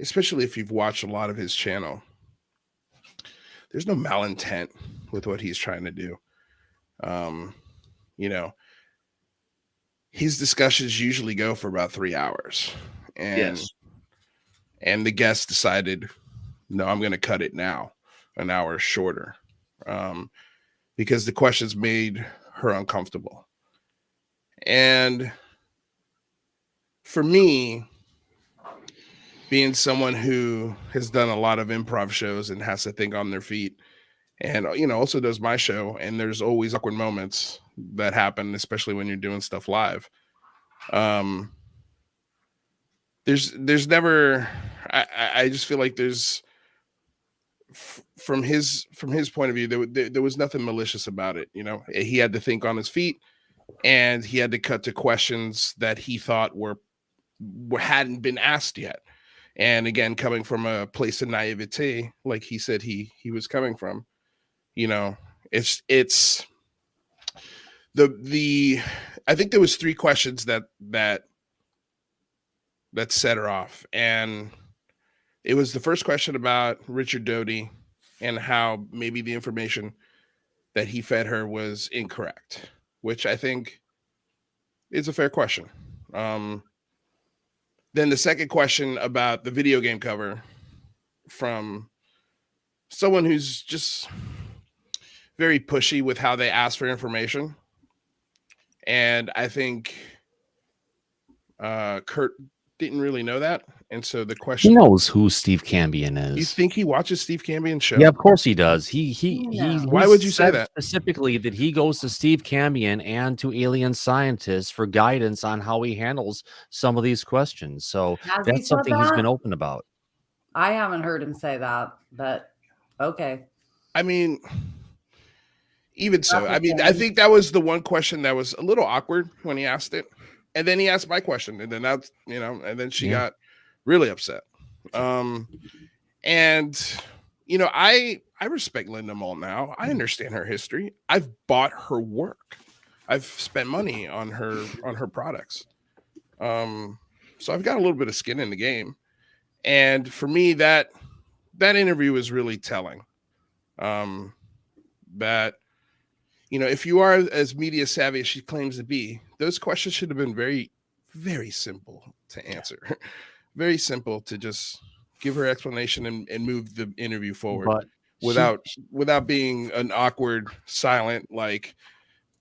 especially if you've watched a lot of his channel, there's no malintent with what he's trying to do. His discussions usually go for about 3 hours. And the guest decided, no, I'm going to cut it now, an hour shorter, because the questions made her uncomfortable. And for me, being someone who has done a lot of improv shows and has to think on their feet, and also does my show, and there's always awkward moments that happen, especially when you're doing stuff live. There's never, I just feel like there's, from his point of view, there was nothing malicious about it. He had to think on his feet, and he had to cut to questions that he thought hadn't been asked yet. And again, coming from a place of naivete, like he said he was coming from, it's the I think there was 3 questions that set her off. And it was the first question about Richard Doty and how maybe the information that he fed her was incorrect, which I think is a fair question. Then the second question about the video game cover from someone who's just very pushy with how they ask for information. And I think Kurt didn't really know that. And so the question, he knows who Steve Cambion is. You think he watches Steve Cambion's show? Yeah, of course he does. He Why would you say that? Specifically that he goes to Steve Cambion and to alien scientists for guidance on how he handles some of these questions. So that's something he's been open about. I haven't heard him say that, but okay. I mean, even so, I mean, I think that was the one question that was a little awkward when he asked it. And then he asked my question, and then that's, and then she got really upset. And I respect Linda Moll now. I understand her history. I've bought her work. I've spent money on her products. So I've got a little bit of skin in the game. And for me, that interview is really telling. That if you are as media savvy as she claims to be, those questions should have been very, very simple to answer. Very simple to just give her explanation and move the interview forward, but without being an awkward, silent, like,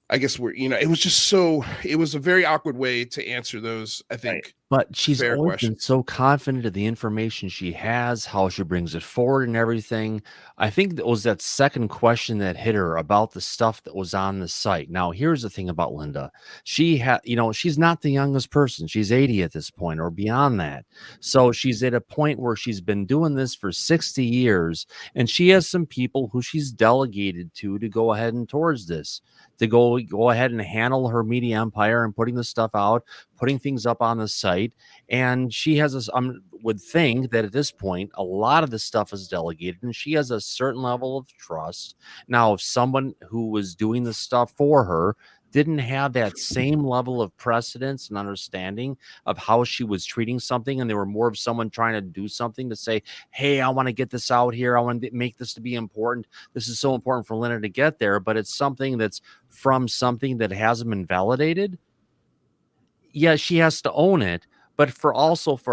I guess it was a very awkward way to answer those, I think. But she's always been so confident of the information she has, how she brings it forward and everything. I think it was that second question that hit her about the stuff that was on the site. Now, here's the thing about Linda. She's not the youngest person. She's 80 at this point or beyond that. So she's at a point where she's been doing this for 60 years, and she has some people who she's delegated to go ahead and towards this, to go ahead and handle her media empire and putting the stuff out, putting things up on the site. And she has this, would think that at this point, a lot of the stuff is delegated and she has a certain level of trust. Now, if someone who was doing the stuff for her didn't have that same level of precedence and understanding of how she was treating something, and they were more of someone trying to do something to say, hey, I want to get this out here, I want to make this to be important, this is so important for Linda to get there, but it's something that's from something that hasn't been validated. Yeah, she has to own it, but for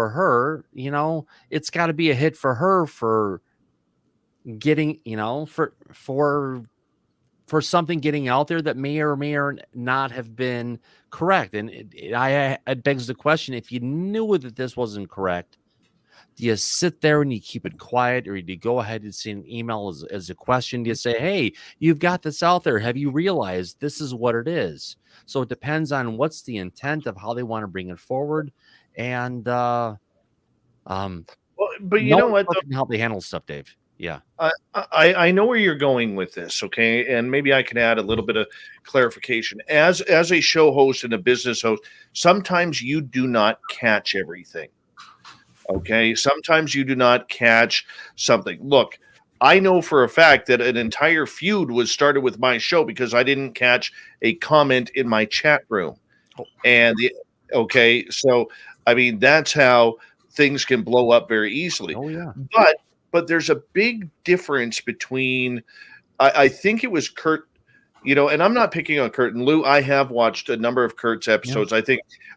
her, it's got to be a hit for her for getting, for something getting out there that may or may or not have been correct. And it begs the question, if you knew that this wasn't correct, do you sit there and you keep it quiet, or do you go ahead and send an email as a question? Do you say, hey, you've got this out there, have you realized this is what it is? So it depends on what's the intent of how they want to bring it forward. And But you no know what? can help they handle stuff, Dave. Yeah. I know where you're going with this, okay? And maybe I can add a little bit of clarification. As a show host and a business host, sometimes you do not catch everything. Okay? Sometimes you do not catch something. Look, I know for a fact that an entire feud was started with my show because I didn't catch a comment in my chat room. And so I mean, that's how things can blow up very easily. Oh yeah. But there's a big difference between, I think it was Kurt, and I'm not picking on Kurt and Lou. I have watched a number of Kurt's episodes. Yeah.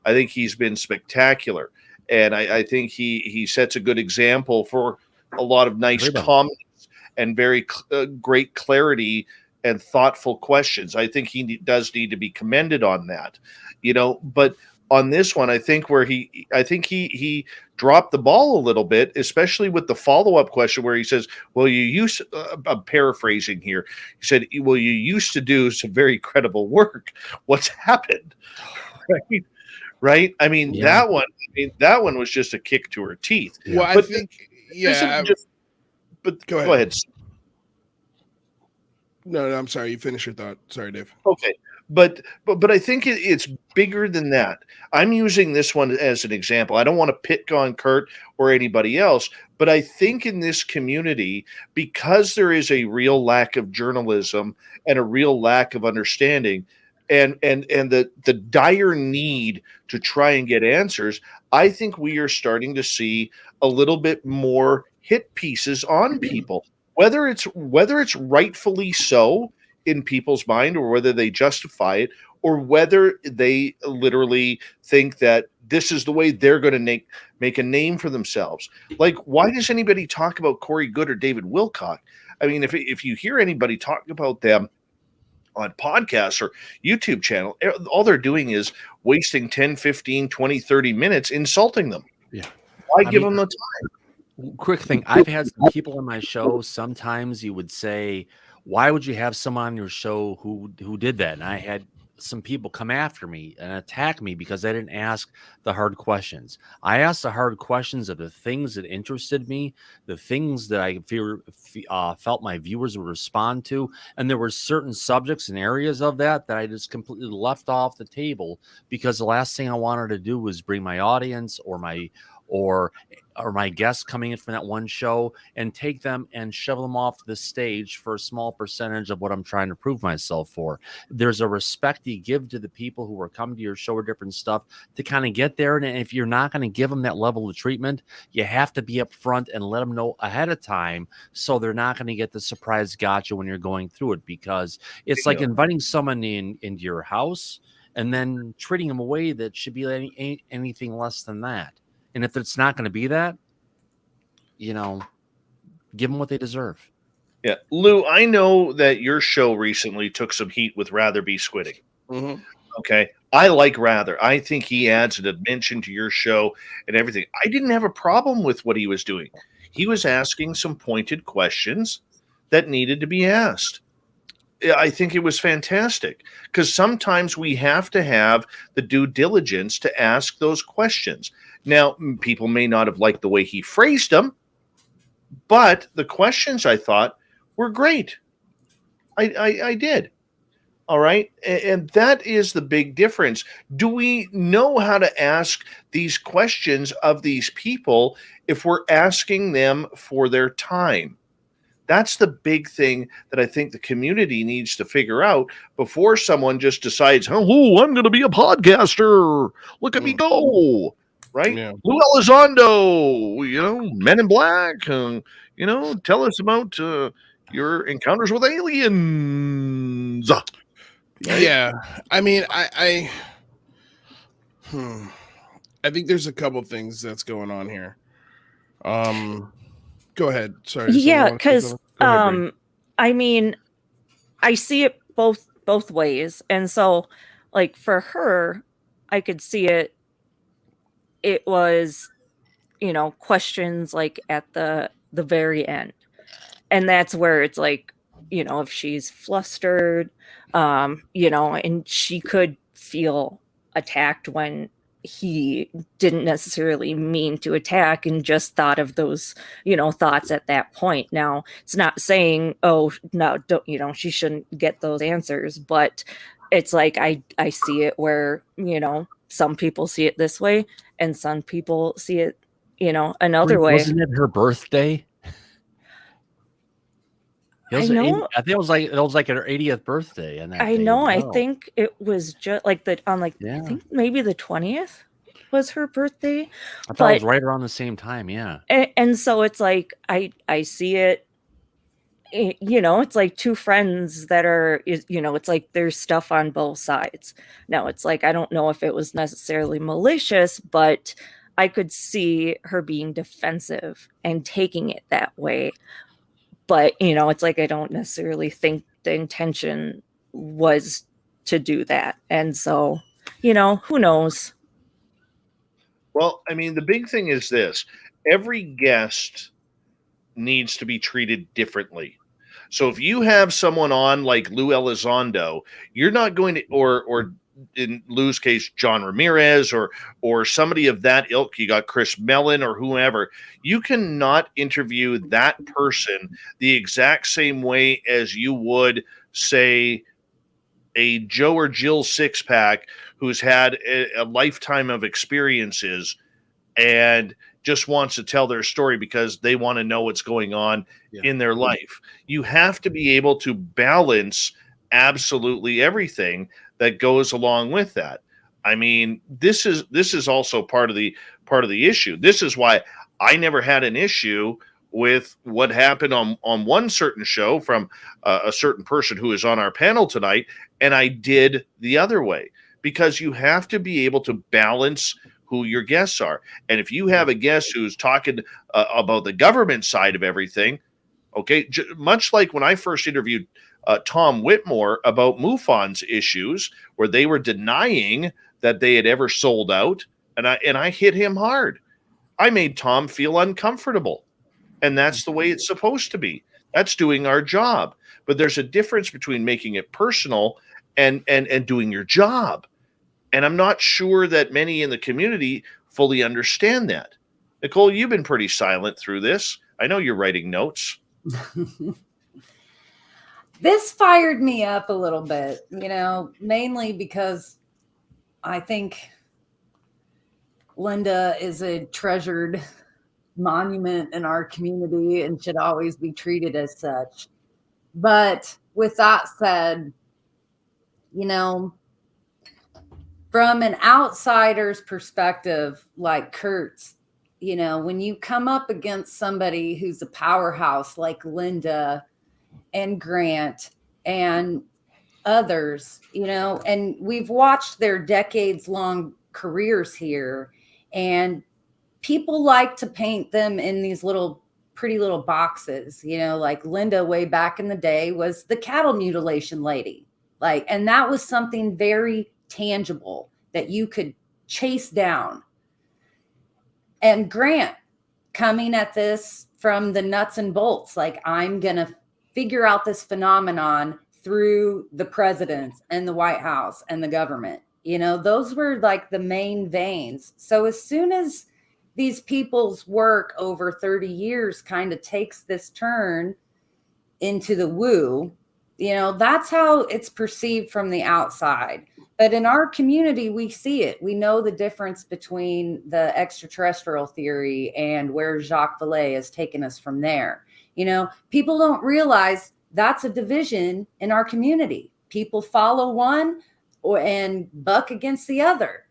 I think he's been spectacular, and I think he sets a good example for a lot of nice comments and very great clarity and thoughtful questions. I think he does need to be commended on that, but on this one, I think he dropped the ball a little bit, especially with the follow-up question where he says, well, you used, I'm paraphrasing here. He said, well, you used to do some very credible work. What's happened? Right? I mean, yeah. that one was just a kick to her teeth. Well, I think, but go ahead. No, I'm sorry. You finish your thought. Sorry, Dave. Okay. But I think it's bigger than that. I'm using this one as an example. I don't want to pick on Kurt or anybody else, but I think in this community, because there is a real lack of journalism and a real lack of understanding and the dire need to try and get answers, I think we are starting to see a little bit more hit pieces on people, whether it's rightfully so in people's mind, or whether they justify it, or whether they literally think that this is the way they're going to make a name for themselves. Like, why does anybody talk about Corey Good or David Wilcock? I mean, if you hear anybody talking about them on podcasts or YouTube channel, all they're doing is wasting 10, 15, 20, 30 minutes insulting them. Yeah. Why give them the time? Quick thing. I've had some people on my show. Sometimes you would say, why would you have someone on your show who did that? And I had some people come after me and attack me because I didn't ask the hard questions. I asked the hard questions of the things that interested me, the things that I felt my viewers would respond to. And there were certain subjects and areas of that I just completely left off the table because the last thing I wanted to do was bring my audience or my guests coming in from that one show and take them and shove them off the stage for a small percentage of what I'm trying to prove myself for. There's a respect you give to the people who are coming to your show or different stuff to kind of get there. And if you're not going to give them that level of treatment, you have to be up front and let them know ahead of time so they're not going to get the surprise gotcha when you're going through it, because it's like inviting someone into your house and then treating them a way that should be anything less than that. And if it's not going to be that, give them what they deserve. Yeah. Lou, I know that your show recently took some heat with Rather Be Squidding. Mm-hmm. Okay. I like Rather. I think he adds a dimension to your show and everything. I didn't have a problem with what he was doing. He was asking some pointed questions that needed to be asked. I think it was fantastic because sometimes we have to have the due diligence to ask those questions. Now, people may not have liked the way he phrased them, but the questions I thought were great. I did. All right. And that is the big difference. Do we know how to ask these questions of these people if we're asking them for their time? That's the big thing that I think the community needs to figure out before someone just decides, oh, I'm going to be a podcaster. Look at me go. Right? Yeah. Lou Elizondo, Men in Black. Tell us about your encounters with aliens. Right? Yeah. I mean, I think there's a couple things that's going on here. Go ahead. Sorry. Yeah, because I mean, I see it both ways, and so like for her, I could see it. It was, questions like at the very end, and that's where it's like, if she's flustered, and she could feel attacked when he didn't necessarily mean to attack and just thought of those, thoughts at that point. Now, it's not saying, oh, no, don't, she shouldn't get those answers, but it's like, I see it where, some people see it this way and some people see it, another way. Wasn't it her birthday? I know. I think it was like her 80th birthday, and I know. I think it was just like I think maybe the 20th was her birthday. I thought it was right around the same time. Yeah. And so it's like I see it. It's like two friends that are. It's like there's stuff on both sides. Now it's like I don't know if it was necessarily malicious, but I could see her being defensive and taking it that way. But, it's like I don't necessarily think the intention was to do that. And so, who knows? Well, I mean, the big thing is this. Every guest needs to be treated differently. So if you have someone on like Lou Elizondo, you're not going to, or in Lou's case, John Ramirez, or somebody of that ilk, you got Chris Mellon or whoever, you cannot interview that person the exact same way as you would, say, a Joe or Jill Sixpack who's had a lifetime of experiences and just wants to tell their story because they want to know what's going on in their life. You have to be able to balance absolutely everything that goes along with that. I mean, this is also part of the issue. This is why I never had an issue with what happened on one certain show from a certain person who is on our panel tonight, and I did the other way, because you have to be able to balance who your guests are. And if you have a guest who's talking about the government side of everything, okay, much like when I first interviewed Tom Whitmore about MUFON's issues, where they were denying that they had ever sold out, and I hit him hard. I made Tom feel uncomfortable, and that's the way it's supposed to be. That's doing our job. But there's a difference between making it personal and doing your job. And I'm not sure that many in the community fully understand that. Nicole, you've been pretty silent through this. I know you're writing notes. This fired me up a little bit, mainly because I think Linda is a treasured monument in our community and should always be treated as such. But with that said, from an outsider's perspective, like Kurt's, when you come up against somebody who's a powerhouse like Linda and Grant and others, and we've watched their decades-long careers here, and people like to paint them in these pretty little boxes, like Linda way back in the day was the cattle mutilation lady, and that was something very tangible that you could chase down. And Grant coming at this from the nuts and bolts, I'm gonna figure out this phenomenon through the presidents and the White House and the government. Those were like the main veins. So as soon as these people's work over 30 years kind of takes this turn into the woo, that's how it's perceived from the outside. But in our community, we see it. We know the difference between the extraterrestrial theory and where Jacques Vallée has taken us from there. You know, people don't realize that's a division in our community. People follow one and buck against the other.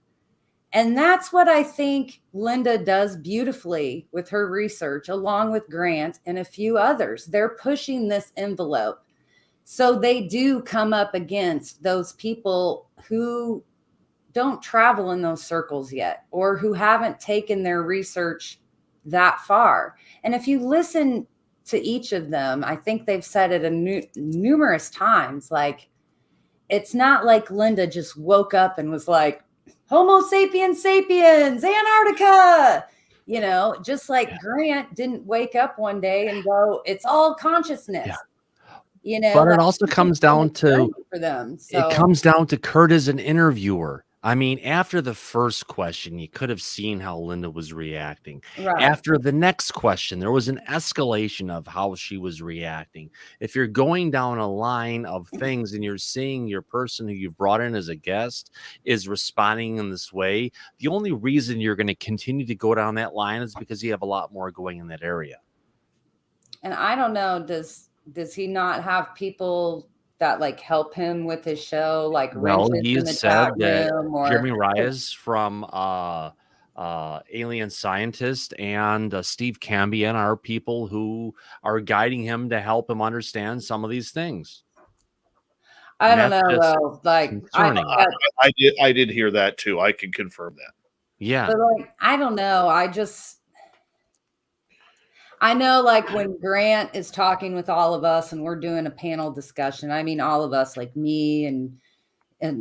And that's what I think Linda does beautifully with her research, along with Grant and a few others. They're pushing this envelope. So they do come up against those people who don't travel in those circles yet, or who haven't taken their research that far. And if you listen to each of them, I think they've said it numerous times, like, it's not like Linda just woke up and was like, Homo sapiens sapiens, Antarctica. You know, just like Grant didn't wake up one day and go, it's all consciousness. You know, but it also comes down to for them. So it comes down to Kurt as an interviewer. I mean, after the first question, you could have seen how Linda was reacting. right. After the next question, there was an escalation of how she was reacting. If you're going down a line of things and you're seeing your person who you've brought in as a guest is responding in this way, the only reason you're going to continue to go down that line is because you have a lot more going in that area. And I don't know, does he not have people that like help him with his show, like Well, wrenches he in the has said chat that room, or Jeremy Reyes from Alien Scientist and Steve Cambion are people who are guiding him to help him understand some of these things. I And don't that's know just though. Like concerning. I did hear that too. I can confirm that. Yeah. but like I don't know. I know, like, when Grant is talking with all of us and we're doing a panel discussion, I mean, all of us, like me and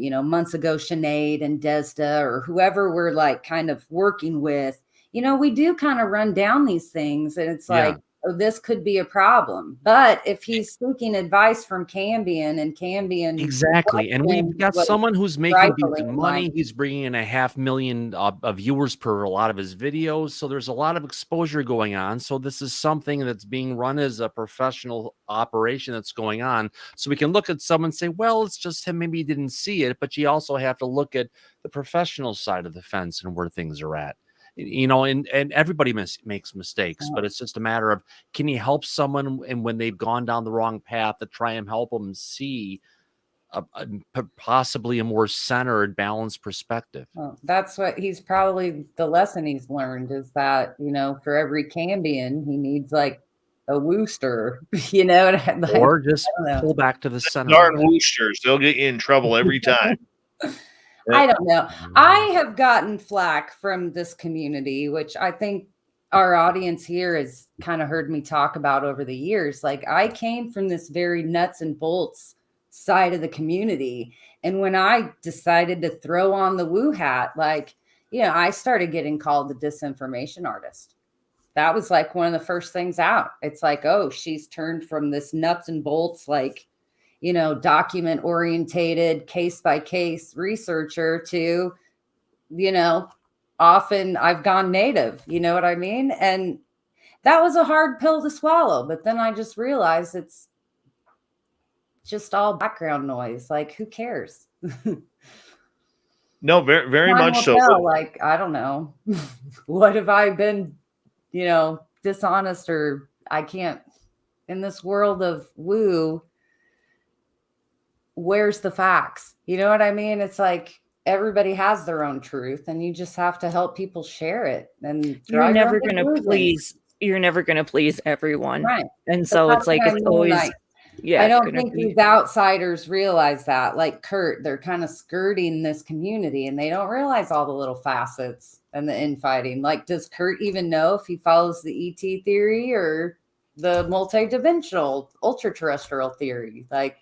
you know, months ago, Sinead and Desda, or whoever we're like kind of working with, you know, we do kind of run down these things, and it's Yeah. like, oh, this could be a problem. But if he's seeking advice from Cambion, and Cambion Exactly. And we've got what someone who's making rifling, decent money. like, He's bringing in 500,000 viewers per a lot of his videos. So there's a lot of exposure going on. So this is something that's being run as a professional operation that's going on. So we can look at someone and say, well, it's just him. Maybe he didn't see it. But you also have to look at the professional side of the fence and where things are at. You know, and everybody makes mistakes, but it's just a matter of, can you help someone and when they've gone down the wrong path, to try and help them see possibly a more centered, balanced perspective. well, that's what he's probably, the lesson he's learned is that, you know, for every Cambion, he needs like a Wooster, you know, like, Or just I don't know. pull back to the center. Darn Woosters, they'll get you in trouble every time. I don't know. I have gotten flack from this community, which I think our audience here has kind of heard me talk about over the years. Like, I came from this very nuts and bolts side of the community. And when I decided to throw on the woo hat, like, you know, I started getting called the disinformation artist. That was like one of the first things out. It's like, oh, she's turned from this nuts and bolts, like, you know, document orientated, case by case researcher to, you know, often I've gone native, you know what I mean? And that was a hard pill to swallow. But then I just realized it's just all background noise. Like, who cares? No, very, very Time much will so. tell. Like, I don't know. What have I been, you know, dishonest, or I can't, in this world of woo, where's the facts? You know what I mean? It's like everybody has their own truth, and you just have to help people share it. And You're never going to please everyone. Right. And But so that's it's like, what I it's mean, always, like, yeah. I it's don't gonna think be- these outsiders realize that. Like Kurt, they're kind of skirting this community, and they don't realize all the little facets and the infighting. Like, does Kurt even know if he follows the ET theory or the multidimensional ultra terrestrial theory? Like,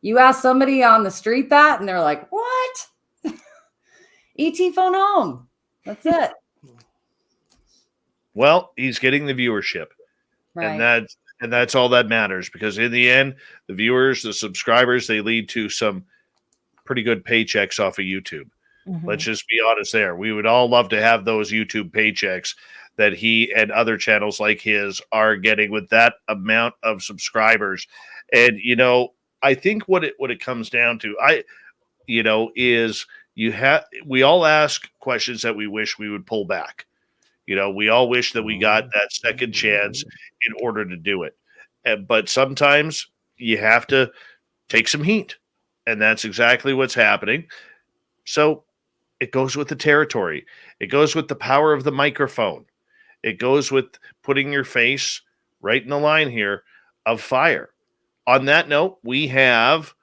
you ask somebody on the street that, and they're like, what? ET phone home. That's it. Well, he's getting the viewership, Right. and that's all that matters, because in the end, the viewers, the subscribers, they lead to some pretty good paychecks off of YouTube. Mhm. Let's just be honest there. We would all love to have those YouTube paychecks that he and other channels like his are getting with that amount of subscribers. And, you know, I think what it comes down to, is we all ask questions that we wish we would pull back. You know, we all wish that we got that second chance in order to do it. But sometimes you have to take some heat. And that's exactly what's happening. So it goes with the territory. It goes with the power of the microphone. It goes with putting your face right in the line here of fire. On that note, we have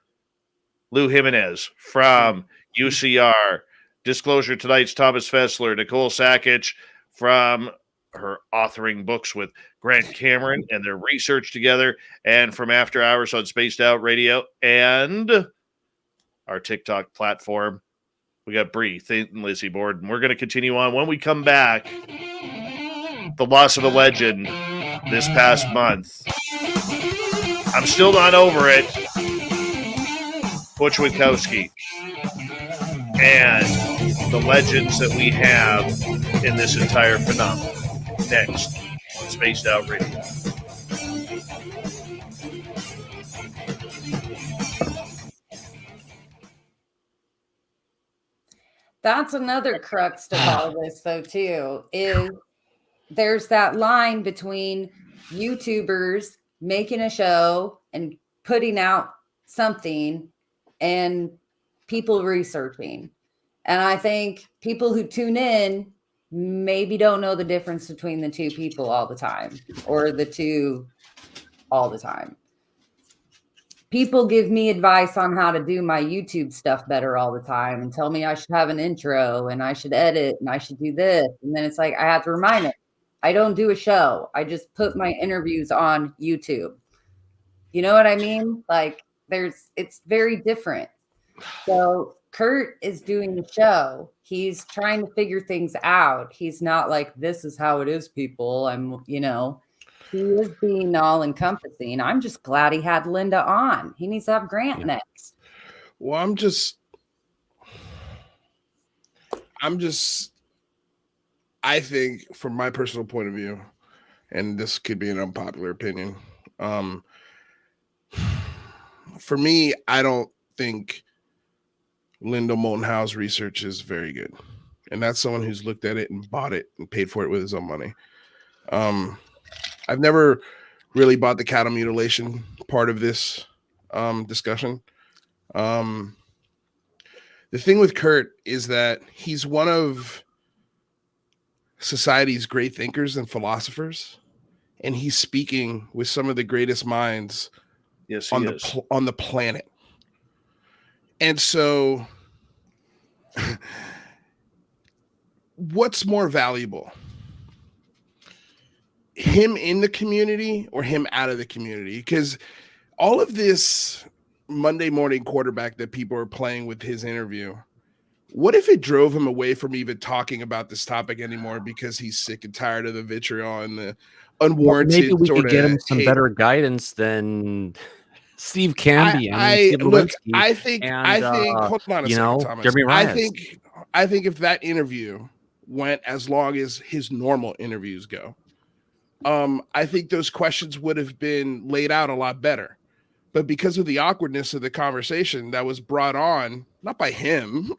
Lou Jimenez from UCR. Disclosure Tonight's Thomas Fessler, Nicole Sakach from her authoring books with Grant Cameron and their research together, and from After Hours on Spaced Out Radio and our TikTok platform. We got Bree, and Lizzy Borden. We're going to continue on. When we come back, the loss of a legend this past month. I'm still not over it. Butch Witkowski and the legends that we have in this entire phenomenon. Next on Spaced Out Radio. That's another crux to all this, though, too, is there's that line between YouTubers making a show and putting out something and people researching. And I think people who tune in maybe don't know the difference between the two people all the time, or the two all the time. People give me advice on how to do my YouTube stuff better all the time and tell me I should have an intro and I should edit and I should do this. And then it's like, I have to remind them, I don't do a show. I just put my interviews on YouTube. You know what I mean? Like it's very different. So Kurt is doing the show. He's trying to figure things out. He's not like, this is how it is, people. He is being all encompassing. I'm just glad he had Linda on. He needs to have Grant next. Well, I think from my personal point of view, and this could be an unpopular opinion. For me, I don't think Linda Moulton Howe's research is very good. And that's someone who's looked at it and bought it and paid for it with his own money. I've never really bought the cattle mutilation part of this discussion. The thing with Kurt is that he's one of society's great thinkers and philosophers, and he's speaking with some of the greatest minds on the planet. And so what's more valuable? Him in the community or him out of the community? Because all of this Monday morning quarterback that people are playing with his interview, what if it drove him away from even talking about this topic anymore because he's sick and tired of the vitriol and the unwarranted? Maybe we could get him some better guidance than Steve Canby. I think hold on a second, Thomas. Jeremy Ryan. I think if that interview went as long as his normal interviews go, I think those questions would have been laid out a lot better. But because of the awkwardness of the conversation that was brought on, not by him,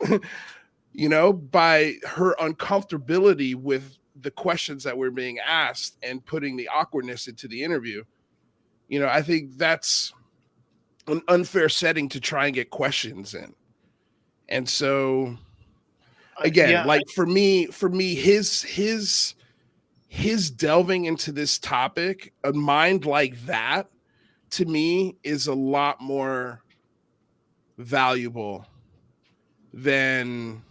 by her uncomfortability with the questions that were being asked and putting the awkwardness into the interview, I think that's an unfair setting to try and get questions in. And so, again, for me, his delving into this topic, a mind like that, to me, is a lot more valuable than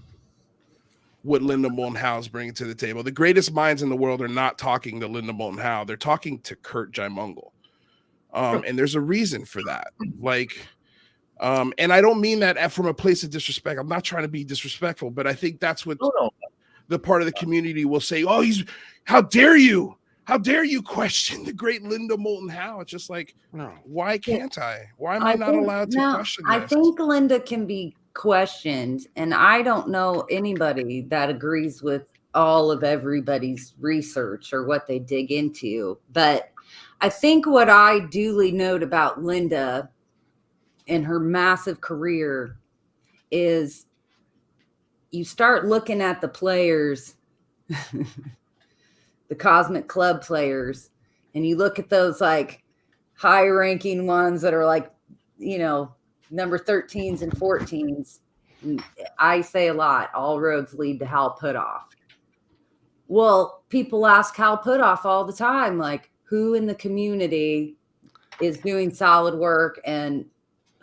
what Linda Moulton Howe is bringing to the table. The greatest minds in the world are not talking to Linda Moulton Howe. They're talking to Kurt Jimungle. And there's a reason for that. And I don't mean that from a place of disrespect. I'm not trying to be disrespectful, but I think that's what the part of the community will say. Oh, how dare you? How dare you question the great Linda Moulton Howe? It's just like, no, why can't I? Why am I not allowed to question this? I think Linda can be questioned, and I don't know anybody that agrees with all of everybody's research or what they dig into. But I think what I duly note about Linda and her massive career is you start looking at the players the Cosmic Club players, and you look at those like high ranking ones that are like, you know, number 13s and 14s. I say a lot, all roads lead to Hal Putoff. Well, people ask Hal Putoff all the time, like, who in the community is doing solid work, and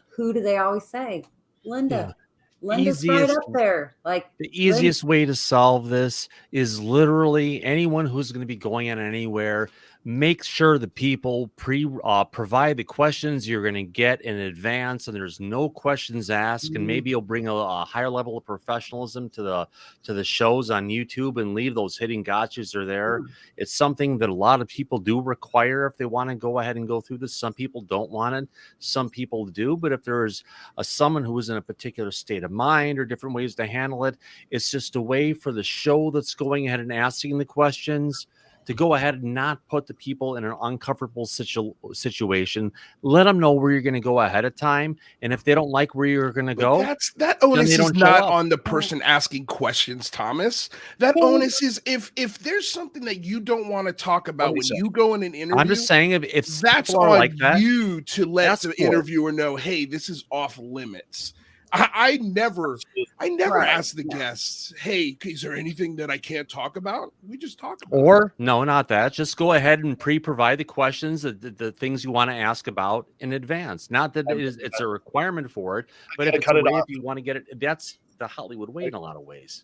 who do they always say? Linda. Linda's right up there. Like, the easiest way to solve this is literally anyone who's going to be going in anywhere, make sure the people provide the questions you're going to get in advance, and there's no questions asked. And maybe you'll bring a higher level of professionalism to the shows on YouTube and leave those hidden gotchas are there. It's something that a lot of people do require if they want to go ahead and go through this. Some people don't want it, some people do. But if there's someone who is in a particular state of mind or different ways to handle it, it's just a way for the show that's going ahead and asking the questions to go ahead and not put the people in an uncomfortable situation. Let them know where you're going to go ahead of time, and if they don't like where you're going to go, that onus is not on the person asking questions, Thomas. That onus is if there's something that you don't want to talk about when you go in an interview. I'm just saying, if that's on on like that, you to let the interviewer know, hey, this is off limits. I never ask the guests, hey, is there anything that I can't talk about? We just talk about or no, not that. Just go ahead and provide the questions, the things you want to ask about in advance. Not that it's a requirement for it, but if it's a way if you want to get it, that's the Hollywood way in a lot of ways.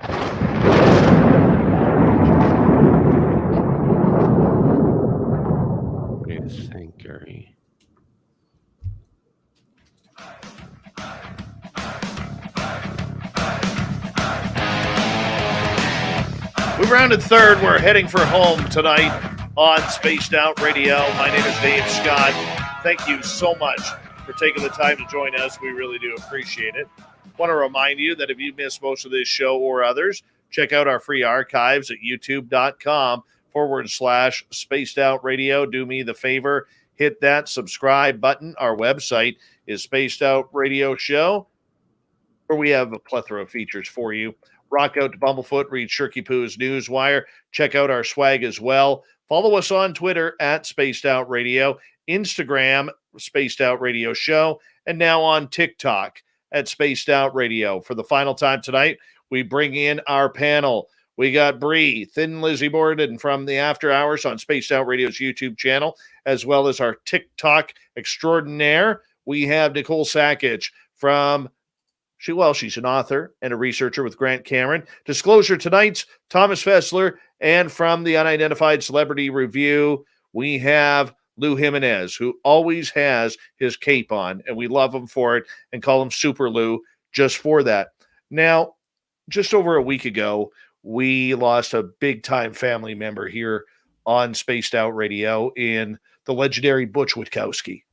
What do you think, Gary? We rounded third. We're heading for home tonight on Spaced Out Radio. My name is Dave Scott. Thank you so much for taking the time to join us. We really do appreciate it. Want to remind you that if you missed most of this show or others, check out our free archives at youtube.com/Spaced Out Radio. Do me the favor, hit that subscribe button. Our website is Spaced Out Radio Show, where we have a plethora of features for you. Rock out to Bumblefoot, read Shirky Poo's Newswire. Check out our swag as well. Follow us on Twitter at Spaced Out Radio, Instagram, Spaced Out Radio Show, and now on TikTok at Spaced Out Radio. For the final time tonight, we bring in our panel. We got Bree, Thin Lizzy Borden from the After Hours on Spaced Out Radio's YouTube channel, as well as our TikTok extraordinaire. We have Nicole Sakach from... she's an author and a researcher with Grant Cameron. Disclosure tonight's Thomas Fessler. And from the Unidentified Celebrity Review, we have Lou Jimenez, who always has his cape on, and we love him for it and call him Super Lou just for that. Now, just over a week ago, we lost a big-time family member here on Spaced Out Radio in the legendary Butch Witkowski.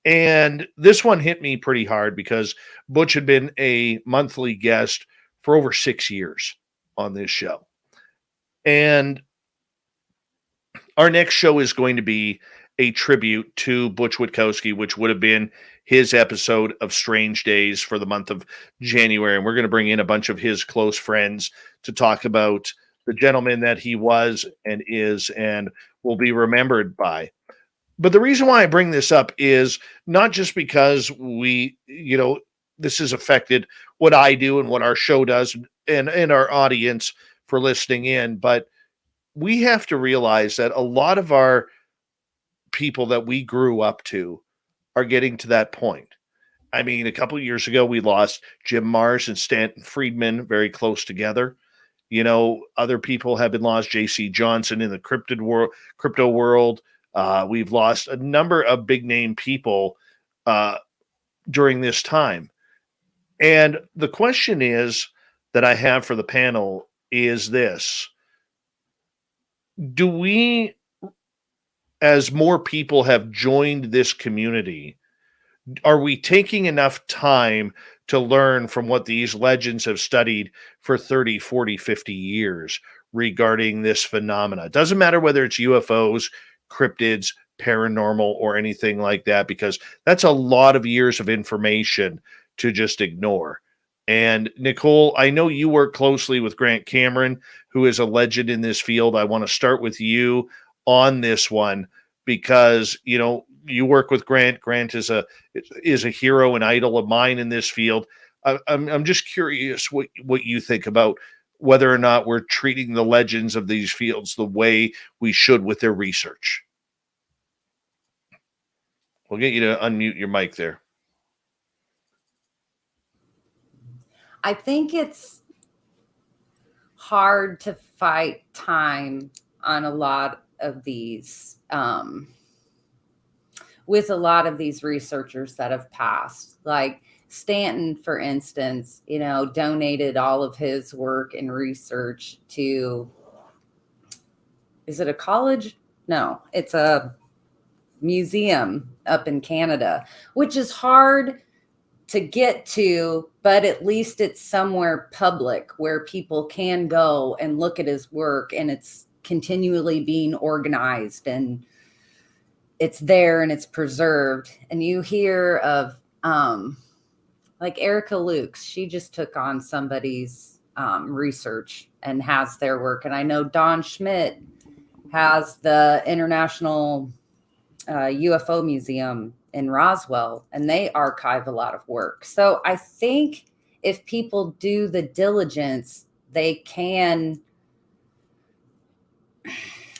And this one hit me pretty hard because Butch had been a monthly guest for over 6 years on this show. And our next show is going to be a tribute to Butch Witkowski, which would have been his episode of Strange Days for the month of January. And we're going to bring in a bunch of his close friends to talk about the gentleman that he was and is and will be remembered by. But the reason why I bring this up is not just because this has affected what I do and what our show does and our audience for listening in, but we have to realize that a lot of our people that we grew up to are getting to that point. I mean, a couple of years ago, we lost Jim Mars and Stanton Friedman very close together. You know, other people have been lost. J.C. Johnson in the crypto world. We've lost a number of big name people during this time. And the question is that I have for the panel is this. Do we, as more people have joined this community, are we taking enough time to learn from what these legends have studied for 30, 40, 50 years regarding this phenomena? It doesn't matter whether it's UFOs, cryptids, paranormal, or anything like that, because that's a lot of years of information to just ignore. And Nicole, I know you work closely with Grant Cameron, who is a legend in this field. I want to start with you on this one because, you know, you work with Grant. Grant is a hero and idol of mine in this field. I'm just curious what you think about whether or not we're treating the legends of these fields the way we should with their research. We'll get you to unmute your mic there. I think it's hard to fight time on a lot of these, with a lot of these researchers that have passed. Like Stanton, for instance, you know, donated all of his work and research to, is it a college? No, it's a museum up in Canada, which is hard to get to, but at least it's somewhere public where people can go and look at his work, and it's continually being organized and it's there and it's preserved. And you hear of like Erica Lukes, she just took on somebody's research and has their work. And I know Don Schmidt has the International UFO Museum in Roswell, and they archive a lot of work. So I think if people do the diligence, they can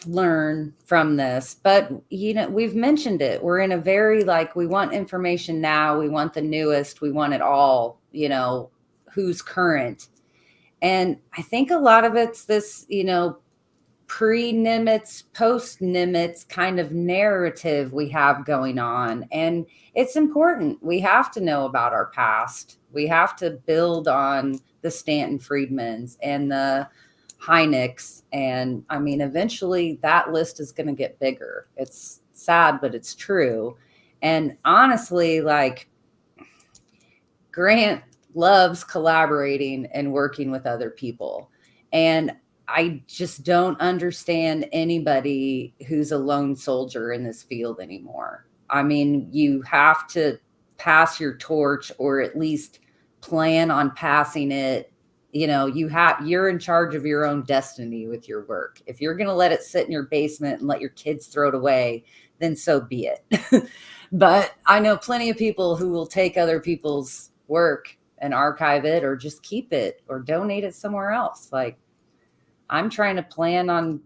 learn from this. But, you know, we've mentioned it. We're in a very, like, we want information now. We want the newest. We want it all, you know, who's current. And I think a lot of it's this, you know, pre-Nimitz, post-Nimitz kind of narrative we have going on. And it's important. We have to know about our past. We have to build on the Stanton Friedmans and the Hyneks. And I mean, eventually that list is going to get bigger. It's sad, but it's true. And honestly, like, Grant loves collaborating and working with other people. And I just don't understand anybody who's a lone soldier in this field anymore. I mean, you have to pass your torch, or at least plan on passing it. You know, you're in charge of your own destiny with your work. If you're going to let it sit in your basement and let your kids throw it away, then so be it. But I know plenty of people who will take other people's work and archive it, or just keep it, or donate it somewhere else. Like, I'm trying to plan on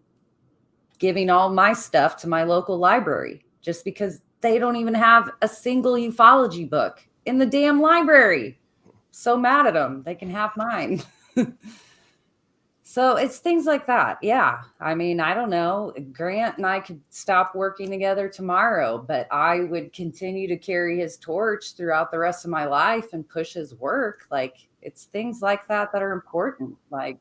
giving all my stuff to my local library, just because they don't even have a single ufology book in the damn library. So mad at them. They can have mine. So it's things like that. Yeah. I mean, I don't know. Grant and I could stop working together tomorrow, but I would continue to carry his torch throughout the rest of my life and push his work. Like, it's things like that that are important. Like,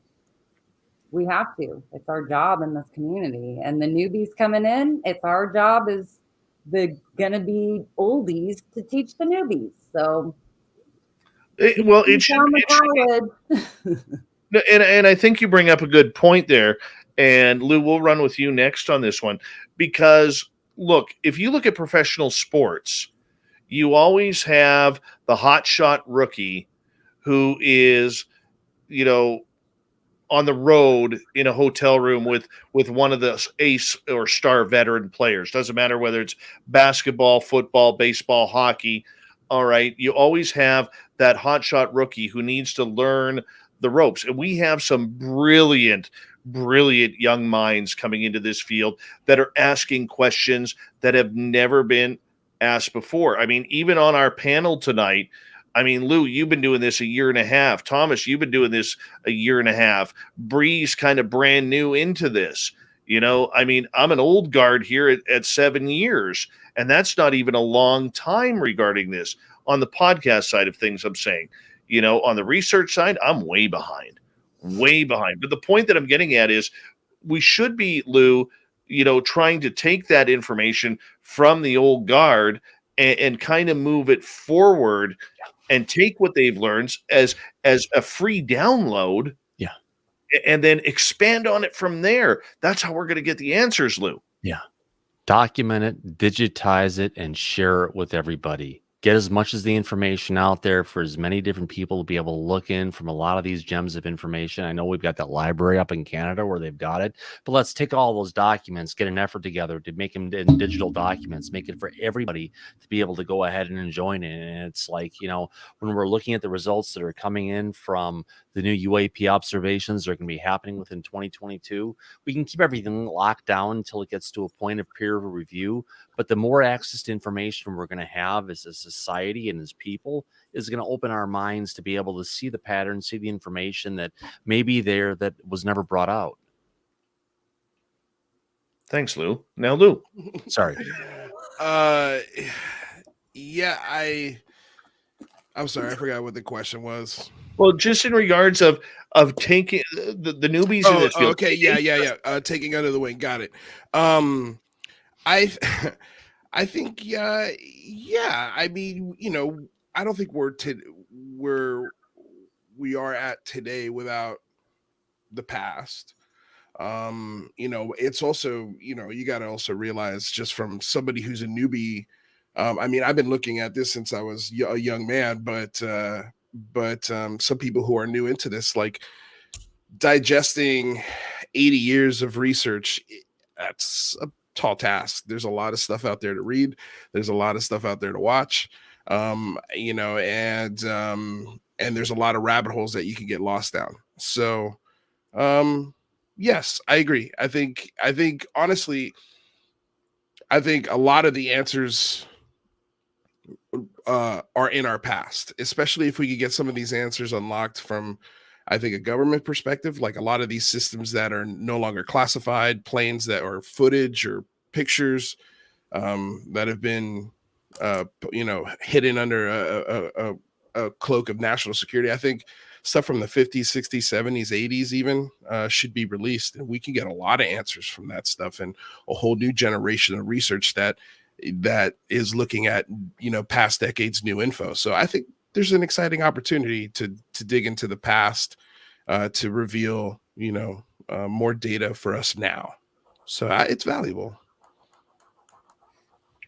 we have to. It's our job in this community. And the newbies coming in, it's our job as the gonna be oldies to teach the newbies. So It should. And I think you bring up a good point there. And Lou, we'll run with you next on this one, because look, if you look at professional sports, you always have the hotshot rookie who is, you know, on the road in a hotel room with one of the ace or star veteran players. Doesn't matter whether it's basketball, football, baseball, hockey. All right. You always have that hotshot rookie who needs to learn the ropes. And we have some brilliant young minds coming into this field that are asking questions that have never been asked before. I mean, even on our panel tonight, I mean, Lou, you've been doing this a year and a half. Thomas, you've been doing this a year and a half. Bree's kind of brand new into this. You know, I mean, I'm an old guard here at 7 years, and that's not even a long time regarding this. On the podcast side of things, I'm saying, you know, on the research side, I'm way behind. But the point that I'm getting at is we should be, Lou, you know, trying to take that information from the old guard and kind of move it forward and take what they've learned as a free download, and then expand on it from there. That's how we're going to get the answers, Lou. Yeah. Document it, digitize it, and share it with everybody. get as much as the information out there for as many different people to be able to look in from a lot of these gems of information. I know we've got that library up in Canada where they've got it, but let's take all those documents, get an effort together to make them in digital documents, make it for everybody to be able to go ahead and join it. And it's like, when we're looking at the results that are coming in from the new UAP observations that are going to be happening within 2022, we can keep everything locked down until it gets to a point of peer review. But the more access to information we're going to have as a society and as people is going to open our minds to be able to see the patterns, see the information that may be there that was never brought out. Thanks, Lou. Now, Lou. Sorry. Yeah, I'm sorry, I forgot what the question was. Well, just in regards of taking the newbies in this field. Okay, yeah. Taking under the wing, got it. I think, yeah. I mean, I don't think where we are at today without the past. It's also, you got to also realize, just from somebody who's a newbie. I mean, I've been looking at this since I was a young man, but some people who are new into this, like digesting 80 years of research, that's a tall task. There's a lot of stuff out there to read. There's a lot of stuff out there to watch. And there's a lot of rabbit holes that you can get lost down. So, yes, I agree. I think honestly, I think a lot of the answers are in our past, especially if we could get some of these answers unlocked from, I think, a government perspective. Like a lot of these systems that are no longer classified, planes that are footage or pictures that have been hidden under a cloak of national security. I think stuff from the 50s, 60s, 70s, 80s even should be released, and we can get a lot of answers from that stuff, and a whole new generation of research that is looking at past decades new info. So I think there's an exciting opportunity to dig into the past to reveal more data for us now. So it's valuable.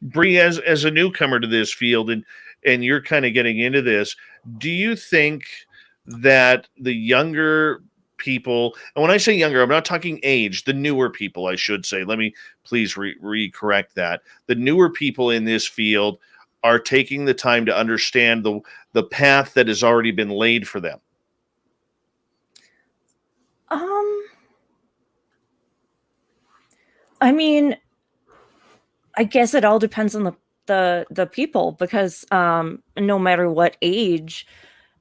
Bree, as a newcomer to this field, and you're kind of getting into this, do you think that the younger people, and when I say younger, I'm not talking age, the newer people, I should say, let me please re-correct that, the newer people in this field are taking the time to understand the path that has already been laid for them? I mean, I guess it all depends on the people, because no matter what age,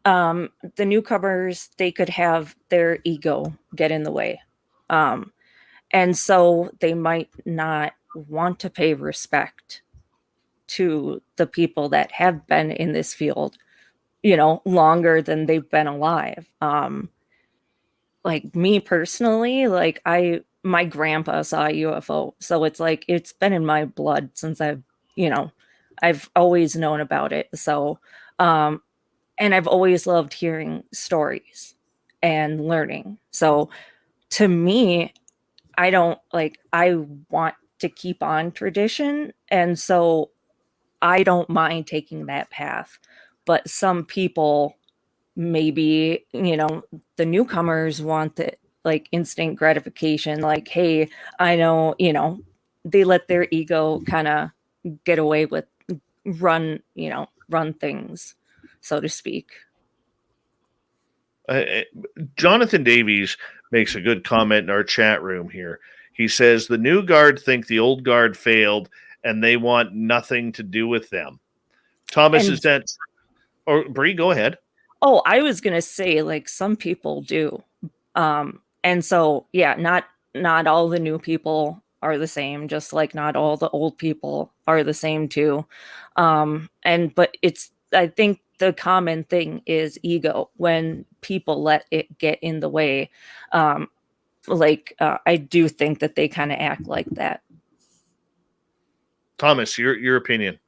the newcomers, they could have their ego get in the way. And so they might not want to pay respect to the people that have been in this field, longer than they've been alive. Like me personally, like my grandpa saw a UFO. So it's like, it's been in my blood since I've always known about it. So, and I've always loved hearing stories and learning. So to me, I want to keep on tradition. And so I don't mind taking that path. But some people, maybe, the newcomers want the instant gratification. Like, hey, I know, they let their ego kind of get away with run things, so to speak. Jonathan Davies makes a good comment in our chat room here. He says the new guard think the old guard failed and they want nothing to do with them. Thomas, is that, or Bree, go ahead. Oh, I was going to say, some people do. And so, yeah, not all the new people are the same, just like not all the old people are the same too. But I think the common thing is ego when people let it get in the way. I do think that they kind of act like that. Thomas, your opinion.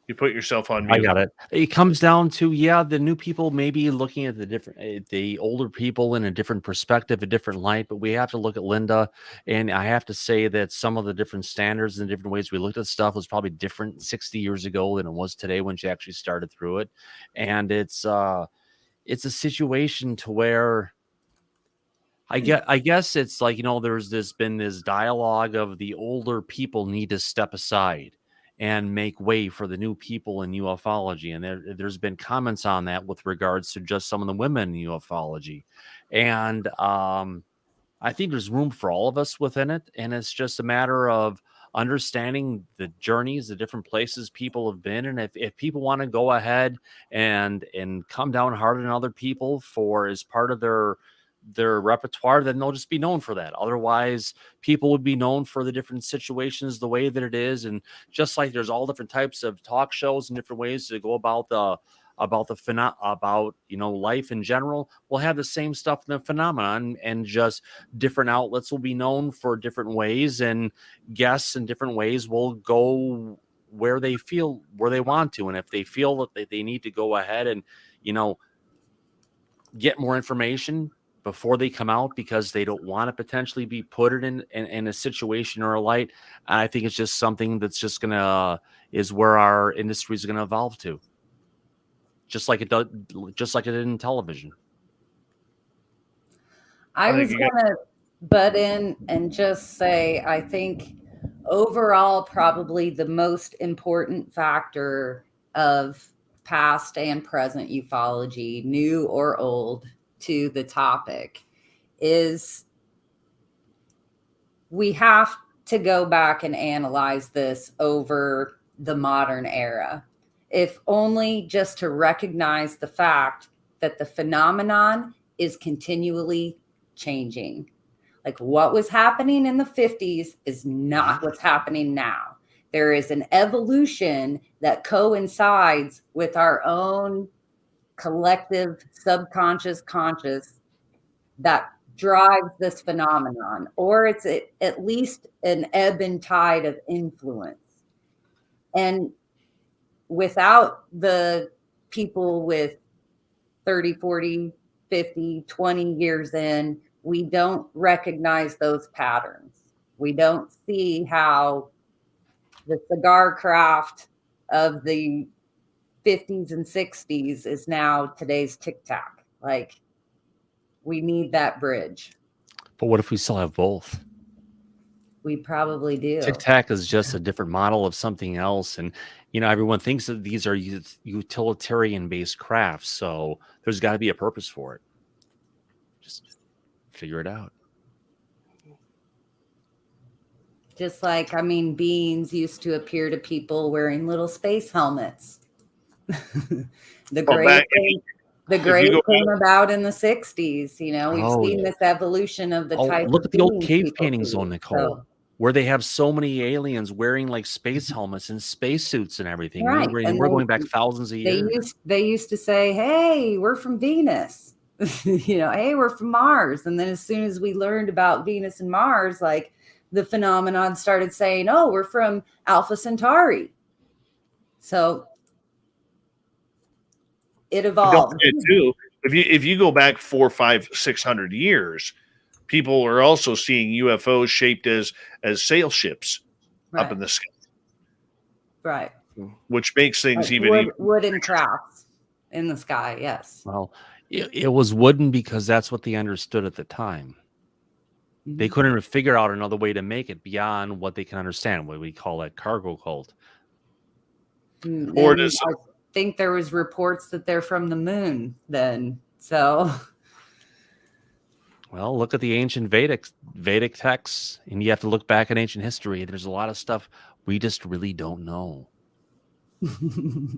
You put yourself on I mute. got it. It comes down to, the new people maybe looking at the older people in a different perspective, a different light. But we have to look at Linda, and I have to say that some of the different standards and different ways we looked at stuff was probably different 60 years ago than it was today when she actually started through it. And it's a situation to where I guess it's like, there's been this dialogue of the older people need to step aside and make way for the new people in ufology. And there's been comments on that with regards to just some of the women in ufology. And I think there's room for all of us within it. And it's just a matter of understanding the journeys, the different places people have been. And if people want to go ahead and come down hard on other people for as part of their repertoire, then they'll just be known for that. Otherwise, people would be known for the different situations the way that it is. And just like there's all different types of talk shows and different ways to go about life in general, we'll have the same stuff in the phenomenon, and just different outlets will be known for different ways, and guests in different ways will go where they want to. And if they feel that they need to go ahead and get more information before they come out because they don't want to potentially be put in a situation or a light, I think it's just something that's just is where our industry is gonna evolve to, just like it did in television. I was going to butt in and just say, I think overall, probably the most important factor of past and present ufology, new or old, to the topic, is we have to go back and analyze this over the modern era, if only just to recognize the fact that the phenomenon is continually changing. Like what was happening in the 50s is not what's happening now. There is an evolution that coincides with our own collective subconscious conscious that drives this phenomenon, or it's at least an ebb and tide of influence. And without the people with 30, 40, 50, 20 years in, we don't recognize those patterns. We don't see how the cigar craft of the 50s and 60s is now today's tic-tac. Like, we need that bridge. But what if we still have both? We probably do. Tic-tac is just a different model of something else. And, everyone thinks that these are utilitarian-based crafts. So there's got to be a purpose for it. Just figure it out. Just like, beings used to appear to people wearing little space helmets. The gray came about in the 60s. We've seen this evolution of the type. Look at the old cave paintings on Nicole, where they have so many aliens wearing like space helmets and spacesuits and everything. Right. We're going back thousands of years. They used to say, "Hey, we're from Venus." Hey, we're from Mars. And then as soon as we learned about Venus and Mars, like the phenomenon started saying, "Oh, we're from Alpha Centauri." So it evolved. Don't forget too, if you go back 400, 500, 600 years, people are also seeing UFOs shaped as sail ships up in the sky. Right. Which makes things wooden crafts in the sky. Yes. Well, it was wooden because that's what they understood at the time. Mm-hmm. They couldn't figure out another way to make it beyond what they can understand. What we call a cargo cult. Or does I think there was reports that they're from the moon then. So, well, look at the ancient Vedic texts, and you have to look back at ancient history. There's a lot of stuff we just really don't know.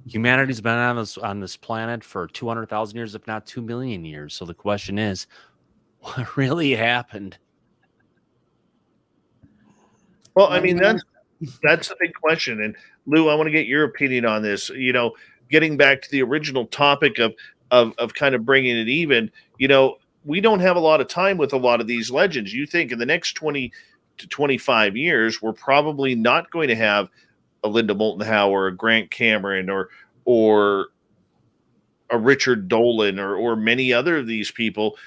Humanity's been on this planet for 200,000 years, if not 2 million years. So the question is, what really happened? Well, that's the big question. And Lou, I want to get your opinion on this. Getting back to the original topic of kind of bringing it even, we don't have a lot of time with a lot of these legends. You think in the next 20 to 25 years, we're probably not going to have Linda Moulton Howe or a Grant Cameron or a Richard Dolan or many other of these people,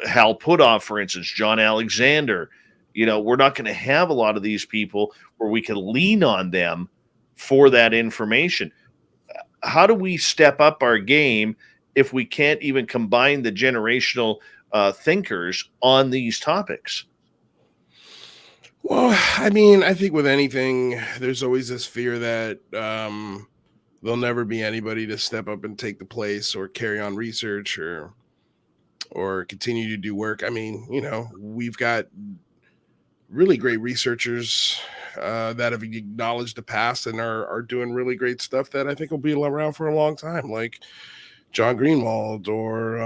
Hal Puthoff, for instance, John Alexander. We're not going to have a lot of these people where we can lean on them for that information. How do we step up our game if we can't even combine the generational thinkers on these topics? Well, I mean, I think with anything, there's always this fear that there'll never be anybody to step up and take the place or carry on research or continue to do work. I mean, we've got really great researchers that have acknowledged the past and are doing really great stuff that I think will be around for a long time, like John Greenwald or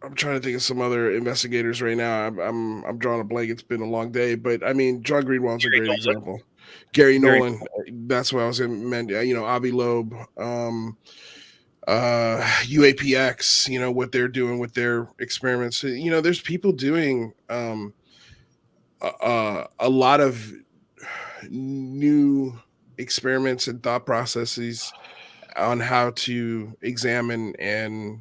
I'm trying to think of some other investigators right now. I'm drawing a blank. It's been a long day, but I mean, John Greenwald's a great example. Gary Nolan, that's what I was going to mention. Avi Loeb, UAPX. What they're doing with their experiments. There's people doing a lot of new experiments and thought processes on how to examine and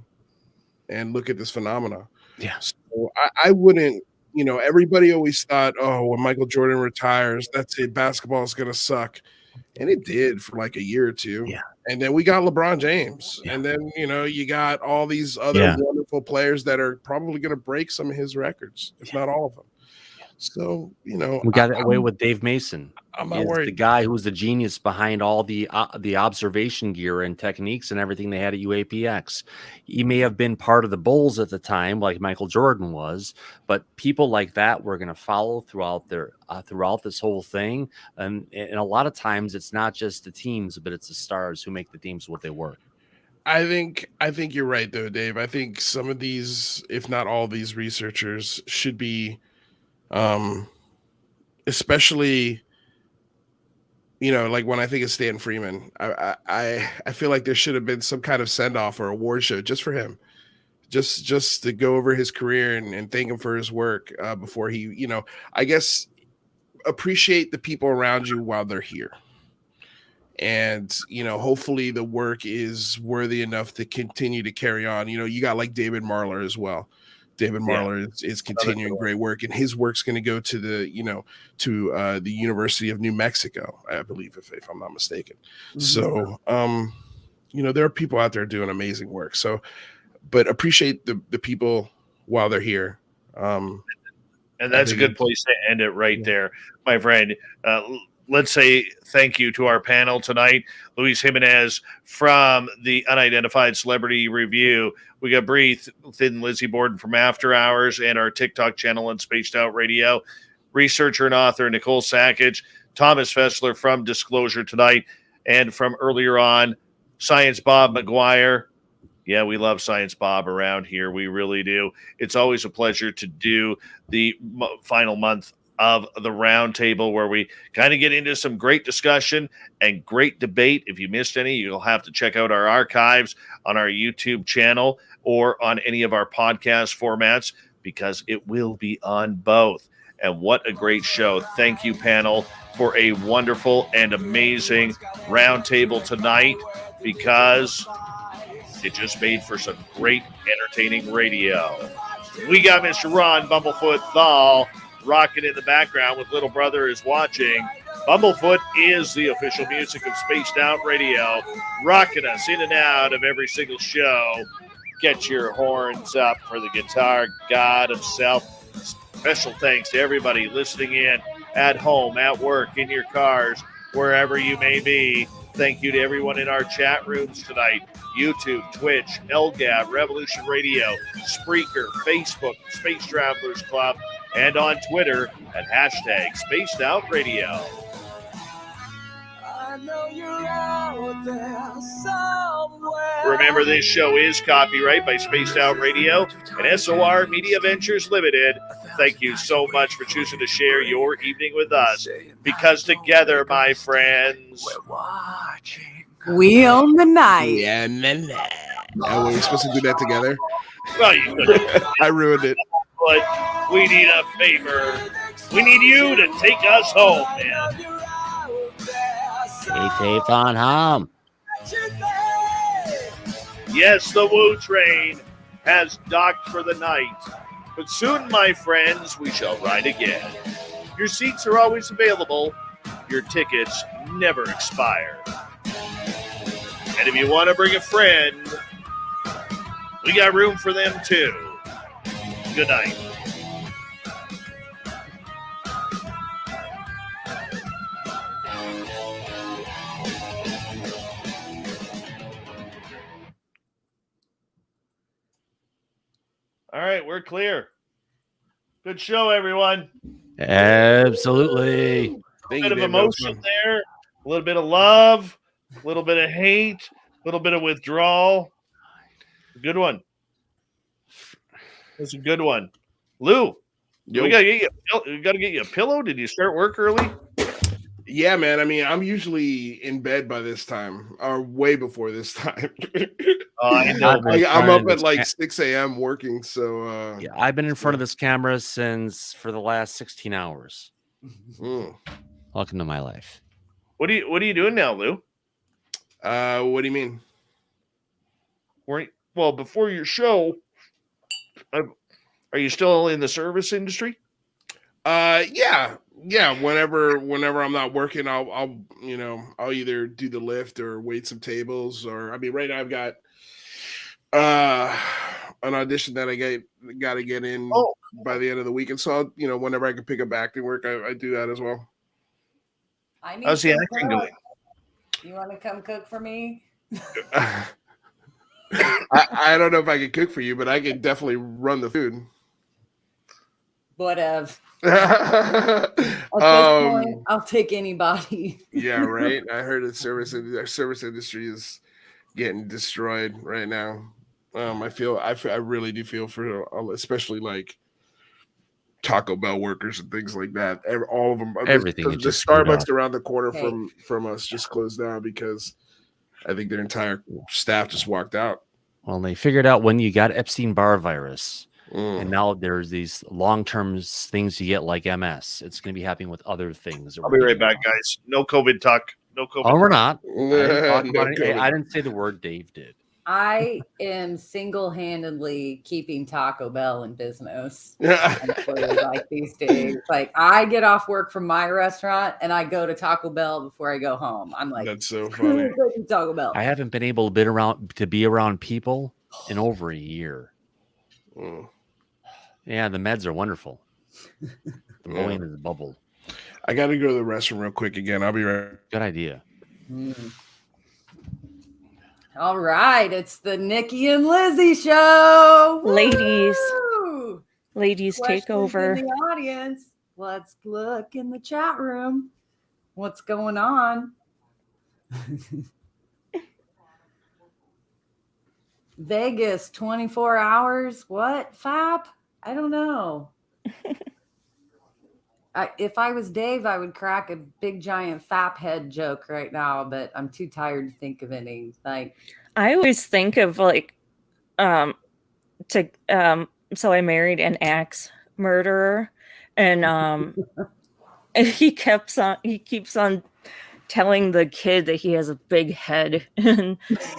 look at this phenomena. Yeah. So I wouldn't, everybody always thought, oh, when Michael Jordan retires, that's it. Basketball is going to suck. And it did for like a year or two. Yeah. And then we got LeBron James. Yeah. And then, you got all these other wonderful players that are probably going to break some of his records, if not all of them. So, we got away with Dave Mason. I'm not worried. The guy who was the genius behind all the observation gear and techniques and everything they had at UAPX. He may have been part of the Bulls at the time, like Michael Jordan was, but people like that were going to follow throughout this whole thing. And a lot of times, it's not just the teams, but it's the stars who make the teams what they were. I think you're right, though, Dave. I think some of these, if not all these researchers, should be. Especially, like when I think of Stan Freeman, I feel like there should have been some kind of send off or award show just for him, just to go over his career and thank him for his work before he, I guess, appreciate the people around you while they're here. And, hopefully the work is worthy enough to continue to carry on. You got like David Marler as well. David Marler is continuing great work, and his work's going to go to the University of New Mexico, I believe, if I'm not mistaken. Mm-hmm. So, there are people out there doing amazing work. So, but appreciate the people while they're here. And that's a good place to end it right there, my friend. Let's say thank you to our panel tonight. Luis Jimenez from the Unidentified Celebrity Review. We got Bree and Lizzy Borden from After Hours and our TikTok channel on Spaced Out Radio. Researcher and author Nicole Sakach. Thomas Fessler from Disclosure tonight. And from earlier on, Science Bob McGwier. Yeah, we love Science Bob around here. We really do. It's always a pleasure to do the final month of the Roundtable, where we kind of get into some great discussion and great debate. If you missed any, you'll have to check out our archives on our YouTube channel or on any of our podcast formats, because it will be on both. And what a great show. Thank you, panel, for a wonderful and amazing Roundtable tonight, because it just made for some great, entertaining radio. We got Mr. Ron Bumblefoot Thal rocking in the background with Little Brother is Watching. Bumblefoot is the official music of Spaced Out Radio, rocking us in and out of every single show. Get your horns up for the guitar god himself. Special thanks to everybody listening in at home, at work, in your cars, wherever you may be. Thank you to everyone in our chat rooms tonight. YouTube, Twitch, LGAB, Revolution Radio, Spreaker, Facebook, Space Travelers Club, and on Twitter at hashtag Spaced Out Radio. I know you're out there somewhere. Remember, this show is copyright by Spaced Out Radio and SOR Media Ventures Limited. Thank you so much for choosing to share your evening with us, because together, my friends, we're watching. We own the night. Yeah, oh, were we supposed to do that together? Well, you could. I ruined it. But We need a favor. We need you to take us home, man. Tape on home. Yes, the Woo Train has docked for the night. But soon, my friends, we shall ride again. Your seats are always available. Your tickets never expire. And if you want to bring a friend, we got room for them too. Good night. All right, we're clear. Good show, everyone. Absolutely. A bit of emotion there, a little bit of love, a little bit of hate, a little bit of withdrawal. Good one. That's a good one. Lou, we gotta get you a pillow. Did you start work early? Yeah, man. I mean, I'm usually in bed by this time, or way before this time. I know. I'm up at like 6 a.m. working. So yeah, I've been in front of this camera for the last 16 hours. Welcome to my life. What are you doing now, Lou? What do you mean? Well, before your show, are you still in the service industry? Yeah. Whenever I'm not working, I'll either do the lift or wait some tables, or I mean, right now I've got an audition that I got to get in by the end of the week, and so I'll, whenever I can pick up acting work, I do that as well. How's the acting going? You want to come cook for me? I don't know if I can cook for you, but I can definitely run the food. Whatever. At this point, I'll take anybody. Yeah, right. I heard the service industry is getting destroyed right now. I really do feel for especially like Taco Bell workers and things like that. All of them. Everything. The Starbucks around the corner from us just closed down because I think their entire staff just walked out. Well, they figured out when you got Epstein-Barr virus. And now there's these long-term things you get like MS. It's going to be happening with other things. I'll be right back, guys. No COVID talk. No COVID. Oh, we're not. I didn't say the word. Dave did. I am single-handedly keeping Taco Bell in business. Like these days, like I get off work from my restaurant and I go to Taco Bell before I go home. I'm like, that's so funny. Taco Bell. I haven't been able to be around people in over a year. Yeah, the meds are wonderful. The bullying is bubbled. I got to go to the restroom real quick again. I'll be right. Good idea. All right, it's the Nikki and Lizzy show. Ladies, Woo! Ladies, Questions take over. in the audience. Let's look in the chat room. What's going on? Vegas, 24 hours. What? FAP? I don't know. If I was Dave, I would crack a big giant FAP head joke right now, but I'm too tired to think of any. Like, I always think of like, so I married an axe murderer, and he keeps on telling the kid that he has a big head and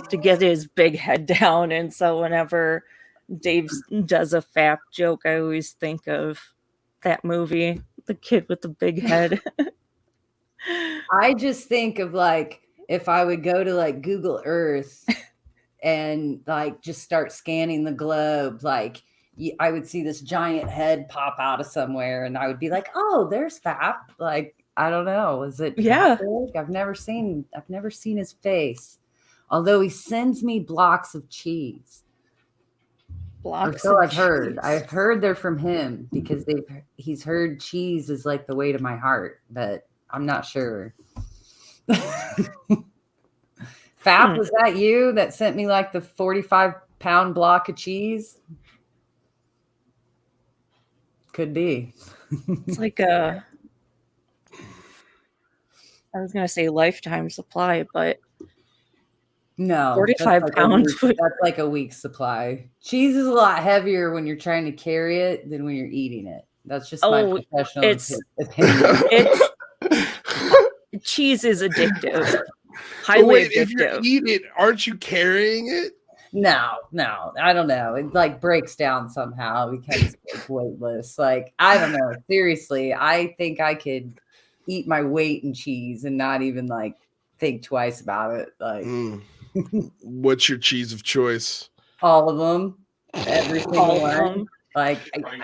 to get his big head down. And so whenever Dave does a FAP joke, I always think of that movie, The Kid with the Big Head. I just think of like, if I would go to like Google Earth and like just start scanning the globe, like I would see this giant head pop out of somewhere and I would be like, oh, there's FAP. Like, I don't know. Is it? Yeah. Big? I've never seen his face. Although he sends me blocks of cheese. Blocks so of I've heard. cheese. I've heard they're from him because he's heard cheese is like the way to my heart, but I'm not sure. FAP, was that you that sent me like the 45-pound block of cheese? Could be. It's like I was going to say lifetime supply, but No, 45 pounds. That's like a week's supply. Cheese is a lot heavier when you're trying to carry it than when you're eating it. That's just my professional opinion. Cheese is addictive. So Highly wait, if you're addictive. eating it, aren't you carrying it? No, I don't know. It like breaks down somehow, becomes like weightless. Like, I don't know. Seriously, I think I could eat my weight in cheese and not even like think twice about it. Like, what's your cheese of choice? all of them, every single one. Like,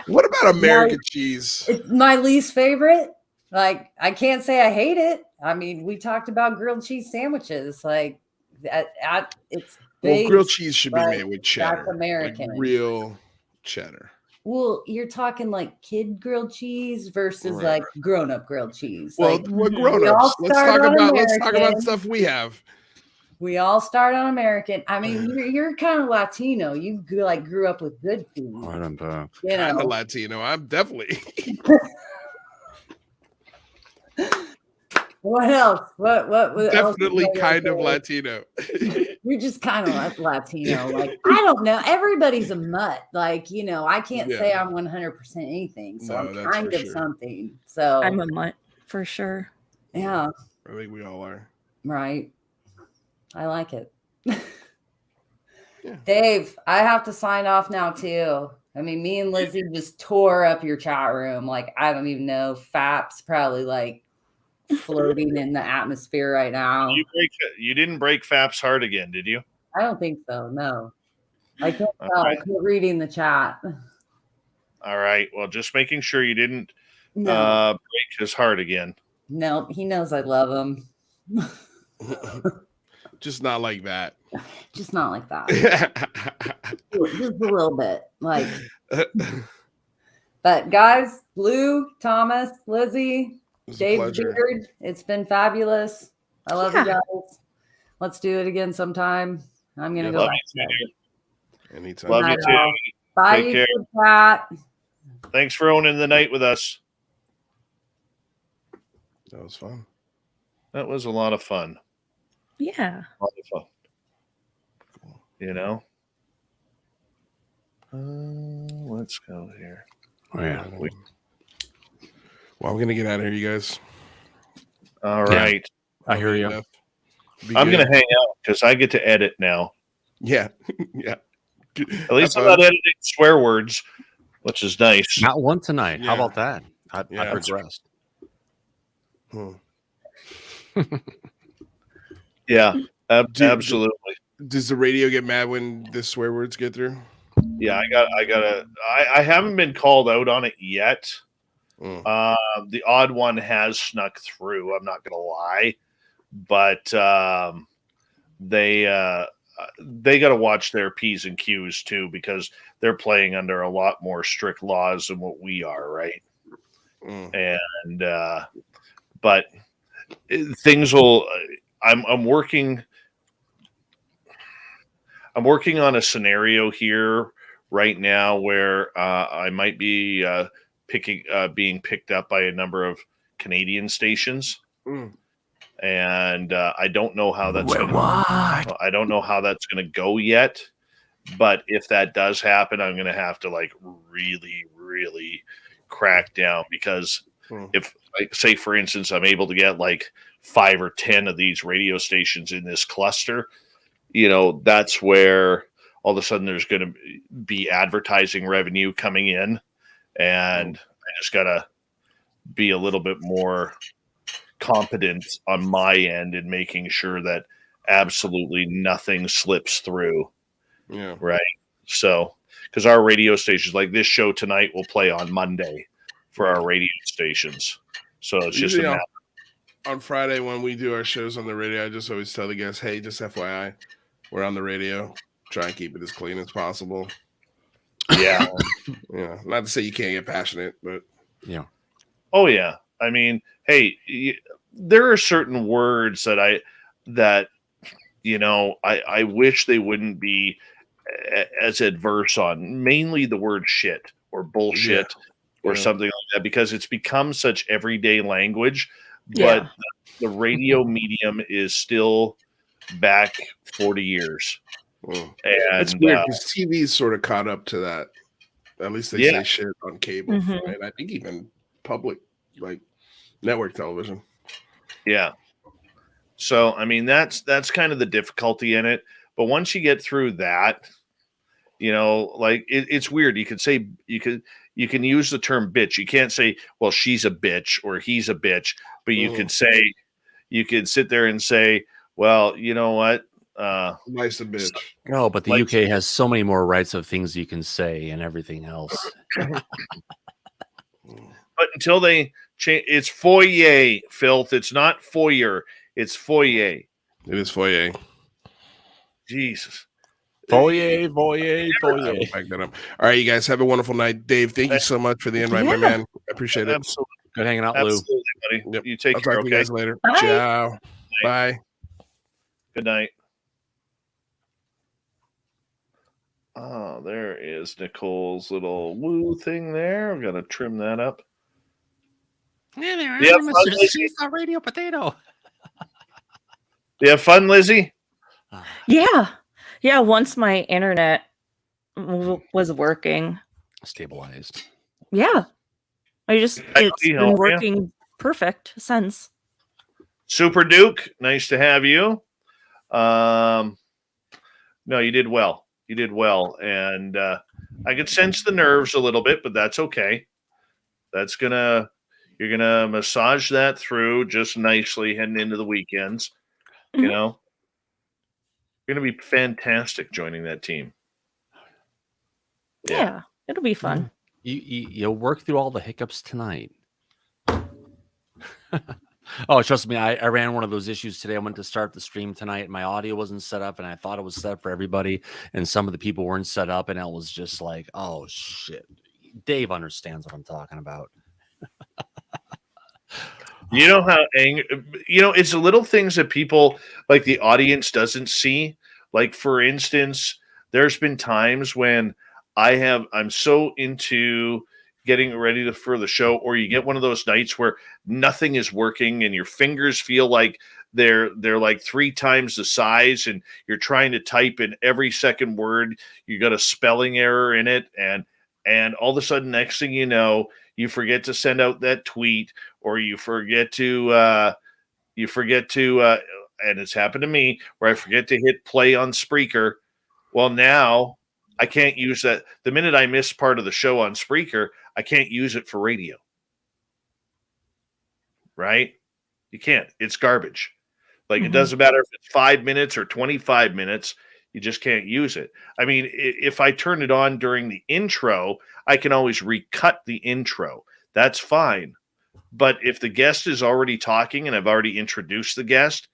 what about American cheese? It's my least favorite. Like, I can't say I hate it. I mean, we talked about grilled cheese sandwiches. Like, it's big, grilled cheese should be made with cheddar. That's American. Like real cheddar. Well, you're talking like kid grilled cheese versus like grown-up grilled cheese. Well, like, we're grown-ups. Let's talk about stuff we have. We all start on American. I mean, you're kind of Latino. You like grew up with good food. You know, kind of Latino. I'm definitely. What else? What definitely else kind of Latino. You're just kind of Latino. Like, I don't know. Everybody's a mutt. Like, you know, I can't say I'm 100% anything. So I'm kind of something. So I'm a mutt for sure. Yeah. I think we all are. Right. I like it. Dave, I have to sign off now too. I mean, me and Lizzy just tore up your chat room. Like, I don't even know. FAP's probably like floating in the atmosphere right now. You didn't break FAP's heart again, did you? I don't think so. No. I can't tell. I keep reading the chat. All right. Well, just making sure you didn't break his heart again. No, he knows I love him. Just not like that. Just not like that. Just a little bit. Like, but guys, Blue, Thomas, Lizzy, Dave Beard, it's been fabulous. I love you guys. Let's do it again sometime. I'm gonna go back to bed. Anytime. Love you too. Bye, Take care. Pat. Thanks for owning the night with us. That was fun. That was a lot of fun. Yeah. A lot of fun. You know? Let's go here. Oh, yeah. Well, I'm going to get out of here, you guys. All right. I hear you. I'm going to hang out because I get to edit now. Yeah. Yeah. At least I'm not editing swear words, which is nice. Not one tonight. Yeah. How about that? I progressed. Yeah, absolutely. Does the radio get mad when the swear words get through? Yeah, I haven't been called out on it yet. The odd one has snuck through. I'm not gonna lie, but they got to watch their P's and Q's too, because they're playing under a lot more strict laws than what we are, right? And but things will. I'm working on a scenario here right now where I might be being picked up by a number of Canadian stations, and I don't know how that's I don't know how that's going to go yet. But if that does happen, I'm going to have to like really, really crack down, because if, like, say for instance, I'm able to get like 5 or 10 of these radio stations in this cluster, you know, that's where all of a sudden there's going to be advertising revenue coming in, and I just got to be a little bit more competent on my end in making sure that absolutely nothing slips through. Yeah. Right. So, because our radio stations, like this show tonight, will play on Monday for our radio stations. So it's just a matter. On Friday when we do our shows on the radio, I just always tell the guests, hey, just FYI, we're on the radio. Try and keep it as clean as possible. Yeah. Not to say you can't get passionate, but yeah. Oh yeah. I mean, hey, there are certain words that I wish they wouldn't be as adverse on, mainly the word shit or bullshit or something like that, because it's become such everyday language. But the radio medium is still back 40 years. Mm. And It's weird because TV's sort of caught up to that. At least they say shit on cable, Mhm. right? I think even public, like network television. Yeah. So I mean that's kind of the difficulty in it. But once you get through that, like it's weird. You can use the term bitch. You can't say, well, she's a bitch or he's a bitch, but you could sit there and say, well, you know what? Nice a bitch. Oh, but the Like- UK has so many more rights of things you can say and everything else. But until they change, it's foyer filth. It's not foyer. It's foyer. It is foyer. Jesus. Foyer. I will back that up. All right, you guys have a wonderful night. Dave, thank you so much for the invite, my Yeah. man. I appreciate it. Absolutely. Good hanging out, Lou. Absolutely, buddy. Yep. You take I'll care, talk to you okay? guys later. Bye. Ciao. Bye. Good night. Oh, there is Nicole's little woo thing there. I'm going to trim that up. Yeah, there. Yeah, I'm fun, Mr. Lizzy. Seesaw Radio Potato. You have fun, Lizzy? Yeah. Once my internet was working, Stabilized. yeah, it's Help been ya? working perfect since. Super Duke, nice to have you. No, you did well. You did well. And I could sense the nerves a little bit, but that's okay. You're gonna massage that through just nicely heading into the weekends. Mhm. You're gonna be fantastic joining that team. Yeah, it'll be fun. You'll work through all the hiccups tonight. Oh, trust me, I ran one of those issues today. I went to start the stream tonight, and my audio wasn't set up, and I thought it was set up for everybody, and some of the people weren't set up, and it was just like, oh shit. Dave understands what I'm talking about. You know how it's the little things that people like the audience doesn't see. Like for instance, there's been times when I'm so into getting ready for the show, or you get one of those nights where nothing is working and your fingers feel like they're like 3 times the size, and you're trying to type in every second word. You got a spelling error in it, and all of a sudden, next thing you know, you forget to send out that tweet, or you forget to, and it's happened to me where I forget to hit play on Spreaker. Well, now I can't use that. The minute I miss part of the show on Spreaker, I can't use it for radio. Right? You can't. It's garbage. Like it doesn't matter if it's 5 minutes or 25 minutes. You just can't use it. I mean, if I turn it on during the intro, I can always recut the intro. That's fine. But if the guest is already talking and I've already introduced the guest,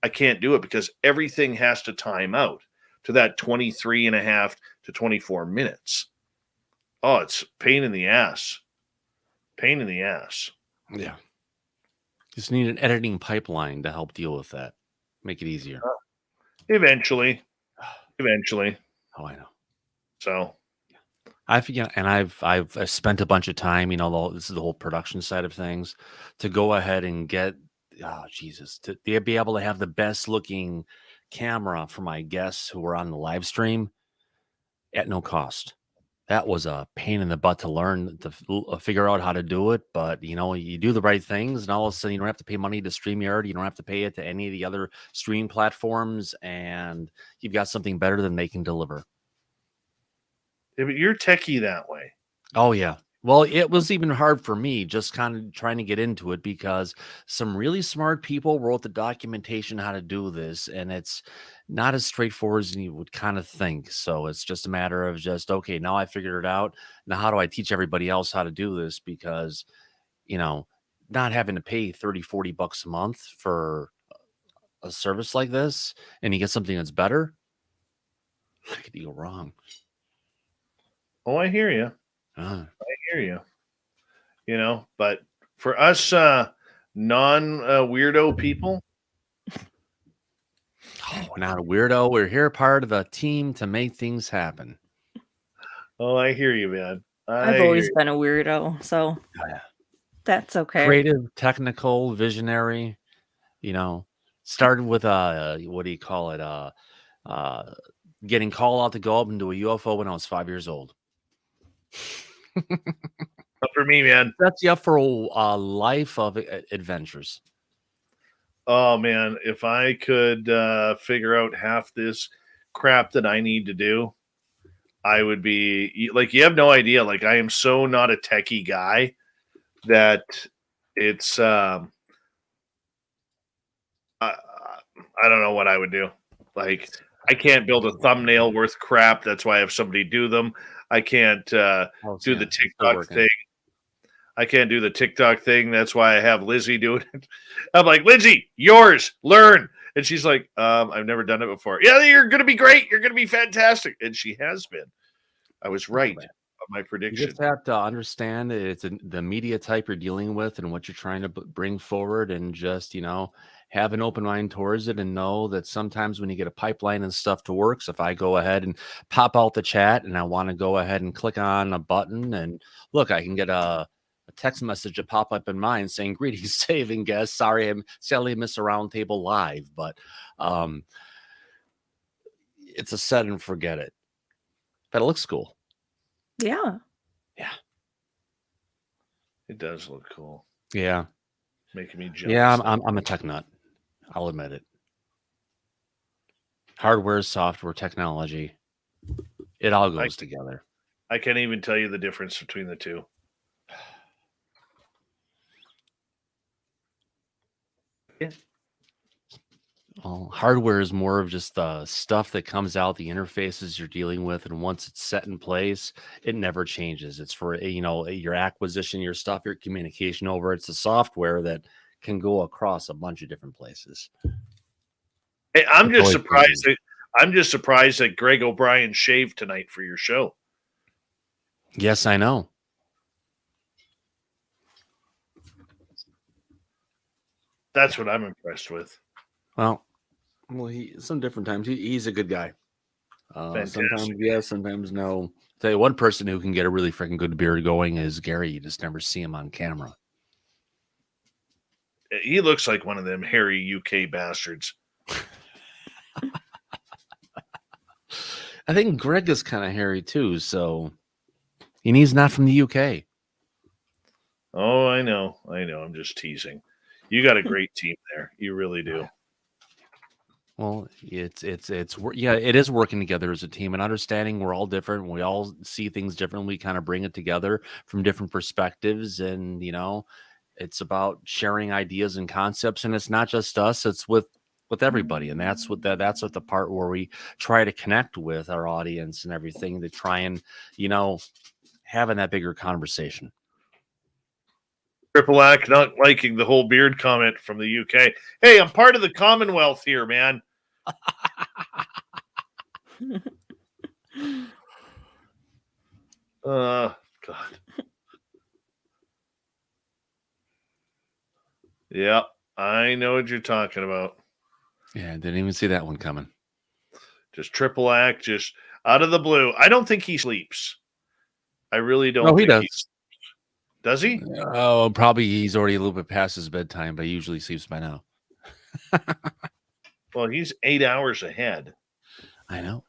I can't do it because everything has to time out to that 23 and a half to 24 minutes. Oh, it's pain in the ass. Pain in the ass. Yeah. Just need an editing pipeline to help deal with that. Make it easier. Eventually. Oh, I know. So I've spent a bunch of time, this is the whole production side of things, to go ahead and get, to be able to have the best looking camera for my guests who were on the live stream at no cost. That was a pain in the butt to learn, to figure out how to do it. But, you do the right things, and all of a sudden you don't have to pay money to StreamYard. You don't have to pay it to any of the other stream platforms, and you've got something better than they can deliver. Yeah, but you're techie that way. Oh, yeah. Well, it was even hard for me just kind of trying to get into it because some really smart people wrote the documentation how to do this, and it's not as straightforward as you would kind of think. So it's just a matter of just, okay, now I figured it out. Now, how do I teach everybody else how to do this? Because, not having to pay 30, 40 bucks a month for a service like this, and you get something that's better, how could you go wrong? Oh, I hear you. Uh, I hear you. But for us non-weirdo people. Oh, we're not a weirdo. We're here part of the team to make things happen. Oh, I hear you, man. I've always been a weirdo, so that's okay. Creative, technical, visionary, Started with what do you call it? Getting called out to go up into a UFO when I was 5 years old. Not for me, man. That's you up for a life of adventures. Oh man, if I could figure out half this crap that I need to do, I would be like, you have no idea. Like, I am so not a techie guy that it's I don't know what I would do. Like, I can't build a thumbnail worth crap. That's why I have somebody do them. I can't do the TikTok thing. I can't do the TikTok thing. That's why I have Lizzy doing it. I'm like, Lizzy, yours, learn. And she's like, I've never done it before. Yeah, you're going to be great. You're going to be fantastic. And she has been. I was right on my prediction. You just have to understand it's the media type you're dealing with and what you're trying to bring forward, and just, have an open mind towards it, and know that sometimes when you get a pipeline and stuff to work, so if I go ahead and pop out the chat and I want to go ahead and click on a button and look, I can get a text message to pop up in mine saying, greetings, saving guests. Sorry, I missed a Roundtable live, but it's a set and forget it. But it looks cool. Yeah. Yeah. It does look cool. Yeah. Making me jealous. Yeah, I'm a tech nut. I'll admit it. Hardware, software, technology. It all goes together. I can't even tell you the difference between the two. Yeah. Well, hardware is more of just the stuff that comes out, the interfaces you're dealing with, and once it's set in place, it never changes. It's for your acquisition, your stuff, your communication over. It's the software that can go across a bunch of different places. Hey, I'm just surprised that Greg O'Brien shaved tonight for your show. Yes, I know. That's what I'm impressed with. Well, some different times he's a good guy. Sometimes yes, sometimes no. I'll tell you, one person who can get a really freaking good beard going is Gary. You just never see him on camera. He looks like one of them hairy UK bastards. I think Greg is kind of hairy too, and he's not from the UK. Oh, I know. I'm just teasing. You got a great team there. You really do. Well, it is working together as a team and understanding we're all different. We all see things differently, kind of bring it together from different perspectives. And, it's about sharing ideas and concepts. And it's not just us, it's with everybody. And that's what the part where we try to connect with our audience and everything, to try and, having that bigger conversation. Triple Ack not liking the whole beard comment from the UK. Hey, I'm part of the Commonwealth here, man. God. Yeah, I know what you're talking about. Yeah, I didn't even see that one coming. Just Triple Ack, just out of the blue. I don't think he sleeps. I really don't. No, he does. Does he? Oh, probably he's already a little bit past his bedtime, but he usually sleeps by now. Well, he's 8 hours ahead. I know.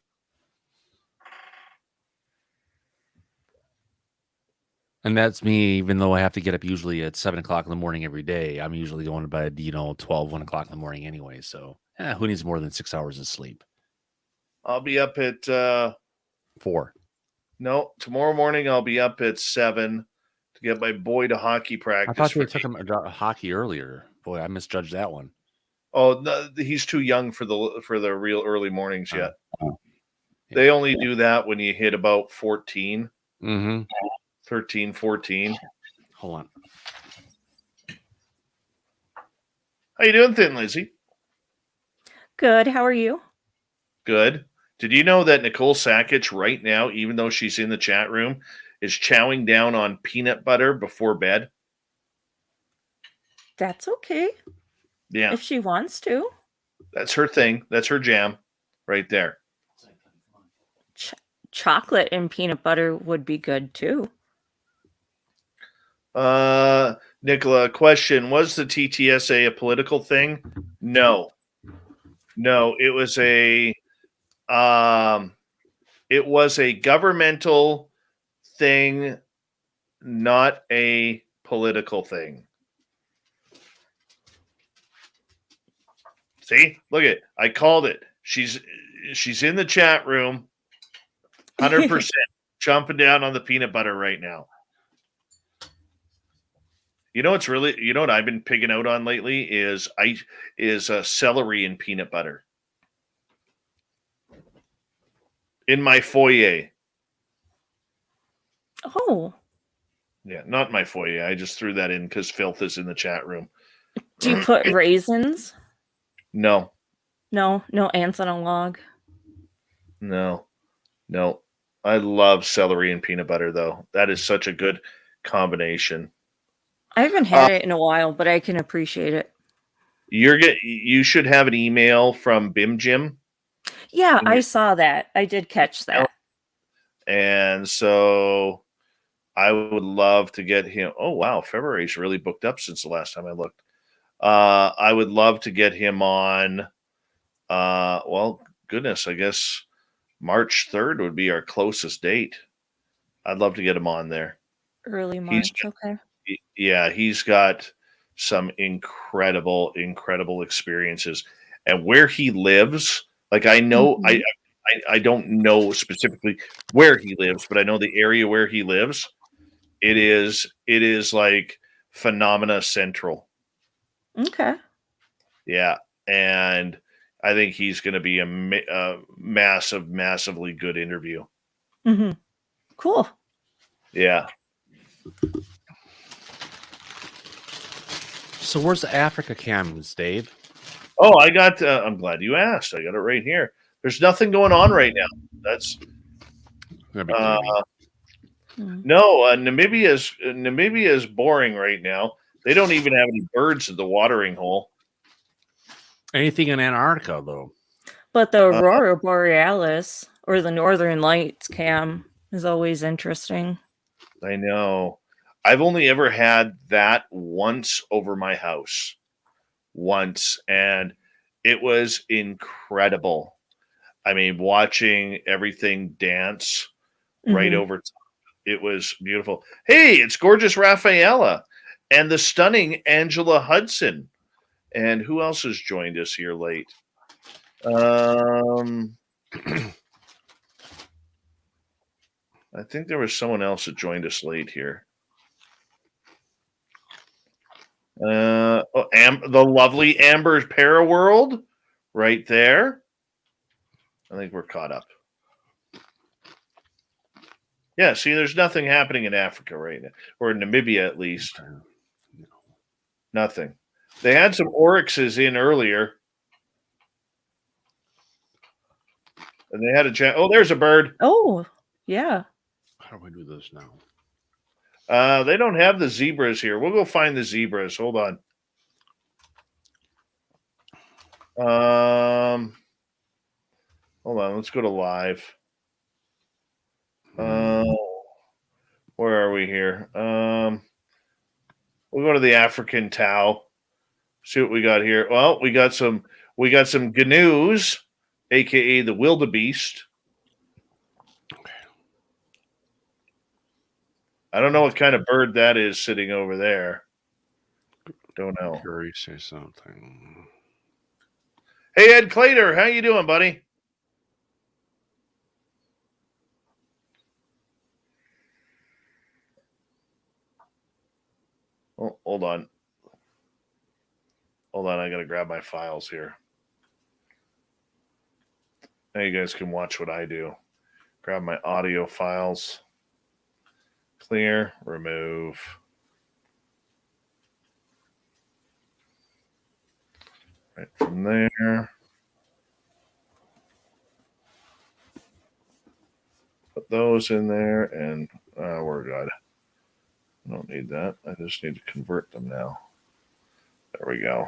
And that's me, even though I have to get up usually at 7 o'clock in the morning every day. I'm usually going to bed, 12, 1 o'clock in the morning anyway. So who needs more than 6 hours of sleep? I'll be up at 4. No, tomorrow morning I'll be up at 7 to get my boy to hockey practice. I thought you took him hockey earlier. Boy, I misjudged that one. Oh, no, he's too young for the real early mornings yet. Oh. They only do that when you hit about 14. Mm-hmm. 13, 14. Hold on. How you doing, Thin Lizzy? Good. How are you? Good. Did you know that Nicole Sakach right now, even though she's in the chat room, is chowing down on peanut butter before bed? That's okay. Yeah. If she wants to. That's her thing. That's her jam right there. Chocolate and peanut butter would be good too. Nicola, question. Was the TTSA a political thing? No. No, it was a governmental thing, not a political thing. See, look at it. I called it. She's in the chat room, 100% jumping down on the peanut butter right now. You know what I've been picking out on lately is celery and peanut butter in my foyer. Oh, Yeah, not my foyer. I just threw that in because Filth is in the chat room. do you put raisins? No, No ants on a log. no. I love celery and peanut butter, though. That is such a good combination. I haven't had it in a while, but I can appreciate it. You should have an email from Bim Jim. Yeah, I saw that. I did catch that. And so I would love to get him. Oh, wow. February's really booked up since the last time I looked. I would love to get him on. Well, goodness, I guess March 3rd would be our closest date. I'd love to get him on there. Early March, okay. Yeah, he's got some incredible experiences. And where he lives, like I know, I don't know specifically where he lives, but I know the area where he lives. It is like Phenomena Central. Okay. Yeah, and I think he's going to be a massively good interview. Mm-hmm. Cool. Yeah. So where's the Africa cams, Dave? Oh, I got. I'm glad you asked. I got it right here. There's nothing going on right now. That's. No, Namibia is boring right now. They don't even have any birds at the watering hole. Anything in Antarctica, though? But the Aurora Borealis or the Northern Lights cam is always interesting. I know. I've only ever had that once over my house. Once, and it was incredible. I mean, watching everything dance right over top. It was beautiful. Hey, it's gorgeous Rafaela and the stunning Angela Hudson. And who else has joined us here late? I think there was someone else that joined us late here. The lovely Amber Paraworld right there. I think we're caught up. Yeah, see, there's nothing happening in Africa right now, or in Namibia at least. Nothing. They had some oryxes in earlier. And they had a chat. Oh, there's a bird. Oh, yeah. How do we do this now? They don't have the zebras here. We'll go find the zebras. Hold on. Hold on. Let's go to live. Where are we here? We'll go to the African Tau. See what we got here. Well, we got some gnu's, aka the wildebeest. I don't know what kind of bird that is sitting over there. Don't know. Curry, say something. Hey, Ed Clater, how you doing, buddy? Oh, hold on. I got to grab my files here. Now you guys can watch what I do. Grab my audio files. Clear, remove. Right from there. Put those in there, and we're good. I don't need that. I just need to convert them now. There we go.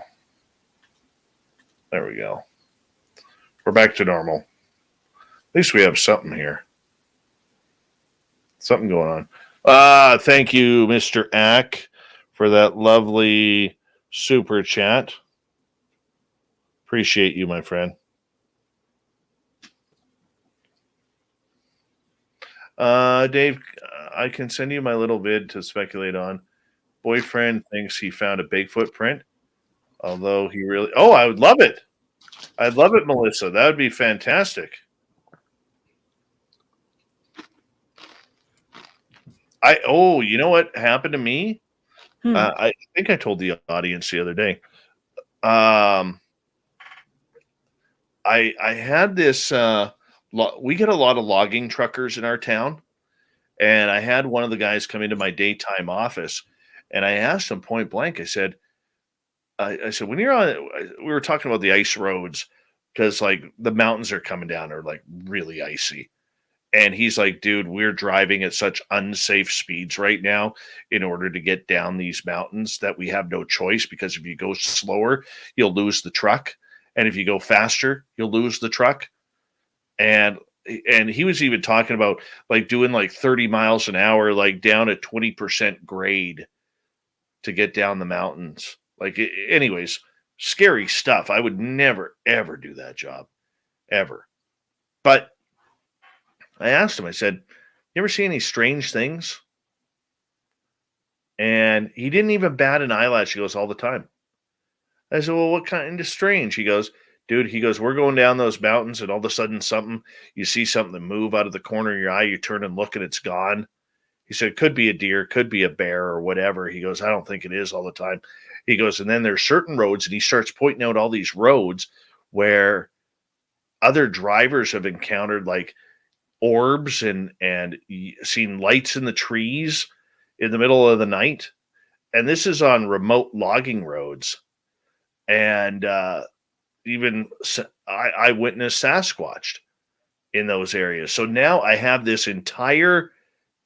There we go. We're back to normal. At least we have something here. Something going on. Thank you, Mr. Ack, for that lovely super chat. Appreciate you, my friend. Dave, I can send you my little vid to speculate on. Boyfriend thinks he found a Bigfoot print, although he really. Oh, I would love it. I'd love it, Melissa. That would be fantastic. You know what happened to me? I think I told the audience the other day. I had this. We get a lot of logging truckers in our town, and I had one of the guys come into my daytime office, and I asked him point blank. I said, when you're on, we were talking about the ice roads because like the mountains are coming down are like really icy. And he's like, dude, we're driving at such unsafe speeds right now in order to get down these mountains that we have no choice, because if you go slower, you'll lose the truck. And if you go faster, you'll lose the truck. And he was even talking about like doing like 30 miles an hour, like down at 20% grade to get down the mountains. Like, anyways, scary stuff. I would never, ever do that job, ever. But I asked him, I said, you ever see any strange things? And he didn't even bat an eyelash. He goes, all the time. I said, well, what kind of strange? He goes, dude, we're going down those mountains and all of a sudden you see something move out of the corner of your eye, you turn and look and it's gone. He said, it could be a deer, could be a bear or whatever. He goes, I don't think it is all the time. He goes, and then there's certain roads, and he starts pointing out all these roads where other drivers have encountered like orbs and seen lights in the trees in the middle of the night. And this is on remote logging roads. And even I witnessed Sasquatch in those areas. So now I have this entire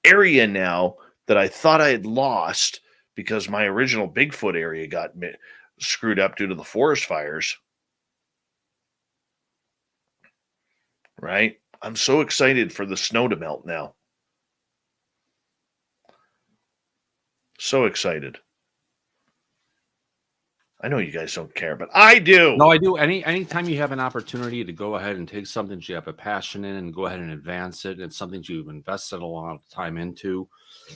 area now that I thought I had lost because my original Bigfoot area got screwed up due to the forest fires. Right? I'm so excited for the snow to melt now. So excited. I know you guys don't care, but I do. No, I do. Anytime you have an opportunity to go ahead and take something that you have a passion in and go ahead and advance it, and it's something you've invested a lot of time into,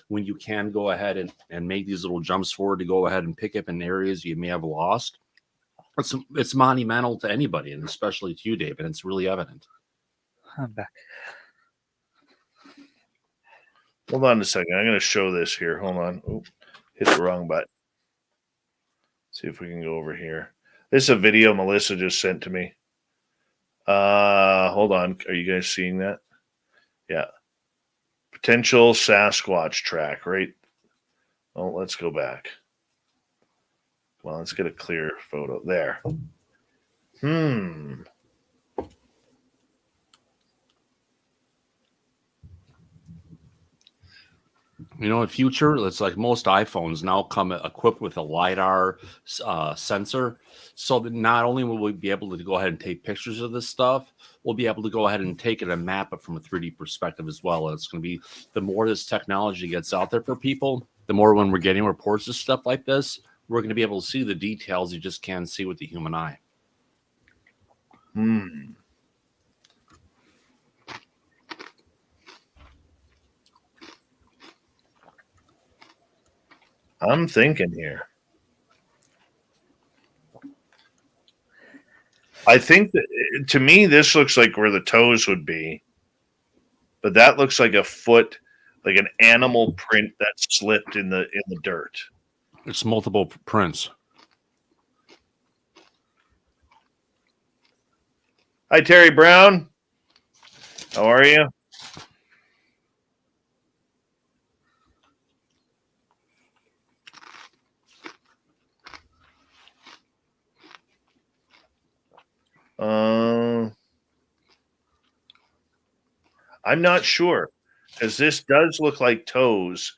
when you can go ahead and make these little jumps forward to go ahead and pick up in areas you may have lost, it's monumental to anybody, and especially to you, David. It's really evident. I'm back. Hold on a second. I'm going to show this here. Hold on. Oop, hit the wrong button. See if we can go over here. This is a video Melissa just sent to me. Hold on. Are you guys seeing that? Yeah. Potential Sasquatch track, right? Oh, let's go back. Well, let's get a clear photo. There. You know, in future, it's like most iPhones now come equipped with a LiDAR sensor. So that not only will we be able to go ahead and take pictures of this stuff, we'll be able to go ahead and take it and map it from a 3D perspective as well. And it's going to be, the more this technology gets out there for people, the more when we're getting reports of stuff like this, we're going to be able to see the details you just can't see with the human eye. I'm thinking here. I think that, to me, this looks like where the toes would be, but that looks like a foot, like an animal print that slipped in the dirt. It's multiple prints. Hi, Terry Brown. How are you? I'm not sure, because this does look like toes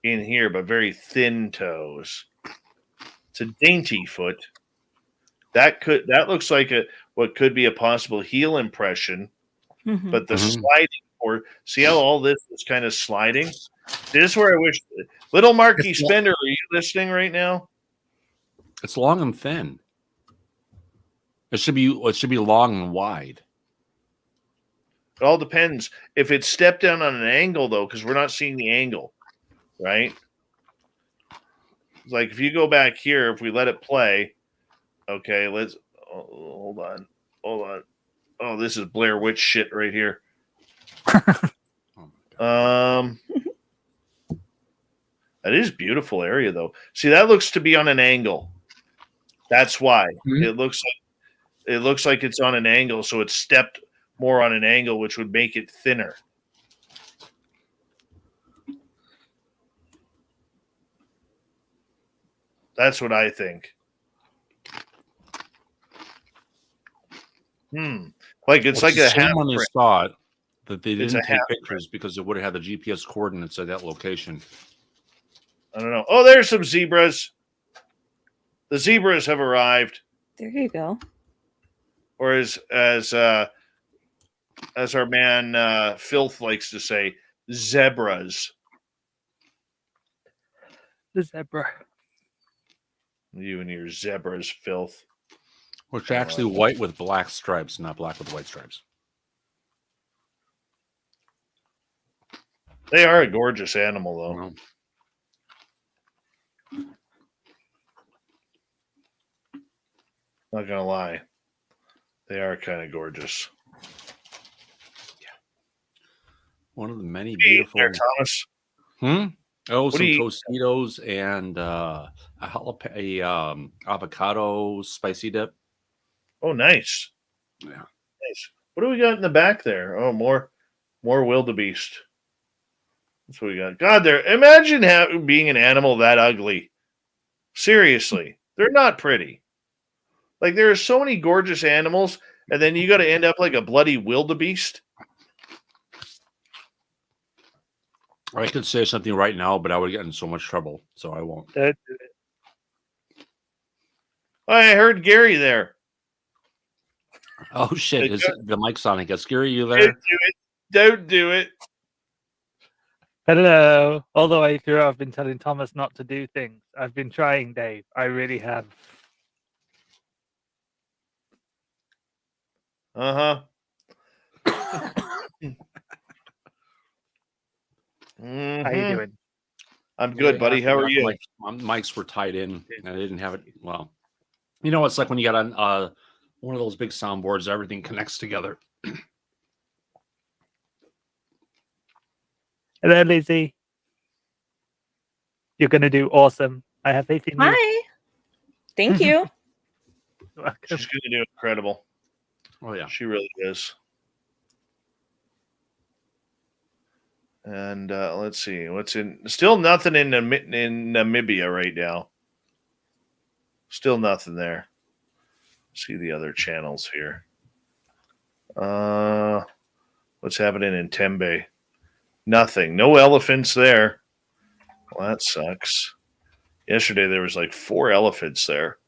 in here, but very thin toes. It's a dainty foot. That looks like what could be a possible heel impression, but the sliding, or see how all this is kind of sliding. This is where I wish, little Marky Spender, are you listening right now? It's long and thin. It should be long and wide. It all depends. If it's stepped down on an angle, though, because we're not seeing the angle, right? Like if you go back here, if we let it play, okay, hold on. Oh, this is Blair Witch shit right here. That is beautiful area though. See, that looks to be on an angle. That's why it looks like it's on an angle, so it's stepped more on an angle, which would make it thinner. That's what I think. Like it's like a half when they print. saw it that they It's didn't a take half pictures because it would have had the GPS coordinates at that location. I don't know. Oh, there's some zebras. The zebras have arrived. There you go. Or as our man Filth likes to say, zebras. The zebra. You and your zebras, Filth. Which are actually white with black stripes, not black with white stripes. They are a gorgeous animal, though. Well, Not gonna lie, they are kind of gorgeous. one of the many What do you eat beautiful. there, Thomas? Oh, What some do you eat? Tostitos and a avocado spicy dip. Oh, nice. Yeah. Nice. What do we got in the back there? Oh, more wildebeest. That's what we got. God, imagine being an animal that ugly. Seriously, they're not pretty. Like there are so many gorgeous animals, and then you got to end up like a bloody wildebeest. I could say something right now, but I would get in so much trouble, so I won't. I heard Gary there. Oh shit! The mic's on? I guess. Gary, you there? Don't do it. Don't do it. Hello. Although I've been telling Thomas not to do things. I've been trying, Dave. I really have. Uh-huh. How you doing? I'm good, buddy. How are you? My mics were tied in, and I didn't have it. Well, you know, it's like when you got on one of those big soundboards, everything connects together. Hello, Lizzy. You're going to do awesome. I have faith in you. Hi. Thank you. She's going to do incredible. Oh yeah, she really is. And let's see what's in. Still nothing in Namibia right now. Still nothing there. See the other channels here. What's happening in Tembe? Nothing. No elephants there. Well, that sucks. Yesterday there was like 4 elephants there.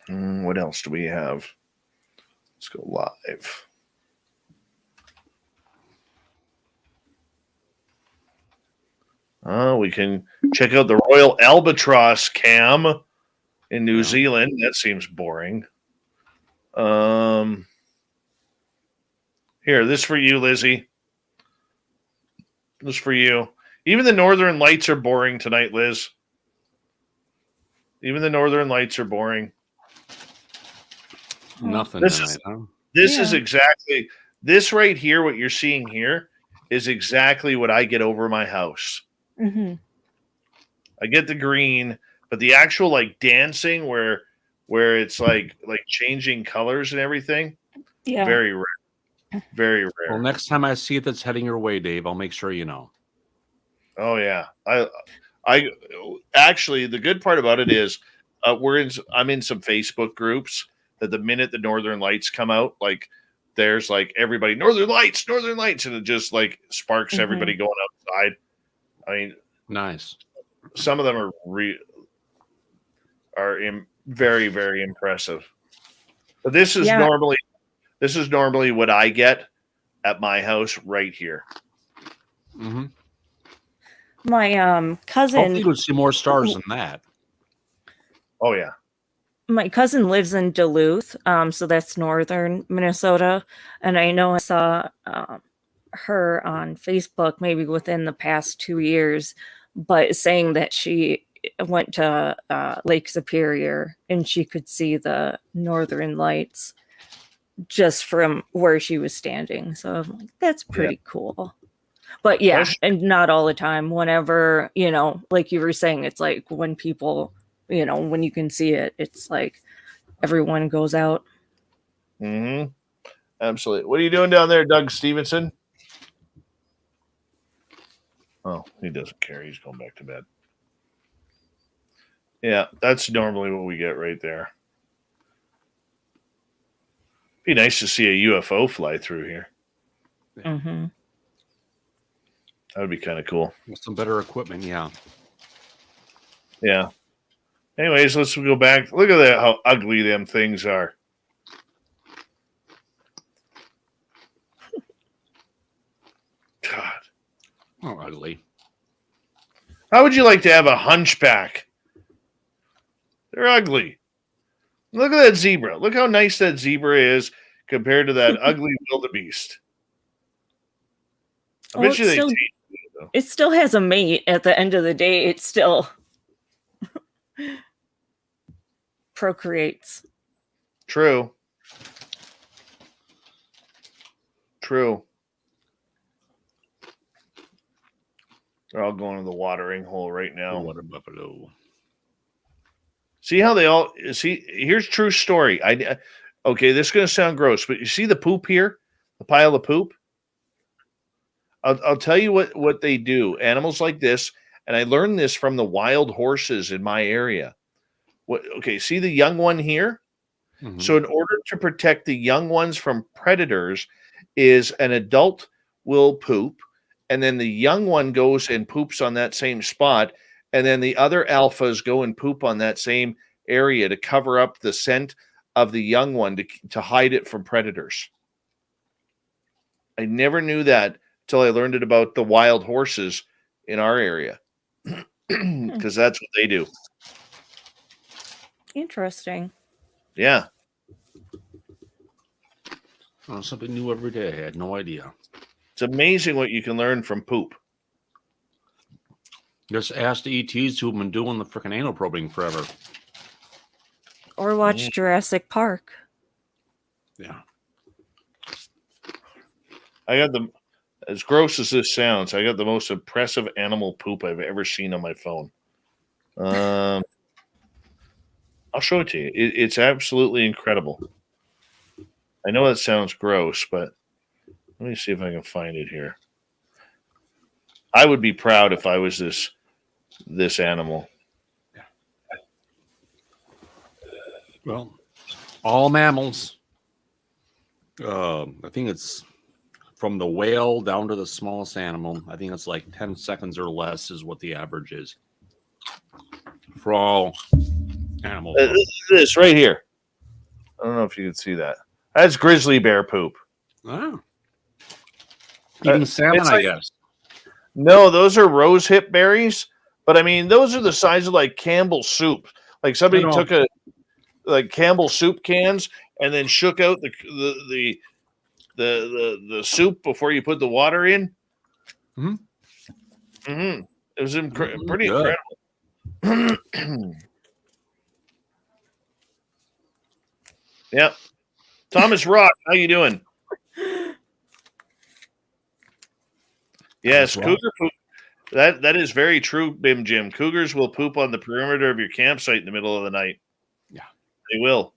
What else do we have? Let's go live. We can check out the Royal Albatross cam in New Zealand. That seems boring. Here, this for you, Lizzy. This for you. Even the Northern Lights are boring tonight, Liz. Even the Northern Lights are boring. Nothing This tonight, is, huh? This is exactly this right here. What you're seeing here is exactly what I get over my house. Mm-hmm. I get the green, but the actual like dancing where it's like changing colors and everything. Yeah. Very rare. Very rare. Well, next time I see it that's heading your way, Dave, I'll make sure you know. Oh yeah. I actually the good part about it is I'm in some Facebook groups that the minute the Northern Lights come out, like there's like everybody Northern Lights, and it just like sparks everybody going outside. I mean, nice. Some of them are very, very impressive. But this is normally what I get at my house right here. Mm-hmm. My cousin. Hopefully, we'll see more stars than that. Oh yeah. My cousin lives in Duluth, so that's northern Minnesota, and I know I saw her on Facebook maybe within the past 2 years, but saying that she went to Lake Superior and she could see the northern lights just from where she was standing. So I'm like, that's pretty cool. But yeah, and not all the time. Whenever, like you were saying, it's like when people, when you can see it, it's like everyone goes out. Mm-hmm. Absolutely. What are you doing down there, Doug Stevenson? Oh, he doesn't care. He's going back to bed. Yeah, that's normally what we get right there. Be nice to see a UFO fly through here. Mm-hmm. That would be kind of cool. With some better equipment, yeah. Yeah. Anyways, let's go back. Look at that, how ugly them things are. God. Oh, ugly. How would you like to have a hunchback? They're ugly. Look at that zebra. Look how nice that zebra is compared to that ugly wildebeest. I bet you they taste it, though. It still has a mate at the end of the day. It still procreates. True. They're all going to the watering hole right now. Water buffalo. See how they all see? Here's true story. Okay, this is going to sound gross, but you see the poop here, the pile of poop. I'll tell you what they do. Animals like this, and I learned this from the wild horses in my area. Okay, see the young one here. Mm-hmm. So in order to protect the young ones from predators, is an adult will poop, and then the young one goes and poops on that same spot, and then the other alphas go and poop on that same area to cover up the scent of the young one to hide it from predators. I never knew that until I learned it about the wild horses in our area, because that's what they do. Interesting. Yeah. Oh, something new every day. I had no idea. It's amazing what you can learn from poop. Just ask the ETs who've been doing the freaking anal probing forever. Or watch Jurassic Park. Yeah. I got as gross as this sounds, I got the most impressive animal poop I've ever seen on my phone. I'll show it to you. It's absolutely incredible. I know that sounds gross, but let me see if I can find it here. I would be proud if I was this animal. Well, all mammals. I think it's from the whale down to the smallest animal. I think it's like 10 seconds or less is what the average is for all animals. This right here. I don't know if you can see that. That's grizzly bear poop. Oh. Even salmon, I guess. No, those are rose hip berries. But I mean, those are the size of like Campbell's soup. Like somebody took Campbell soup cans and then shook out the soup before you put the water in. Mm-hmm. Mm-hmm. It was pretty incredible. Yep. Thomas Rock, how you doing? Yes, cougar poop. That is very true, Bim Jim. Cougars will poop on the perimeter of your campsite in the middle of the night. Yeah. They will.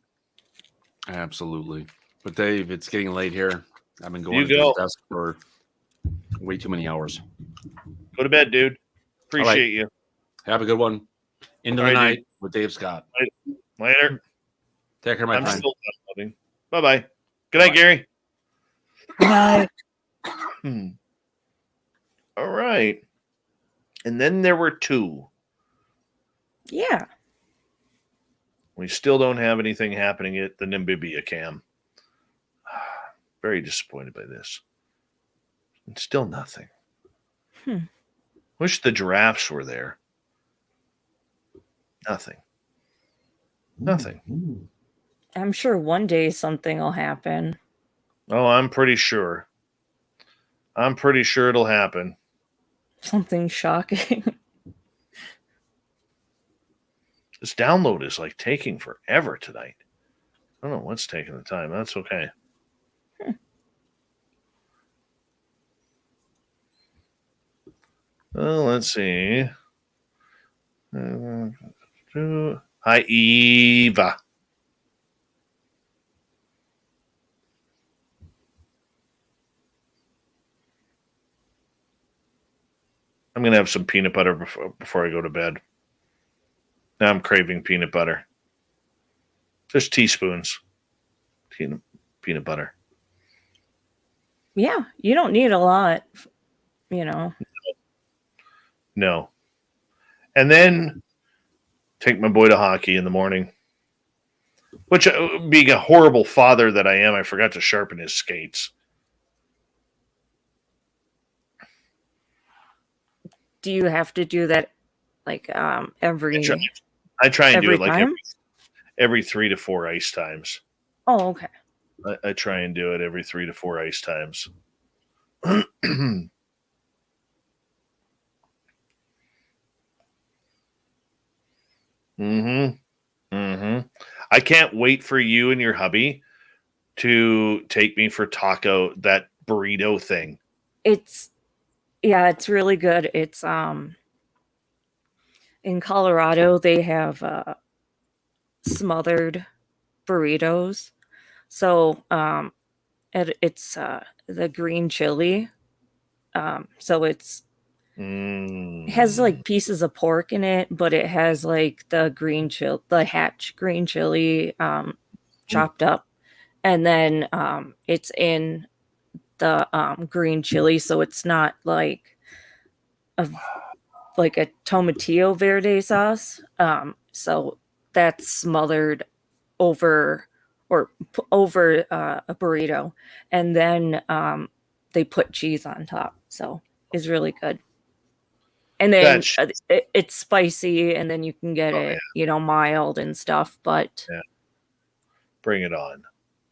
Absolutely. But Dave, it's getting late here. I've been going to this desk for way too many hours. Go to bed, dude. Appreciate you. Have a good one. Into the night with Dave Scott. Later. Take care, my friend. Bye-bye. Good night, Gary. Good night. All right. And then there were two. Yeah. We still don't have anything happening at the Namibia cam. Very disappointed by this. And still nothing. Wish the giraffes were there. Nothing. Nothing. I'm sure one day something will happen. Oh, I'm pretty sure. I'm pretty sure it'll happen. Something shocking. This download is like taking forever tonight. I don't know what's taking the time. That's okay. Well, let's see. Hi, Eva. I'm going to have some peanut butter before I go to bed. Now I'm craving peanut butter. Just teaspoons. Peanut butter. Yeah, you don't need a lot, you know. No. And then take my boy to hockey in the morning. Which, being a horrible father that I am, I forgot to sharpen his skates. Do you have to do that like every I try and do every it like time? every 3 to 4 ice times. Oh, okay. I try and do it every 3 to 4 ice times. I can't wait for you and your hubby to take me for that burrito thing. It's really good. It's in Colorado they have smothered burritos. So it's the green chili. So it has like pieces of pork in it, but it has like the hatch green chili chopped up, and then it's in the green chili, so it's not like a tomatillo verde sauce. So that's smothered over a burrito, and then they put cheese on top. So it's really good. And then it's spicy, and then you can get it, mild and stuff. But bring it on.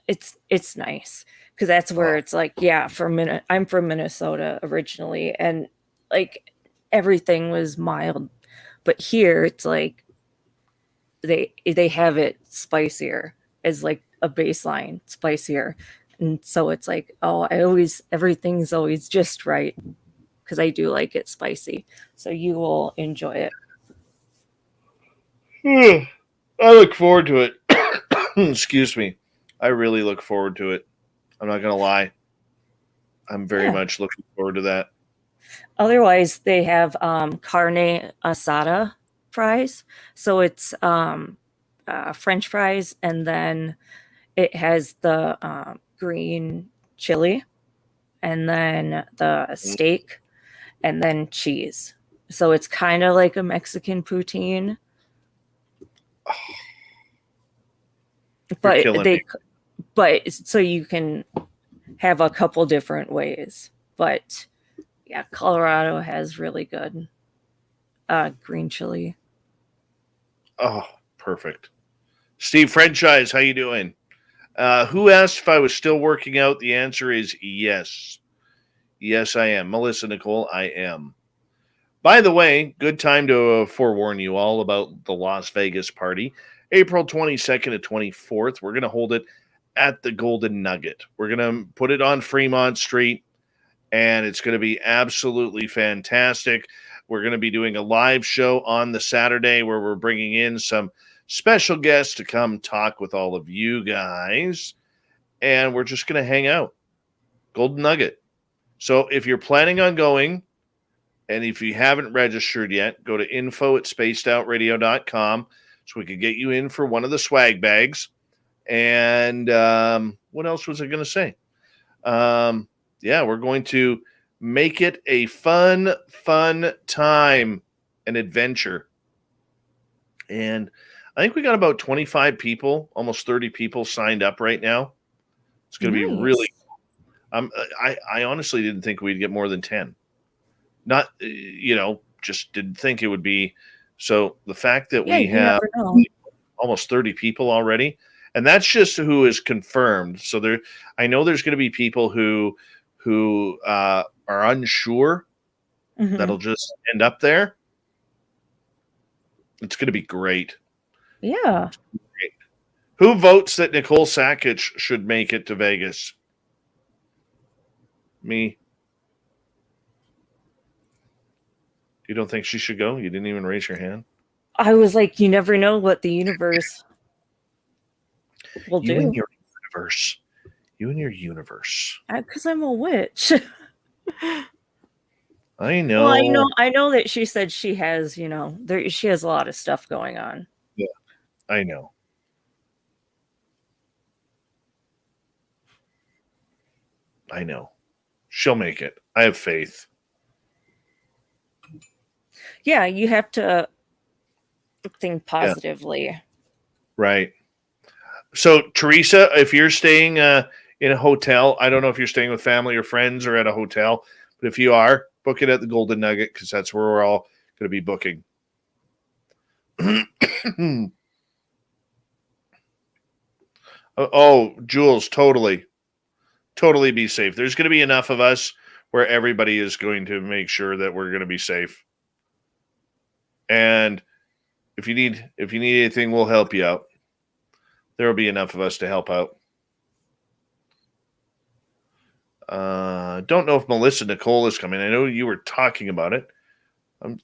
It's nice because that's where it's like, I'm from Minnesota originally, and like everything was mild, but here it's like they have it spicier as like a baseline spicier, and so it's like, everything's always just right because I do like it spicy, so you will enjoy it. I look forward to it. Excuse me. I really look forward to it. I'm not going to lie. I'm very much looking forward to that. Otherwise, they have carne asada fries. So it's French fries, and then it has the green chili, and then the steak, and then cheese. So it's kind of like a Mexican poutine. But so you can have a couple different ways. But yeah, Colorado has really good green chili. Oh, perfect. Steve Franchise, how you doing? Who asked if I was still working out? The answer is yes. Yes, I am. Melissa Nicole, I am. By the way, good time to forewarn you all about the Las Vegas party. April 22nd to 24th. We're going to hold it at the Golden Nugget. We're going to put it on Fremont Street, and it's going to be absolutely fantastic. We're going to be doing a live show on the Saturday where we're bringing in some special guests to come talk with all of you guys, and we're just going to hang out. Golden Nugget. So if you're planning on going, and if you haven't registered yet, go to info@spacedoutradio.com so we could get you in for one of the swag bags. And what else was I going to say? We're going to make it a fun time, an adventure. And I think we got about 25 people, almost 30 people signed up right now. It's going to be really I honestly didn't think we'd get more than 10. Not, just didn't think it would be. So the fact that we have almost 30 people already. And that's just who is confirmed. So I know there's going to be people who are unsure that'll just end up there. It's going to be great. Yeah. Great. Who votes that Nicole Sakach should make it to Vegas? Me. You don't think she should go? You didn't even raise your hand. I was like, you never know what the universe will You do. and your universe. You and your universe. Because I'm a witch. I know. Well, I know that she said she has, she has a lot of stuff going on. Yeah, I know. I know. She'll make it. I have faith. Yeah, you have to think positively. Yeah. Right. So, Teresa, if you're staying in a hotel, I don't know if you're staying with family or friends or at a hotel, but if you are, book it at the Golden Nugget because that's where we're all going to be booking. Oh, Jules, totally be safe. There's going to be enough of us where everybody is going to make sure that we're going to be safe. And if you need anything, we'll help you out. There will be enough of us to help out. Don't know if Melissa Nicole is coming. I know you were talking about it. I'm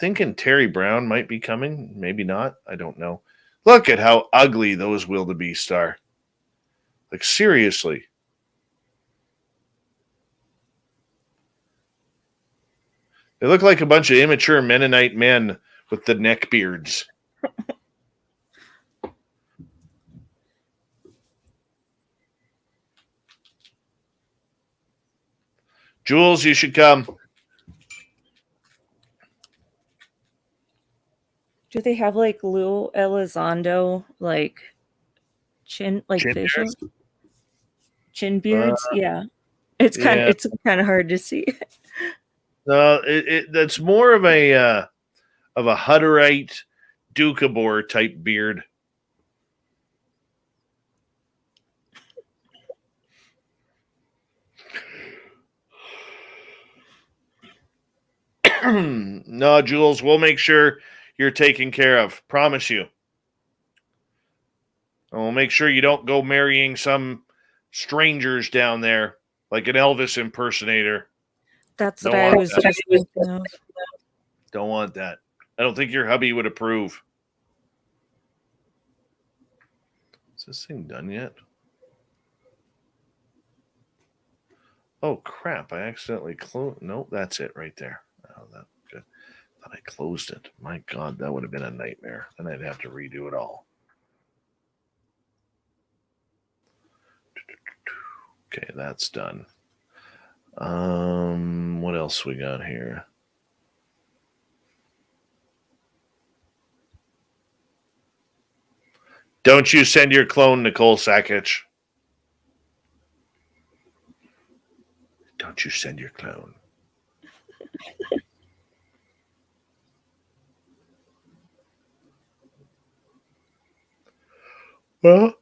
thinking Terry Brown might be coming. Maybe not. I don't know. Look at how ugly those wildebeest are. Like, seriously. They look like a bunch of immature Mennonite men with the neck beards. Jules, you should come. Do they have like Lou Elizondo, like chin facial beards? Chin beards? Yeah, it's kind of hard to see. No, that's more of a Hutterite Doukhobor type beard. No, Jules, we'll make sure you're taken care of. Promise you. And we'll make sure you don't go marrying some strangers down there like an Elvis impersonator. That's what I was just thinking of. Don't want that. I don't think your hubby would approve. Is this thing done yet? Oh, crap. I accidentally closed. Nope, that's it right there. Oh, that's good. Thought I closed it. My God, that would have been a nightmare. Then I'd have to redo it all. Okay, that's done. What else we got here? Don't you send your clone, Nicole Sakach. Don't you send your clone. Well,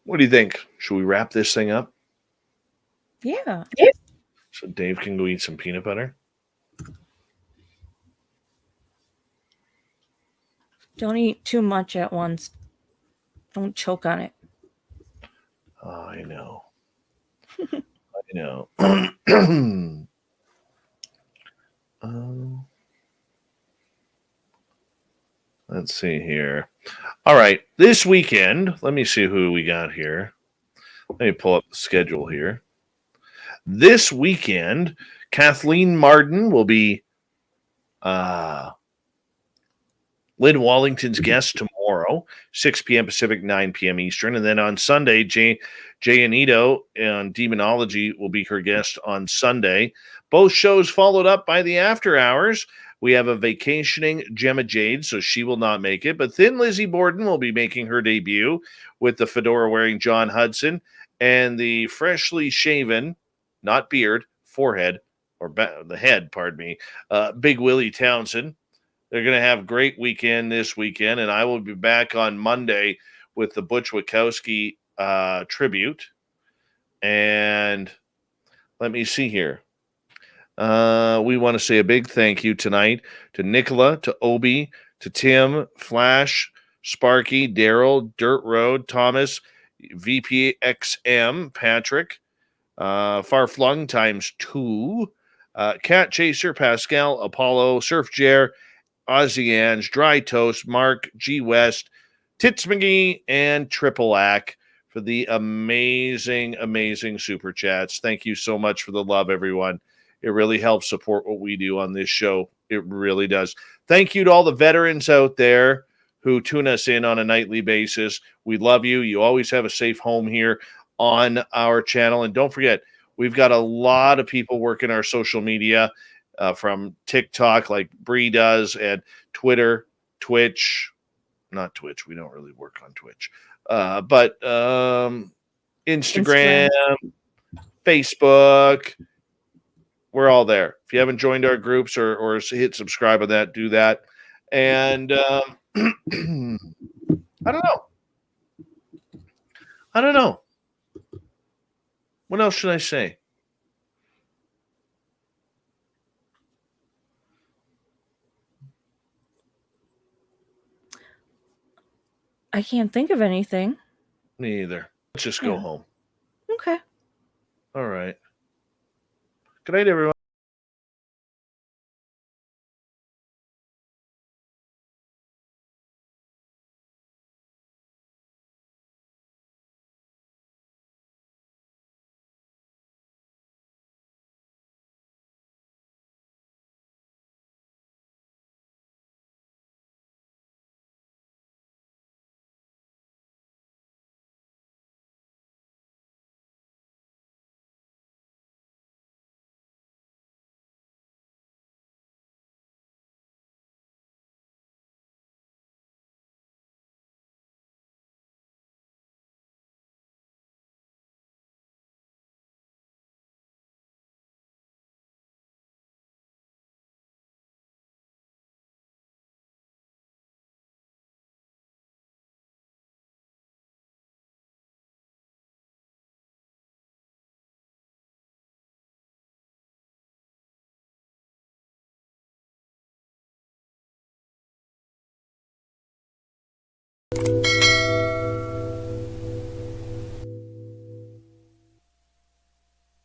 what do you think? Should we wrap this thing up? Yeah. So Dave can go eat some peanut butter? Don't eat too much at once. Don't choke on it. Oh, I know. I know. Let's see here. All right. This weekend, let me see who we got here. Let me pull up the schedule here. This weekend, Kathleen Marden will be Lynn Wallington's guest tomorrow, 6 p.m. Pacific, 9 p.m. Eastern. And then on Sunday, Jay Anito on Demonology will be her guest on Sunday. Both shows followed up by the after hours. We have a vacationing Gemma Jade, so she will not make it. But Thin Lizzy Borden will be making her debut with the fedora-wearing John Hudson and the freshly shaven, not beard, forehead, or the head, pardon me, Big Willie Townsend. They're going to have a great weekend this weekend, and I will be back on Monday with the Butch Witkowski tribute. And let me see here. We want to say a big thank you tonight to Nicola, to Obi, to Tim, Flash, Sparky, Daryl, Dirt Road, Thomas, VPXM, Patrick, Farflung ×2, Cat Chaser, Pascal, Apollo, Surf Jer, Ozzy Ange, Dry Toast, Mark, G West, Tits McGee, and Triple Ack for the amazing, amazing super chats. Thank you so much for the love, everyone. It really helps support what we do on this show. It really does. Thank you to all the veterans out there who tune us in on a nightly basis. We love you. You always have a safe home here on our channel. And don't forget, we've got a lot of people working our social media from TikTok like Bree does, and Twitter, Twitch, not Twitch. We don't really work on Twitch. But Instagram, Facebook, we're all there. If you haven't joined our groups or hit subscribe on that, do that. And I don't know. What else should I say? I can't think of anything. Me either. Let's just go home. Okay. All right. Good night, everyone.